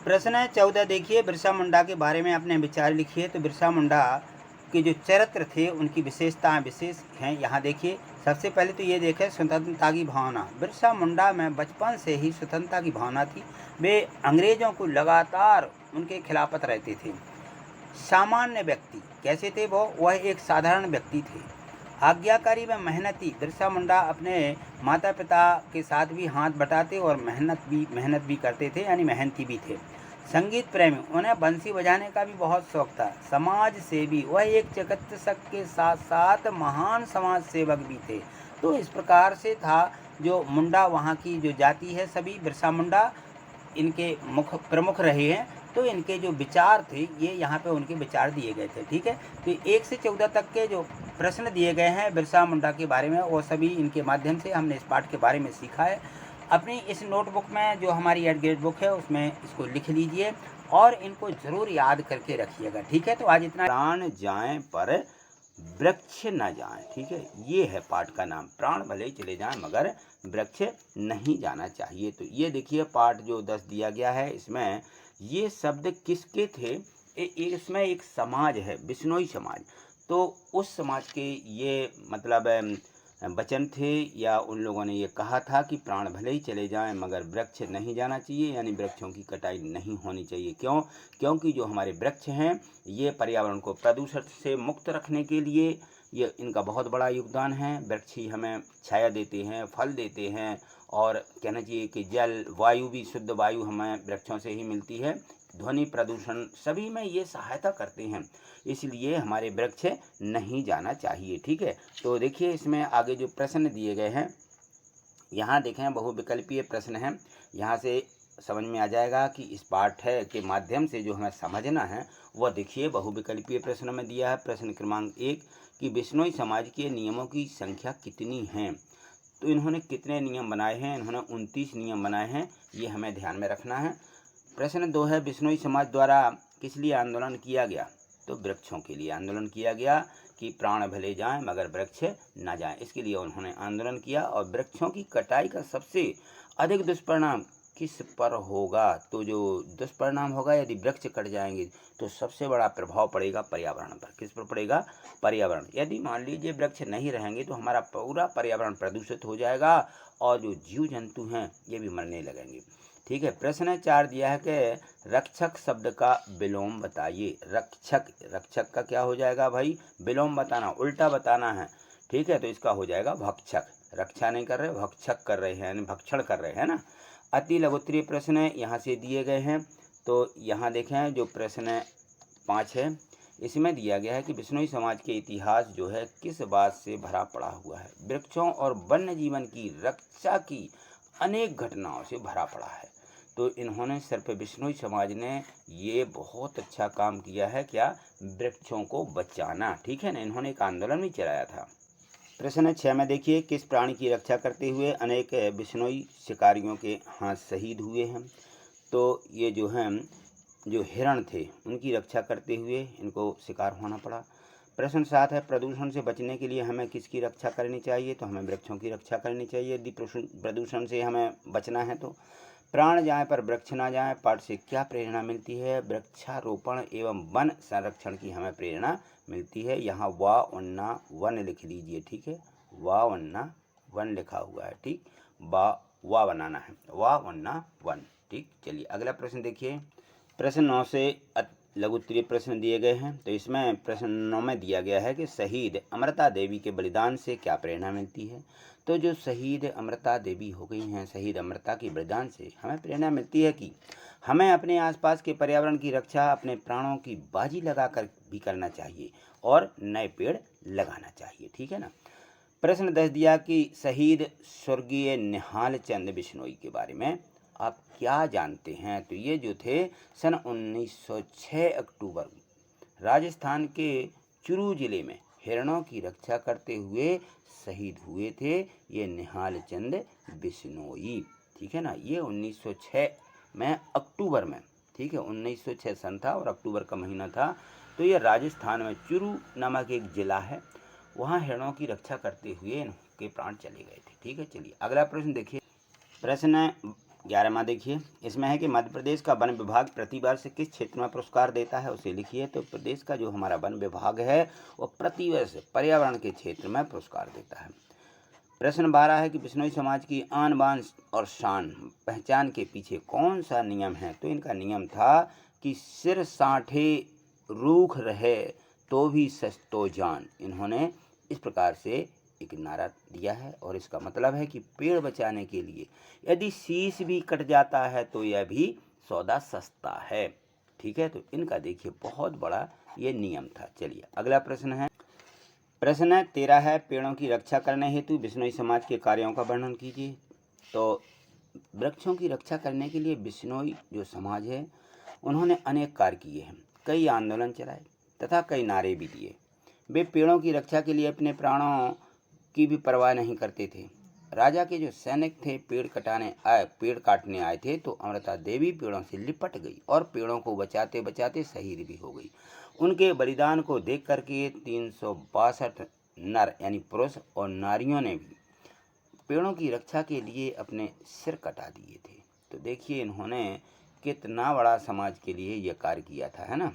प्रश्न 14 देखिए, बिरसा मुंडा के बारे में अपने विचार लिखिए। तो बिरसा मुंडा के जो चरित्र थे उनकी विशेषताएं विशेष हैं, यहाँ देखिए। सबसे पहले तो ये देखें स्वतंत्रता की भावना। बिरसा मुंडा में बचपन से ही स्वतंत्रता की भावना थी। वे अंग्रेजों को लगातार उनके खिलाफत रहते थे। सामान्य व्यक्ति कैसे थे वह एक साधारण व्यक्ति थे। आज्ञाकारी व मेहनती। बिरसा मुंडा अपने माता पिता के साथ भी हाथ बटाते और मेहनत भी करते थे, यानी मेहनती भी थे। संगीत प्रेमी, उन्हें बंसी बजाने का भी बहुत शौक था। समाज सेवी, वह एक चिकित्सक के साथ साथ महान समाज सेवक भी थे। तो इस प्रकार से था जो मुंडा वहाँ की जो जाति है, सभी बिरसा मुंडा इनके प्रमुख रहे हैं। तो इनके जो विचार थे ये यहाँ पे उनके विचार दिए गए थे, ठीक है। तो 1 से 14 तक के जो प्रश्न दिए गए हैं बिरसा मुंडा के बारे में, वो सभी इनके माध्यम से हमने इस पाठ के बारे में सीखा है। अपनी इस नोटबुक में जो हमारी एडग्रेड बुक है उसमें इसको लिख लीजिए और इनको ज़रूर याद करके रखिएगा, ठीक है। तो आज इतना। प्राण जाएं पर वृक्ष न जाएं, ठीक है। ये है पाठ का नाम। प्राण भले ही चले जाएं मगर वृक्ष नहीं जाना चाहिए। तो ये देखिए पाठ जो 10 दिया गया है, इसमें ये शब्द किसके थे? इसमें एक समाज है, बिश्नोई समाज। तो उस समाज के ये मतलब वचन थे, या उन लोगों ने ये कहा था कि प्राण भले ही चले जाएं मगर वृक्ष नहीं जाना चाहिए, यानी वृक्षों की कटाई नहीं होनी चाहिए। क्यों? क्योंकि जो हमारे वृक्ष हैं ये पर्यावरण को प्रदूषण से मुक्त रखने के लिए ये इनका बहुत बड़ा योगदान है। वृक्ष ही हमें छाया देते हैं, फल देते हैं, और कहना चाहिए कि जल वायु भी, शुद्ध वायु हमें वृक्षों से ही मिलती है। ध्वनि प्रदूषण सभी में ये सहायता करते हैं, इसलिए हमारे वृक्ष नहीं जाना चाहिए। ठीक है, तो देखिए इसमें आगे जो प्रश्न दिए गए हैं, यहाँ देखें बहुविकल्पीय प्रश्न हैं। यहाँ से समझ में आ जाएगा कि इस पाठ के माध्यम से जो हमें समझना है वह देखिए बहुविकल्पीय प्रश्नों में दिया है। प्रश्न क्रमांक 1 कि बिश्नोई समाज के नियमों की संख्या कितनी है। तो इन्होंने कितने नियम बनाए हैं? इन्होंने 29 नियम बनाए हैं, ये हमें ध्यान में रखना है। प्रश्न 2 है बिश्नोई समाज द्वारा किस लिए आंदोलन किया गया। तो वृक्षों के लिए आंदोलन किया गया कि प्राण भले जाएं मगर वृक्ष ना जाएं, इसके लिए उन्होंने आंदोलन किया। और वृक्षों की कटाई का सबसे अधिक दुष्परिणाम किस पर होगा। तो जो दुष्परिणाम होगा, यदि वृक्ष कट जाएंगे तो सबसे बड़ा प्रभाव पड़ेगा पर्यावरण पर। किस पर पड़ेगा? पर्यावरण। यदि मान लीजिए वृक्ष नहीं रहेंगे तो हमारा पूरा पर्यावरण प्रदूषित हो जाएगा और जो जीव जंतु हैं ये भी मरने लगेंगे। ठीक है, प्रश्न 4 दिया है कि रक्षक शब्द का विलोम बताइए। रक्षक का क्या हो जाएगा भाई? विलोम बताना, उल्टा बताना है। ठीक है, तो इसका हो जाएगा भक्षक। रक्षा नहीं कर रहे, भक्षक कर रहे हैं, यानी भक्षण कर रहे हैं ना। अति लघुत्तरीय प्रश्न यहाँ से दिए गए हैं। तो यहाँ देखें जो प्रश्न 5 है, इसमें दिया गया है कि बिश्नोई समाज के इतिहास जो है किस बात से भरा पड़ा हुआ है। वृक्षों और वन्य जीवन की रक्षा की अनेक घटनाओं से भरा पड़ा है। तो इन्होंने सिर्फ बिश्नोई समाज ने ये बहुत अच्छा काम किया है, क्या? वृक्षों को बचाना। ठीक है ना, इन्होंने एक आंदोलन भी चलाया था। प्रश्न 6 में देखिए किस प्राणी की रक्षा करते हुए अनेक बिश्नोई शिकारियों के हाथ शहीद हुए हैं। तो ये जो हैं जो हिरण थे उनकी रक्षा करते हुए इनको शिकार होना पड़ा। प्रश्न 7 है प्रदूषण से बचने के लिए हमें किसकी रक्षा करनी चाहिए। तो हमें वृक्षों की रक्षा करनी चाहिए यदि प्रदूषण से हमें बचना है। तो प्राण जाएं पर वृक्ष ना जाएं पाठ से क्या प्रेरणा मिलती है। वृक्षारोपण एवं वन संरक्षण की हमें प्रेरणा मिलती है। यहाँ वा वन्ना वन लिख लीजिए। ठीक है, वा वन्ना वन लिखा हुआ है। ठीक, वा बनाना है, वा वन्ना वन। ठीक, चलिए अगला प्रश्न देखिए। प्रश्न 9 से लघुत्तरीय प्रश्न दिए गए हैं। तो इसमें प्रश्न 9 में दिया गया है कि शहीद अमृता देवी के बलिदान से क्या प्रेरणा मिलती है। तो जो शहीद अमृता देवी हो गई हैं, शहीद अमृता के बलिदान से हमें प्रेरणा मिलती है कि हमें अपने आसपास के पर्यावरण की रक्षा अपने प्राणों की बाजी लगाकर भी करना चाहिए और नए पेड़ लगाना चाहिए। ठीक है ना। प्रश्न 10 दिया कि शहीद स्वर्गीय निहाल चंद बिश्नोई के बारे में आप क्या जानते हैं। तो ये जो थे सन 1906 अक्टूबर राजस्थान के चुरू जिले में हिरणों की रक्षा करते हुए शहीद हुए थे, ये निहाल चंद बिश्नोई। ठीक है ना, ये 1906 में अक्टूबर में, ठीक है 1906 सन था और अक्टूबर का महीना था। तो ये राजस्थान में चुरू नामक एक जिला है, वहाँ हिरणों की रक्षा करते हुए इनके प्राण चले गए थे। ठीक है, चलिए अगला प्रश्न देखिए। प्रश्न 11वां देखिए, इसमें है कि मध्य प्रदेश का वन विभाग प्रतिवर्ष किस क्षेत्र में पुरस्कार देता है, उसे लिखिए। तो प्रदेश का जो हमारा वन विभाग है वो प्रतिवर्ष पर्यावरण के क्षेत्र में पुरस्कार देता है। प्रश्न 12 है कि बिश्नोई समाज की आन बान और शान पहचान के पीछे कौन सा नियम है। तो इनका नियम था कि सिर साठे रूख रहे तो भी सस्तो जान। इन्होंने इस प्रकार से एक नारा दिया है और इसका मतलब है कि पेड़ बचाने के लिए यदि शीश भी कट जाता है तो यह भी सौदा सस्ता है। ठीक है, तो इनका देखिए बहुत बड़ा ये नियम था। चलिए अगला प्रश्न है। प्रश्न 13 है पेड़ों की रक्षा करने हेतु बिश्नोई समाज के कार्यों का वर्णन कीजिए। तो वृक्षों की रक्षा करने के लिए बिश्नोई जो समाज है उन्होंने अनेक कार्य किए हैं, कई आंदोलन चलाए तथा कई नारे भी दिए। वे पेड़ों की रक्षा के लिए अपने प्राणों की भी परवाह नहीं करते थे। राजा के जो सैनिक थे पेड़ काटने आए थे तो अमृता देवी पेड़ों से लिपट गई और पेड़ों को बचाते बचाते शहीद भी हो गई। उनके बलिदान को देख करके 362 नर यानी पुरुष और नारियों ने भी पेड़ों की रक्षा के लिए अपने सिर कटा दिए थे। तो देखिए इन्होंने कितना बड़ा समाज के लिए यह कार्य किया था, है ना।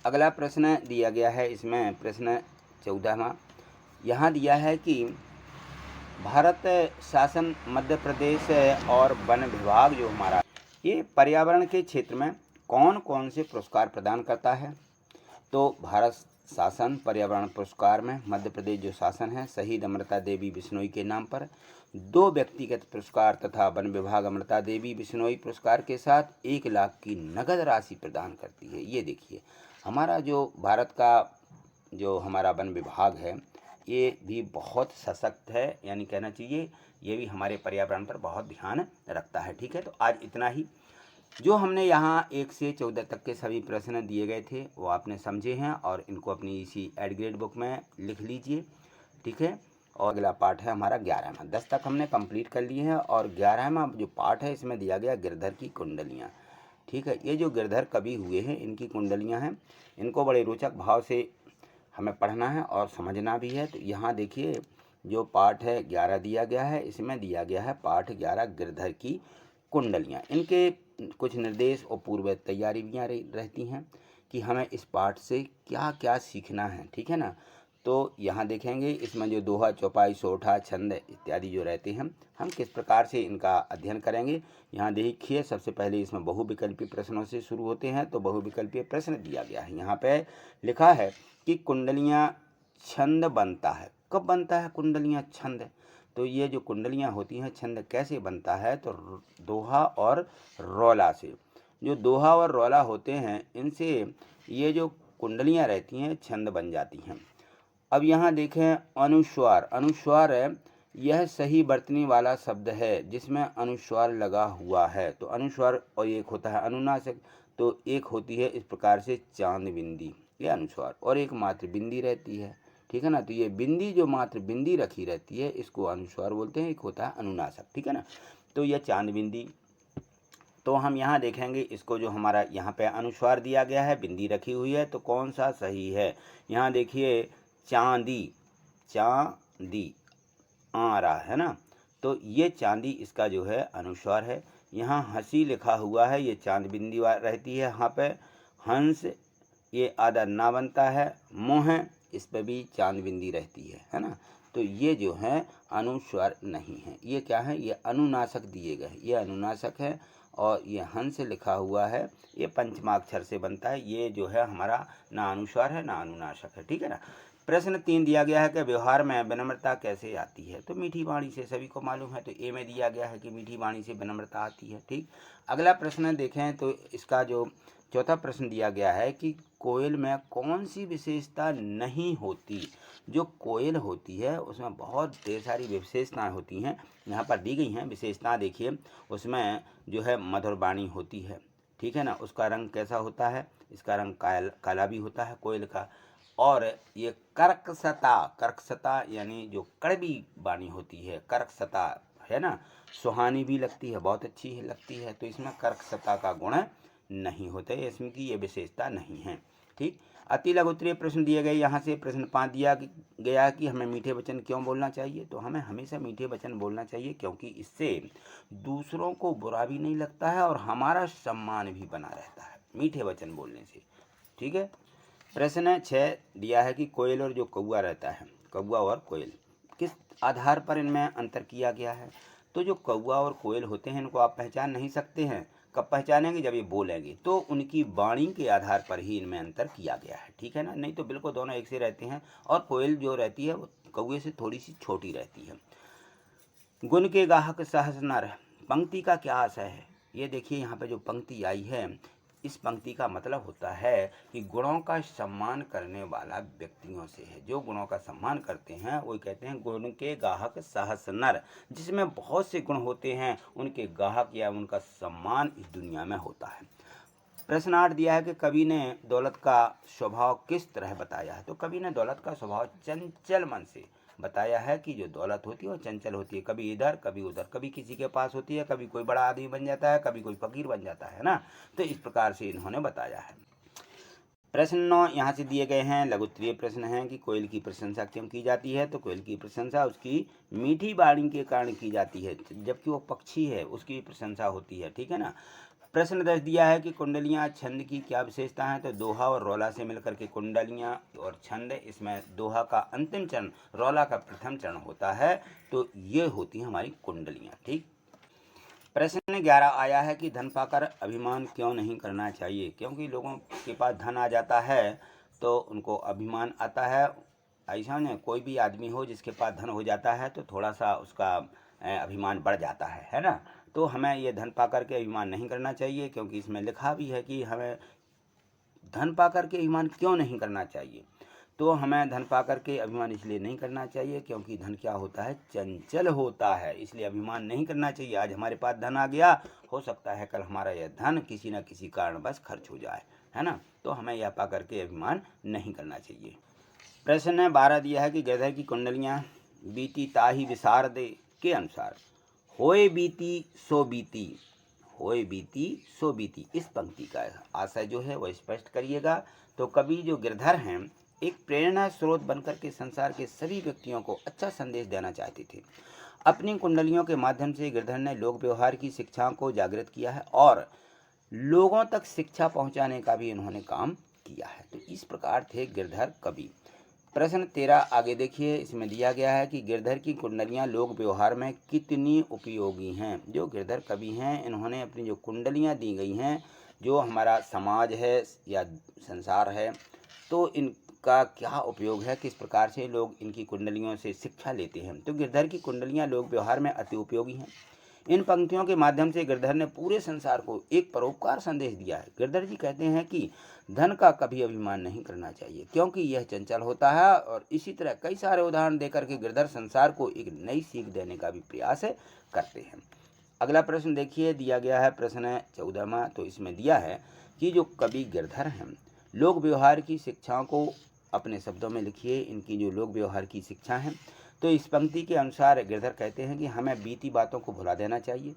अगला प्रश्न दिया गया है, इसमें प्रश्न 14वां यहाँ दिया है कि भारत शासन मध्य प्रदेश और वन विभाग जो हमारा ये पर्यावरण के क्षेत्र में कौन कौन से पुरस्कार प्रदान करता है। तो भारत शासन पर्यावरण पुरस्कार में मध्य प्रदेश जो शासन है शहीद अमृता देवी बिश्नोई के नाम पर 2 व्यक्तिगत पुरस्कार तथा वन विभाग अमृता देवी बिश्नोई पुरस्कार के साथ 1 लाख की नगद राशि प्रदान करती है। ये देखिए हमारा जो भारत का जो हमारा वन विभाग है ये भी बहुत सशक्त है, यानी कहना चाहिए ये भी हमारे पर्यावरण पर बहुत ध्यान रखता है। ठीक है, तो आज इतना ही। जो हमने यहाँ 1 से 14 तक के सभी प्रश्न दिए गए थे वो आपने समझे हैं और इनको अपनी इसी एड ग्रेड बुक में लिख लीजिए। ठीक है, और अगला पाठ है हमारा 11वां। 10 तक हमने कंप्लीट कर लिए हैं और 11वां जो पाठ है इसमें दिया गया गिरधर की कुंडलियाँ। ठीक है, ये जो गिरधर कवि हुए हैं इनकी कुंडलियाँ हैं, इनको बड़े रोचक भाव से हमें पढ़ना है और समझना भी है। तो यहाँ देखिए जो पाठ है 11 दिया गया है, इसमें दिया गया है पाठ 11 गिरधर की कुंडलियाँ। इनके कुछ निर्देश और पूर्व तैयारियाँ रहती हैं कि हमें इस पाठ से क्या क्या सीखना है। ठीक है ना, तो यहाँ देखेंगे इसमें जो दोहा चौपाई सोठा छंद इत्यादि जो रहते हैं हम किस प्रकार से इनका अध्ययन करेंगे। यहाँ देखिए सबसे पहले इसमें बहुविकल्पीय प्रश्नों से शुरू होते हैं। तो बहुविकल्पीय प्रश्न दिया गया है, यहाँ पे लिखा है कि कुंडलियाँ छंद बनता है। कब बनता है कुंडलियाँ छंद? तो ये जो कुंडलियाँ होती हैं छंद कैसे बनता है? तो दोहा और रौला से। जो दोहा और रौला होते हैं इनसे ये जो कुंडलियाँ रहती हैं छंद बन जाती हैं। अब यहाँ देखें अनुस्वार। अनुस्वार है यह सही बरतने वाला शब्द है जिसमें अनुस्वार लगा हुआ है। तो अनुस्वार और एक होता है अनुनासिक। तो एक होती है इस प्रकार से चांद बिंदी, ये अनुस्वार, और एक मात्र बिंदी रहती है। ठीक है ना, तो ये बिंदी जो मात्र बिंदी रखी रहती है इसको अनुस्वार बोलते हैं, एक होता है अनुनासिक। ठीक है ना, तो यह चांद बिंदी। तो हम यहाँ देखेंगे इसको जो हमारा यहाँ पे अनुस्वार दिया गया है बिंदी रखी हुई है तो कौन सा सही है। यहाँ देखिए चांदी, चांदी आ रहा है ना, तो ये चांदी इसका जो है अनुस्वार है। यहाँ हंसी लिखा हुआ है, ये चांद बिंदी रहती है यहाँ पे। हंस ये आदर ना बनता है। मोह इस पर भी चांद बिंदी रहती है ना। तो ये जो है अनुस्वार नहीं है, ये क्या है, ये अनुनासिक दिए गए, ये अनुनासिक है। और ये हंस लिखा हुआ है ये पंचमाक्षर से बनता है, ये जो है हमारा ना अनुस्वार है ना अनुनासिक है। ठीक है ना। प्रश्न 3 दिया गया है कि व्यवहार में विनम्रता कैसे आती है। तो मीठी वाणी से, सभी को मालूम है। तो ए में दिया गया है कि मीठी वाणी से विनम्रता आती है। ठीक, अगला प्रश्न देखें तो इसका जो चौथा प्रश्न दिया गया है कि कोयल में कौन सी विशेषता नहीं होती। जो कोयल होती है उसमें बहुत ढेर सारी विशेषताएं होती हैं, यहाँ पर दी गई हैं विशेषताएं। देखिए उसमें जो है मधुर वाणी होती है। ठीक है ना, उसका रंग कैसा होता है, इसका रंग काला भी होता है कोयल का। और ये कर्कशता, कर्कशता यानी जो कड़वी वाणी होती है, कर्कशता है ना, सुहानी भी लगती है, बहुत अच्छी लगती है। तो इसमें कर्कशता का गुण नहीं होता है, इसमें की ये विशेषता नहीं है। ठीक, अति लघु उत्तरीय प्रश्न दिए गए। यहाँ से प्रश्न 5 दिया गया कि हमें मीठे वचन क्यों बोलना चाहिए। तो हमें हमेशा मीठे वचन बोलना चाहिए क्योंकि इससे दूसरों को बुरा भी नहीं लगता है और हमारा सम्मान भी बना रहता है मीठे वचन बोलने से। ठीक है, प्रश्न 6 दिया है कि कोयल और जो कौवा रहता है, कौवा और कोयल किस आधार पर इनमें अंतर किया गया है। तो जो कौवा और कोयल होते हैं इनको आप पहचान नहीं सकते हैं। कब पहचानेंगे, जब ये बोलेंगे। तो उनकी वाणी के आधार पर ही इनमें अंतर किया गया है। ठीक है ना, नहीं तो बिल्कुल दोनों एक से रहते हैं। और कोयल जो रहती है वो कौवे से थोड़ी सी छोटी रहती है। गुण के गाहक सहस नर, पंक्ति का क्या आशय है। ये देखिए यहाँ पे जो पंक्ति आई है इस पंक्ति का मतलब होता है कि गुणों का सम्मान करने वाला व्यक्तियों से है। जो गुणों का सम्मान करते हैं वो कहते हैं गुण के गाहक सहस नर। जिसमें बहुत से गुण होते हैं उनके गाहक या उनका सम्मान इस दुनिया में होता है। प्रश्न 8 दिया है कि कवि ने दौलत का स्वभाव किस तरह बताया है। तो कवि ने दौलत का स्वभाव चंचल मन से बताया है कि जो दौलत होती है वो चंचल होती है, कभी इधर कभी उधर, कभी किसी के पास होती है, कभी कोई बड़ा आदमी बन जाता है, कभी कोई फकीर बन जाता है ना। तो इस प्रकार से इन्होंने बताया है। प्रश्न 9 यहाँ से दिए गए हैं, लघु उत्तरीय प्रश्न हैं कि कोयल की प्रशंसा क्यों की जाती है। तो कोयल की प्रशंसा उसकी मीठी वाणी के कारण की जाती है, जबकि वो पक्षी है उसकी प्रशंसा होती है। ठीक है ना, प्रश्न 10 दिया है कि कुंडलियाँ छंद की क्या विशेषता है। तो दोहा और रौला से मिलकर के कुंडलियाँ और छंद, इसमें दोहा का अंतिम चरण, रौला का प्रथम चरण होता है। तो ये होती हैं हमारी कुंडलियाँ। ठीक। प्रश्न 11 आया है कि धन पाकर अभिमान क्यों नहीं करना चाहिए। क्योंकि लोगों के पास धन आ जाता है तो उनको अभिमान आता है। ऐसा नहीं, कोई भी आदमी हो जिसके पास धन हो जाता है तो थोड़ा सा उसका अभिमान बढ़ जाता है ना। तो हमें ये धन पाकर के अभिमान नहीं करना चाहिए, क्योंकि इसमें लिखा भी है कि हमें धन पाकर के अभिमान क्यों नहीं करना चाहिए। तो हमें धन पाकर के अभिमान इसलिए नहीं करना चाहिए क्योंकि धन क्या होता है, चंचल होता है, इसलिए अभिमान नहीं करना चाहिए। आज हमारे पास धन आ गया, हो सकता है कल हमारा यह धन किसी न किसी कारणवश खर्च हो जाए, है ना। तो हमें यह पाकर के अभिमान नहीं करना चाहिए। प्रश्न 12 दिया है कि गिरधर की कुंडलियाँ बीती ताही विशारदे के अनुसार होए बीती सो बीती, होए बीती सो बीती, इस पंक्ति का आशय जो है वह स्पष्ट करिएगा। तो कवि जो गिरधर हैं एक प्रेरणा स्रोत बनकर के संसार के सभी व्यक्तियों को अच्छा संदेश देना चाहते थे। अपनी कुंडलियों के माध्यम से गिरधर ने लोक व्यवहार की शिक्षाओं को जागृत किया है और लोगों तक शिक्षा पहुंचाने का भी इन्होंने काम किया है। तो इस प्रकार थे गिरधर कवि। प्रश्न 13 आगे देखिए, इसमें दिया गया है कि गिरधर की कुंडलियां लोक व्यवहार में कितनी उपयोगी हैं। जो गिरधर कवि हैं इन्होंने अपनी जो कुंडलियां दी गई हैं, जो हमारा समाज है या संसार है, तो इनका क्या उपयोग है, किस प्रकार से लोग इनकी कुंडलियों से शिक्षा लेते हैं। तो गिरधर की कुंडलियां लोक व्यवहार में अति उपयोगी हैं। इन पंक्तियों के माध्यम से गिरधर ने पूरे संसार को एक परोपकार संदेश दिया है। गिरधर जी कहते हैं कि धन का कभी अभिमान नहीं करना चाहिए क्योंकि यह चंचल होता है, और इसी तरह कई सारे उदाहरण देकर के गिरधर संसार को एक नई सीख देने का भी प्रयास करते हैं। अगला प्रश्न देखिए, दिया गया है प्रश्न 14वां। तो इसमें दिया है कि जो कवि गिरधर हैं लोक व्यवहार की शिक्षाओं को अपने शब्दों में लिखिए। इनकी जो लोक व्यवहार की शिक्षा है, तो इस पंक्ति के अनुसार गिरधर कहते हैं कि हमें बीती बातों को भुला देना चाहिए,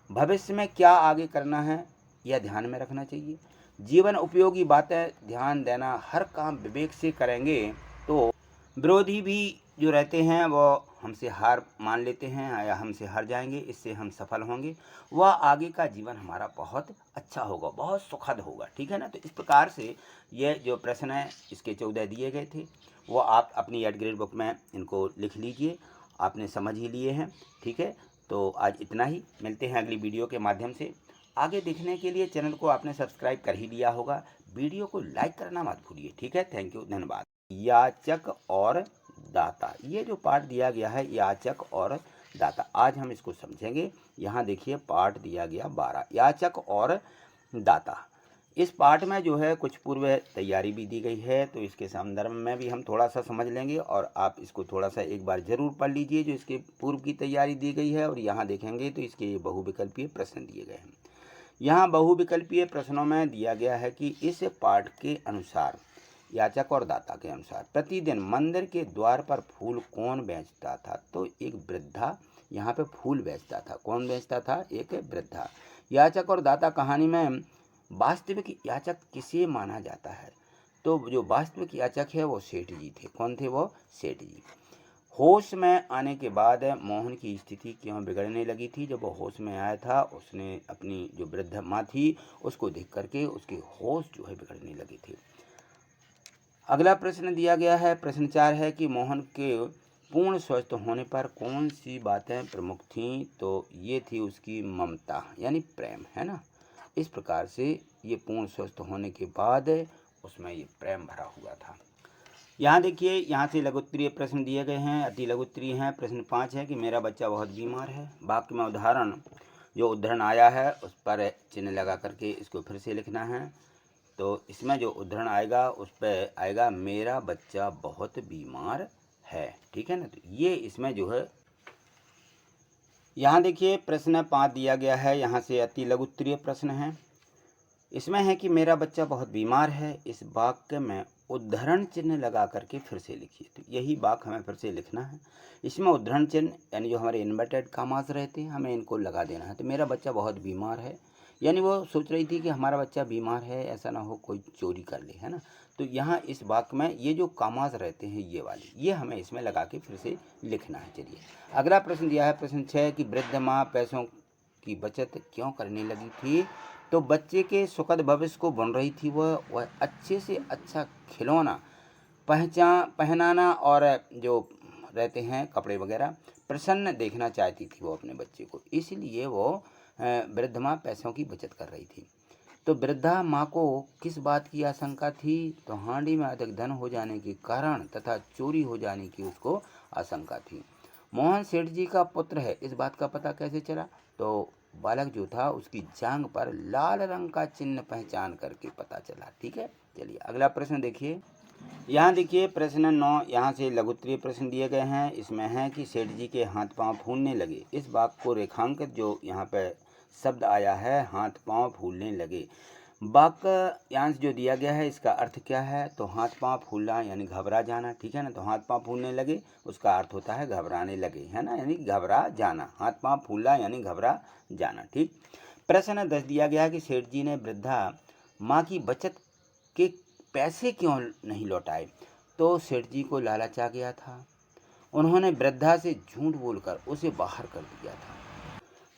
भविष्य में क्या आगे करना है यह ध्यान में रखना चाहिए, जीवन उपयोगी बातें ध्यान देना, हर काम विवेक से करेंगे तो विरोधी भी जो रहते हैं वो हमसे हार मान लेते हैं या हमसे हार जाएंगे, इससे हम सफल होंगे, वह आगे का जीवन हमारा बहुत अच्छा होगा, बहुत सुखद होगा। ठीक है ना। तो इस प्रकार से ये जो प्रश्न है इसके 14 दिए गए थे, वो आप अपनी एड ग्रेड बुक में इनको लिख लीजिए। आपने समझ ही लिए हैं। ठीक है। तो आज इतना ही, मिलते हैं अगली वीडियो के माध्यम से। आगे देखने के लिए चैनल को आपने सब्सक्राइब कर ही लिया होगा, वीडियो को लाइक करना मत भूलिए। ठीक है। थैंक यू, धन्यवाद। याचक और दाता, ये जो पाठ दिया गया है याचक और दाता, आज हम इसको समझेंगे। यहाँ देखिए पाठ दिया गया 12, याचक और दाता। इस पाठ में जो है कुछ पूर्व तैयारी भी दी गई है, तो इसके संदर्भ में भी हम थोड़ा सा समझ लेंगे और आप इसको थोड़ा सा एक बार ज़रूर पढ़ लीजिए जो इसके पूर्व की तैयारी दी गई है। और यहाँ देखेंगे तो इसके बहुविकल्पीय प्रश्न दिए गए हैं। यहाँ बहुविकल्पीय प्रश्नों में दिया गया है कि इस पाठ के अनुसार, याचक और दाता के अनुसार, प्रतिदिन मंदिर के द्वार पर फूल कौन बेचता था। तो एक वृद्धा यहाँ पे फूल बेचता था। कौन बेचता था? एक वृद्धा। याचक और दाता कहानी में वास्तविक याचक किसे माना जाता है? तो जो वास्तविक याचक है वो सेठ जी थे। कौन थे वो? सेठ जी। होश में आने के बाद मोहन की स्थिति क्यों बिगड़ने लगी थी? जब वो होश में आया था उसने अपनी जो वृद्ध माँ थी उसको देख करके उसके होश जो है बिगड़ने लगे थे। अगला प्रश्न दिया गया है, प्रश्न 4 है कि मोहन के पूर्ण स्वस्थ होने पर कौन सी बातें प्रमुख थीं? तो ये थी उसकी ममता यानी प्रेम, है ना। इस प्रकार से ये पूर्ण स्वस्थ होने के बाद उसमें ये प्रेम भरा हुआ था। यहाँ देखिए, यहाँ से लघुत्तरीय प्रश्न दिए गए हैं, अति लघुत्तरीय हैं। प्रश्न 5 है कि मेरा बच्चा बहुत बीमार है। वाक्य में उदाहरण जो उद्धरण आया है उस पर चिन्ह लगा करके इसको फिर से लिखना है। तो इसमें जो उद्धरण आएगा उस पर आएगा मेरा बच्चा बहुत बीमार है। ठीक है ना। तो ये इसमें जो है, यहाँ देखिए प्रश्न 5 दिया गया है, यहाँ से अति लघुत्तरीय प्रश्न है। इसमें है कि मेरा बच्चा बहुत बीमार है। इस वाक्य में उद्धरण चिन्ह लगा करके फिर से लिखिए। तो यही वाक्य हमें फिर से लिखना है। इसमें उद्धरण चिन्ह यानी जो हमारे इन्वर्टेड कामास रहते हैं हमें इनको लगा देना है। तो मेरा बच्चा बहुत बीमार है, यानी वो सोच रही थी कि हमारा बच्चा बीमार है, ऐसा ना हो कोई चोरी कर ले, है ना। तो यहाँ इस वाक्य में ये जो कामास रहते हैं ये वाले, ये हमें इसमें लगा के फिर से लिखना है। चलिए अगला प्रश्न दिया है, प्रश्न 6 कि वृद्ध माँ पैसों की बचत क्यों करने लगी थी? तो बच्चे के सुखद भविष्य को बुन रही थी वह अच्छे से अच्छा खिलौना पहनाना और जो रहते हैं कपड़े वगैरह प्रसन्न देखना चाहती थी वो अपने बच्चे को, इसलिए वो वृद्ध माँ पैसों की बचत कर रही थी। तो वृद्धा माँ को किस बात की आशंका थी? तो हांडी में अधिक धन हो जाने के कारण तथा चोरी हो जाने की उसको आशंका थी। मोहन सेठ जी का पुत्र है, इस बात का पता कैसे चला? तो बालक जो था उसकी जांघ पर लाल रंग का चिन्ह पहचान करके पता चला। ठीक है, चलिए अगला प्रश्न देखिए। यहाँ देखिए प्रश्न 9, यहाँ से लघुत्तरीय प्रश्न दिए गए हैं। इसमें है कि सेठ जी के हाथ पांव फूलने लगे। इस वाक्य को रेखांकित, जो यहाँ पे शब्द आया है हाथ पांव फूलने लगे, वाक्य यहाँ से जो दिया गया है इसका अर्थ क्या है? तो हाथ पांव फूलना यानी घबरा जाना, ठीक है ना। तो हाथ पांव फूलने लगे उसका अर्थ होता है घबराने लगे, है ना, यानी घबरा जाना। हाथ पांव फूलना यानी घबरा जाना। ठीक। प्रश्न 10 दिया गया है कि सेठ जी ने वृद्धा माँ की बचत के पैसे क्यों नहीं लौटाए? तो सेठ जी को लालच आ गया था, उन्होंने वृद्धा से झूठ बोलकर उसे बाहर कर दिया था।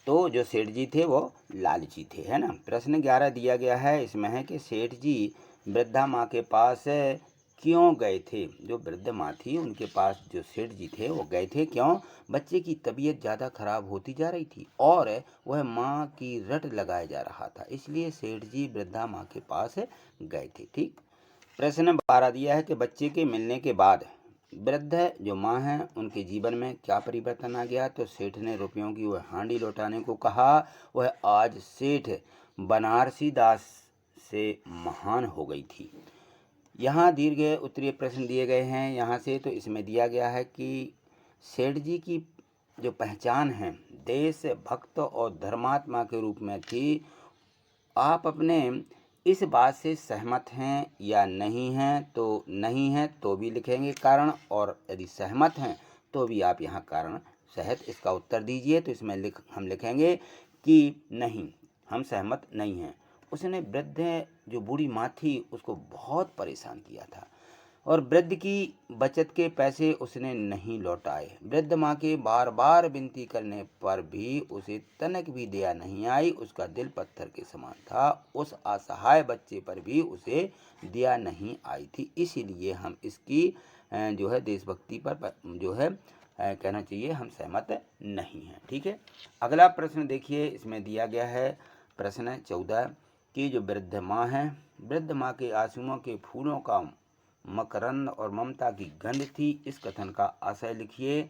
तो जो सेठ जी थे वो लालची थे, है ना। प्रश्न 11 दिया गया है, इसमें है कि सेठ जी वृद्धा माँ के पास क्यों गए थे? जो वृद्ध माँ थी उनके पास जो सेठ जी थे वो गए थे क्यों? बच्चे की तबीयत ज़्यादा खराब होती जा रही थी और वह माँ की रट लगाया जा रहा था, इसलिए सेठ जी वृद्धा माँ के पास गए थे। ठीक। प्रश्न 12 दिया है कि बच्चे के मिलने के बाद वृद्ध जो माँ हैं उनके जीवन में क्या परिवर्तन आ गया? तो सेठ ने रुपयों की वह हांडी लौटाने को कहा। वह आज सेठ बनारसी दास से महान हो गई थी। यहाँ दीर्घ उत्तरीय प्रश्न दिए गए हैं यहाँ से। तो इसमें दिया गया है कि सेठ जी की जो पहचान है देश भक्त और धर्मात्मा के रूप में थी। आप अपने इस बात से सहमत हैं या नहीं हैं? तो नहीं हैं तो भी लिखेंगे कारण, और यदि सहमत हैं तो भी आप यहाँ कारण सहित इसका उत्तर दीजिए। तो इसमें हम लिखेंगे कि नहीं, हम सहमत नहीं हैं। उसने वृद्ध जो बूढ़ी माँ थी उसको बहुत परेशान किया था और वृद्ध की बचत के पैसे उसने नहीं लौटाए। वृद्ध माँ के बार बार विनती करने पर भी उसे तनक भी दया नहीं आई। उसका दिल पत्थर के समान था। उस असहाय बच्चे पर भी उसे दया नहीं आई थी। इसीलिए हम इसकी जो है देशभक्ति पर जो है कहना चाहिए हम सहमत नहीं हैं। ठीक है। अगला प्रश्न देखिए, इसमें दिया गया है प्रश्न 14 कि जो वृद्ध माँ है, वृद्ध माँ के आंसुओं के फूलों का मकरंद और ममता की गंध थी। इस कथन का आशय लिखिए।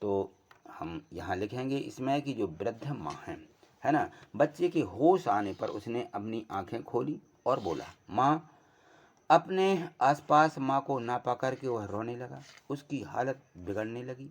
तो हम यहाँ लिखेंगे इसमें कि जो वृद्ध माँ है ना, बच्चे के होश आने पर उसने अपनी आंखें खोली और बोला माँ। अपने आसपास माँ को ना पा करके वह रोने लगा। उसकी हालत बिगड़ने लगी,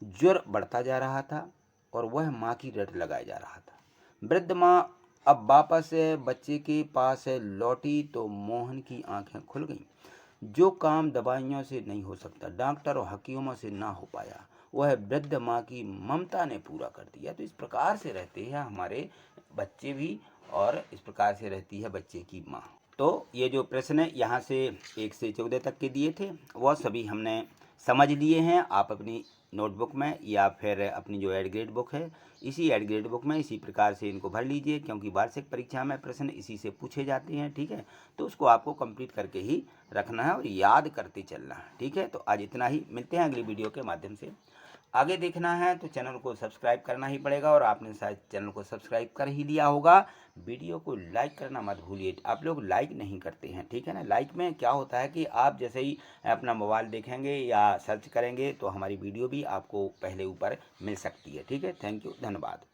ज्वर बढ़ता जा रहा था और वह माँ की रट लगाए जा रहा था। वृद्ध माँ अब वापस बच्चे के पास लौटी तो मोहन की आंखें खुल गईं। जो काम दवाइयों से नहीं हो सकता, डॉक्टर और हकीमों से ना हो पाया, वह वृद्ध माँ की ममता ने पूरा कर दिया। तो इस प्रकार से रहते हैं हमारे बच्चे भी और इस प्रकार से रहती है बच्चे की माँ। तो ये जो प्रश्न यहाँ से 1 से 14 तक के दिए थे वह सभी हमने समझ लिए हैं। आप अपनी नोटबुक में या फिर अपनी जो एड ग्रेड बुक है, इसी एड ग्रेड बुक में इसी प्रकार से इनको भर लीजिए, क्योंकि वार्षिक परीक्षा में प्रश्न इसी से पूछे जाते हैं। ठीक है, तो उसको आपको कंप्लीट करके ही रखना है और याद करते चलना है। ठीक है, तो आज इतना ही, मिलते हैं अगली वीडियो के माध्यम से। आगे देखना है तो चैनल को सब्सक्राइब करना ही पड़ेगा और आपने शायद चैनल को सब्सक्राइब कर ही लिया होगा। वीडियो को लाइक करना मत भूलिए, आप लोग लाइक नहीं करते हैं। ठीक है ना, लाइक में क्या होता है कि आप जैसे ही अपना मोबाइल देखेंगे या सर्च करेंगे तो हमारी वीडियो भी आपको पहले ऊपर मिल सकती है। ठीक है, थैंक यू, धन्यवाद।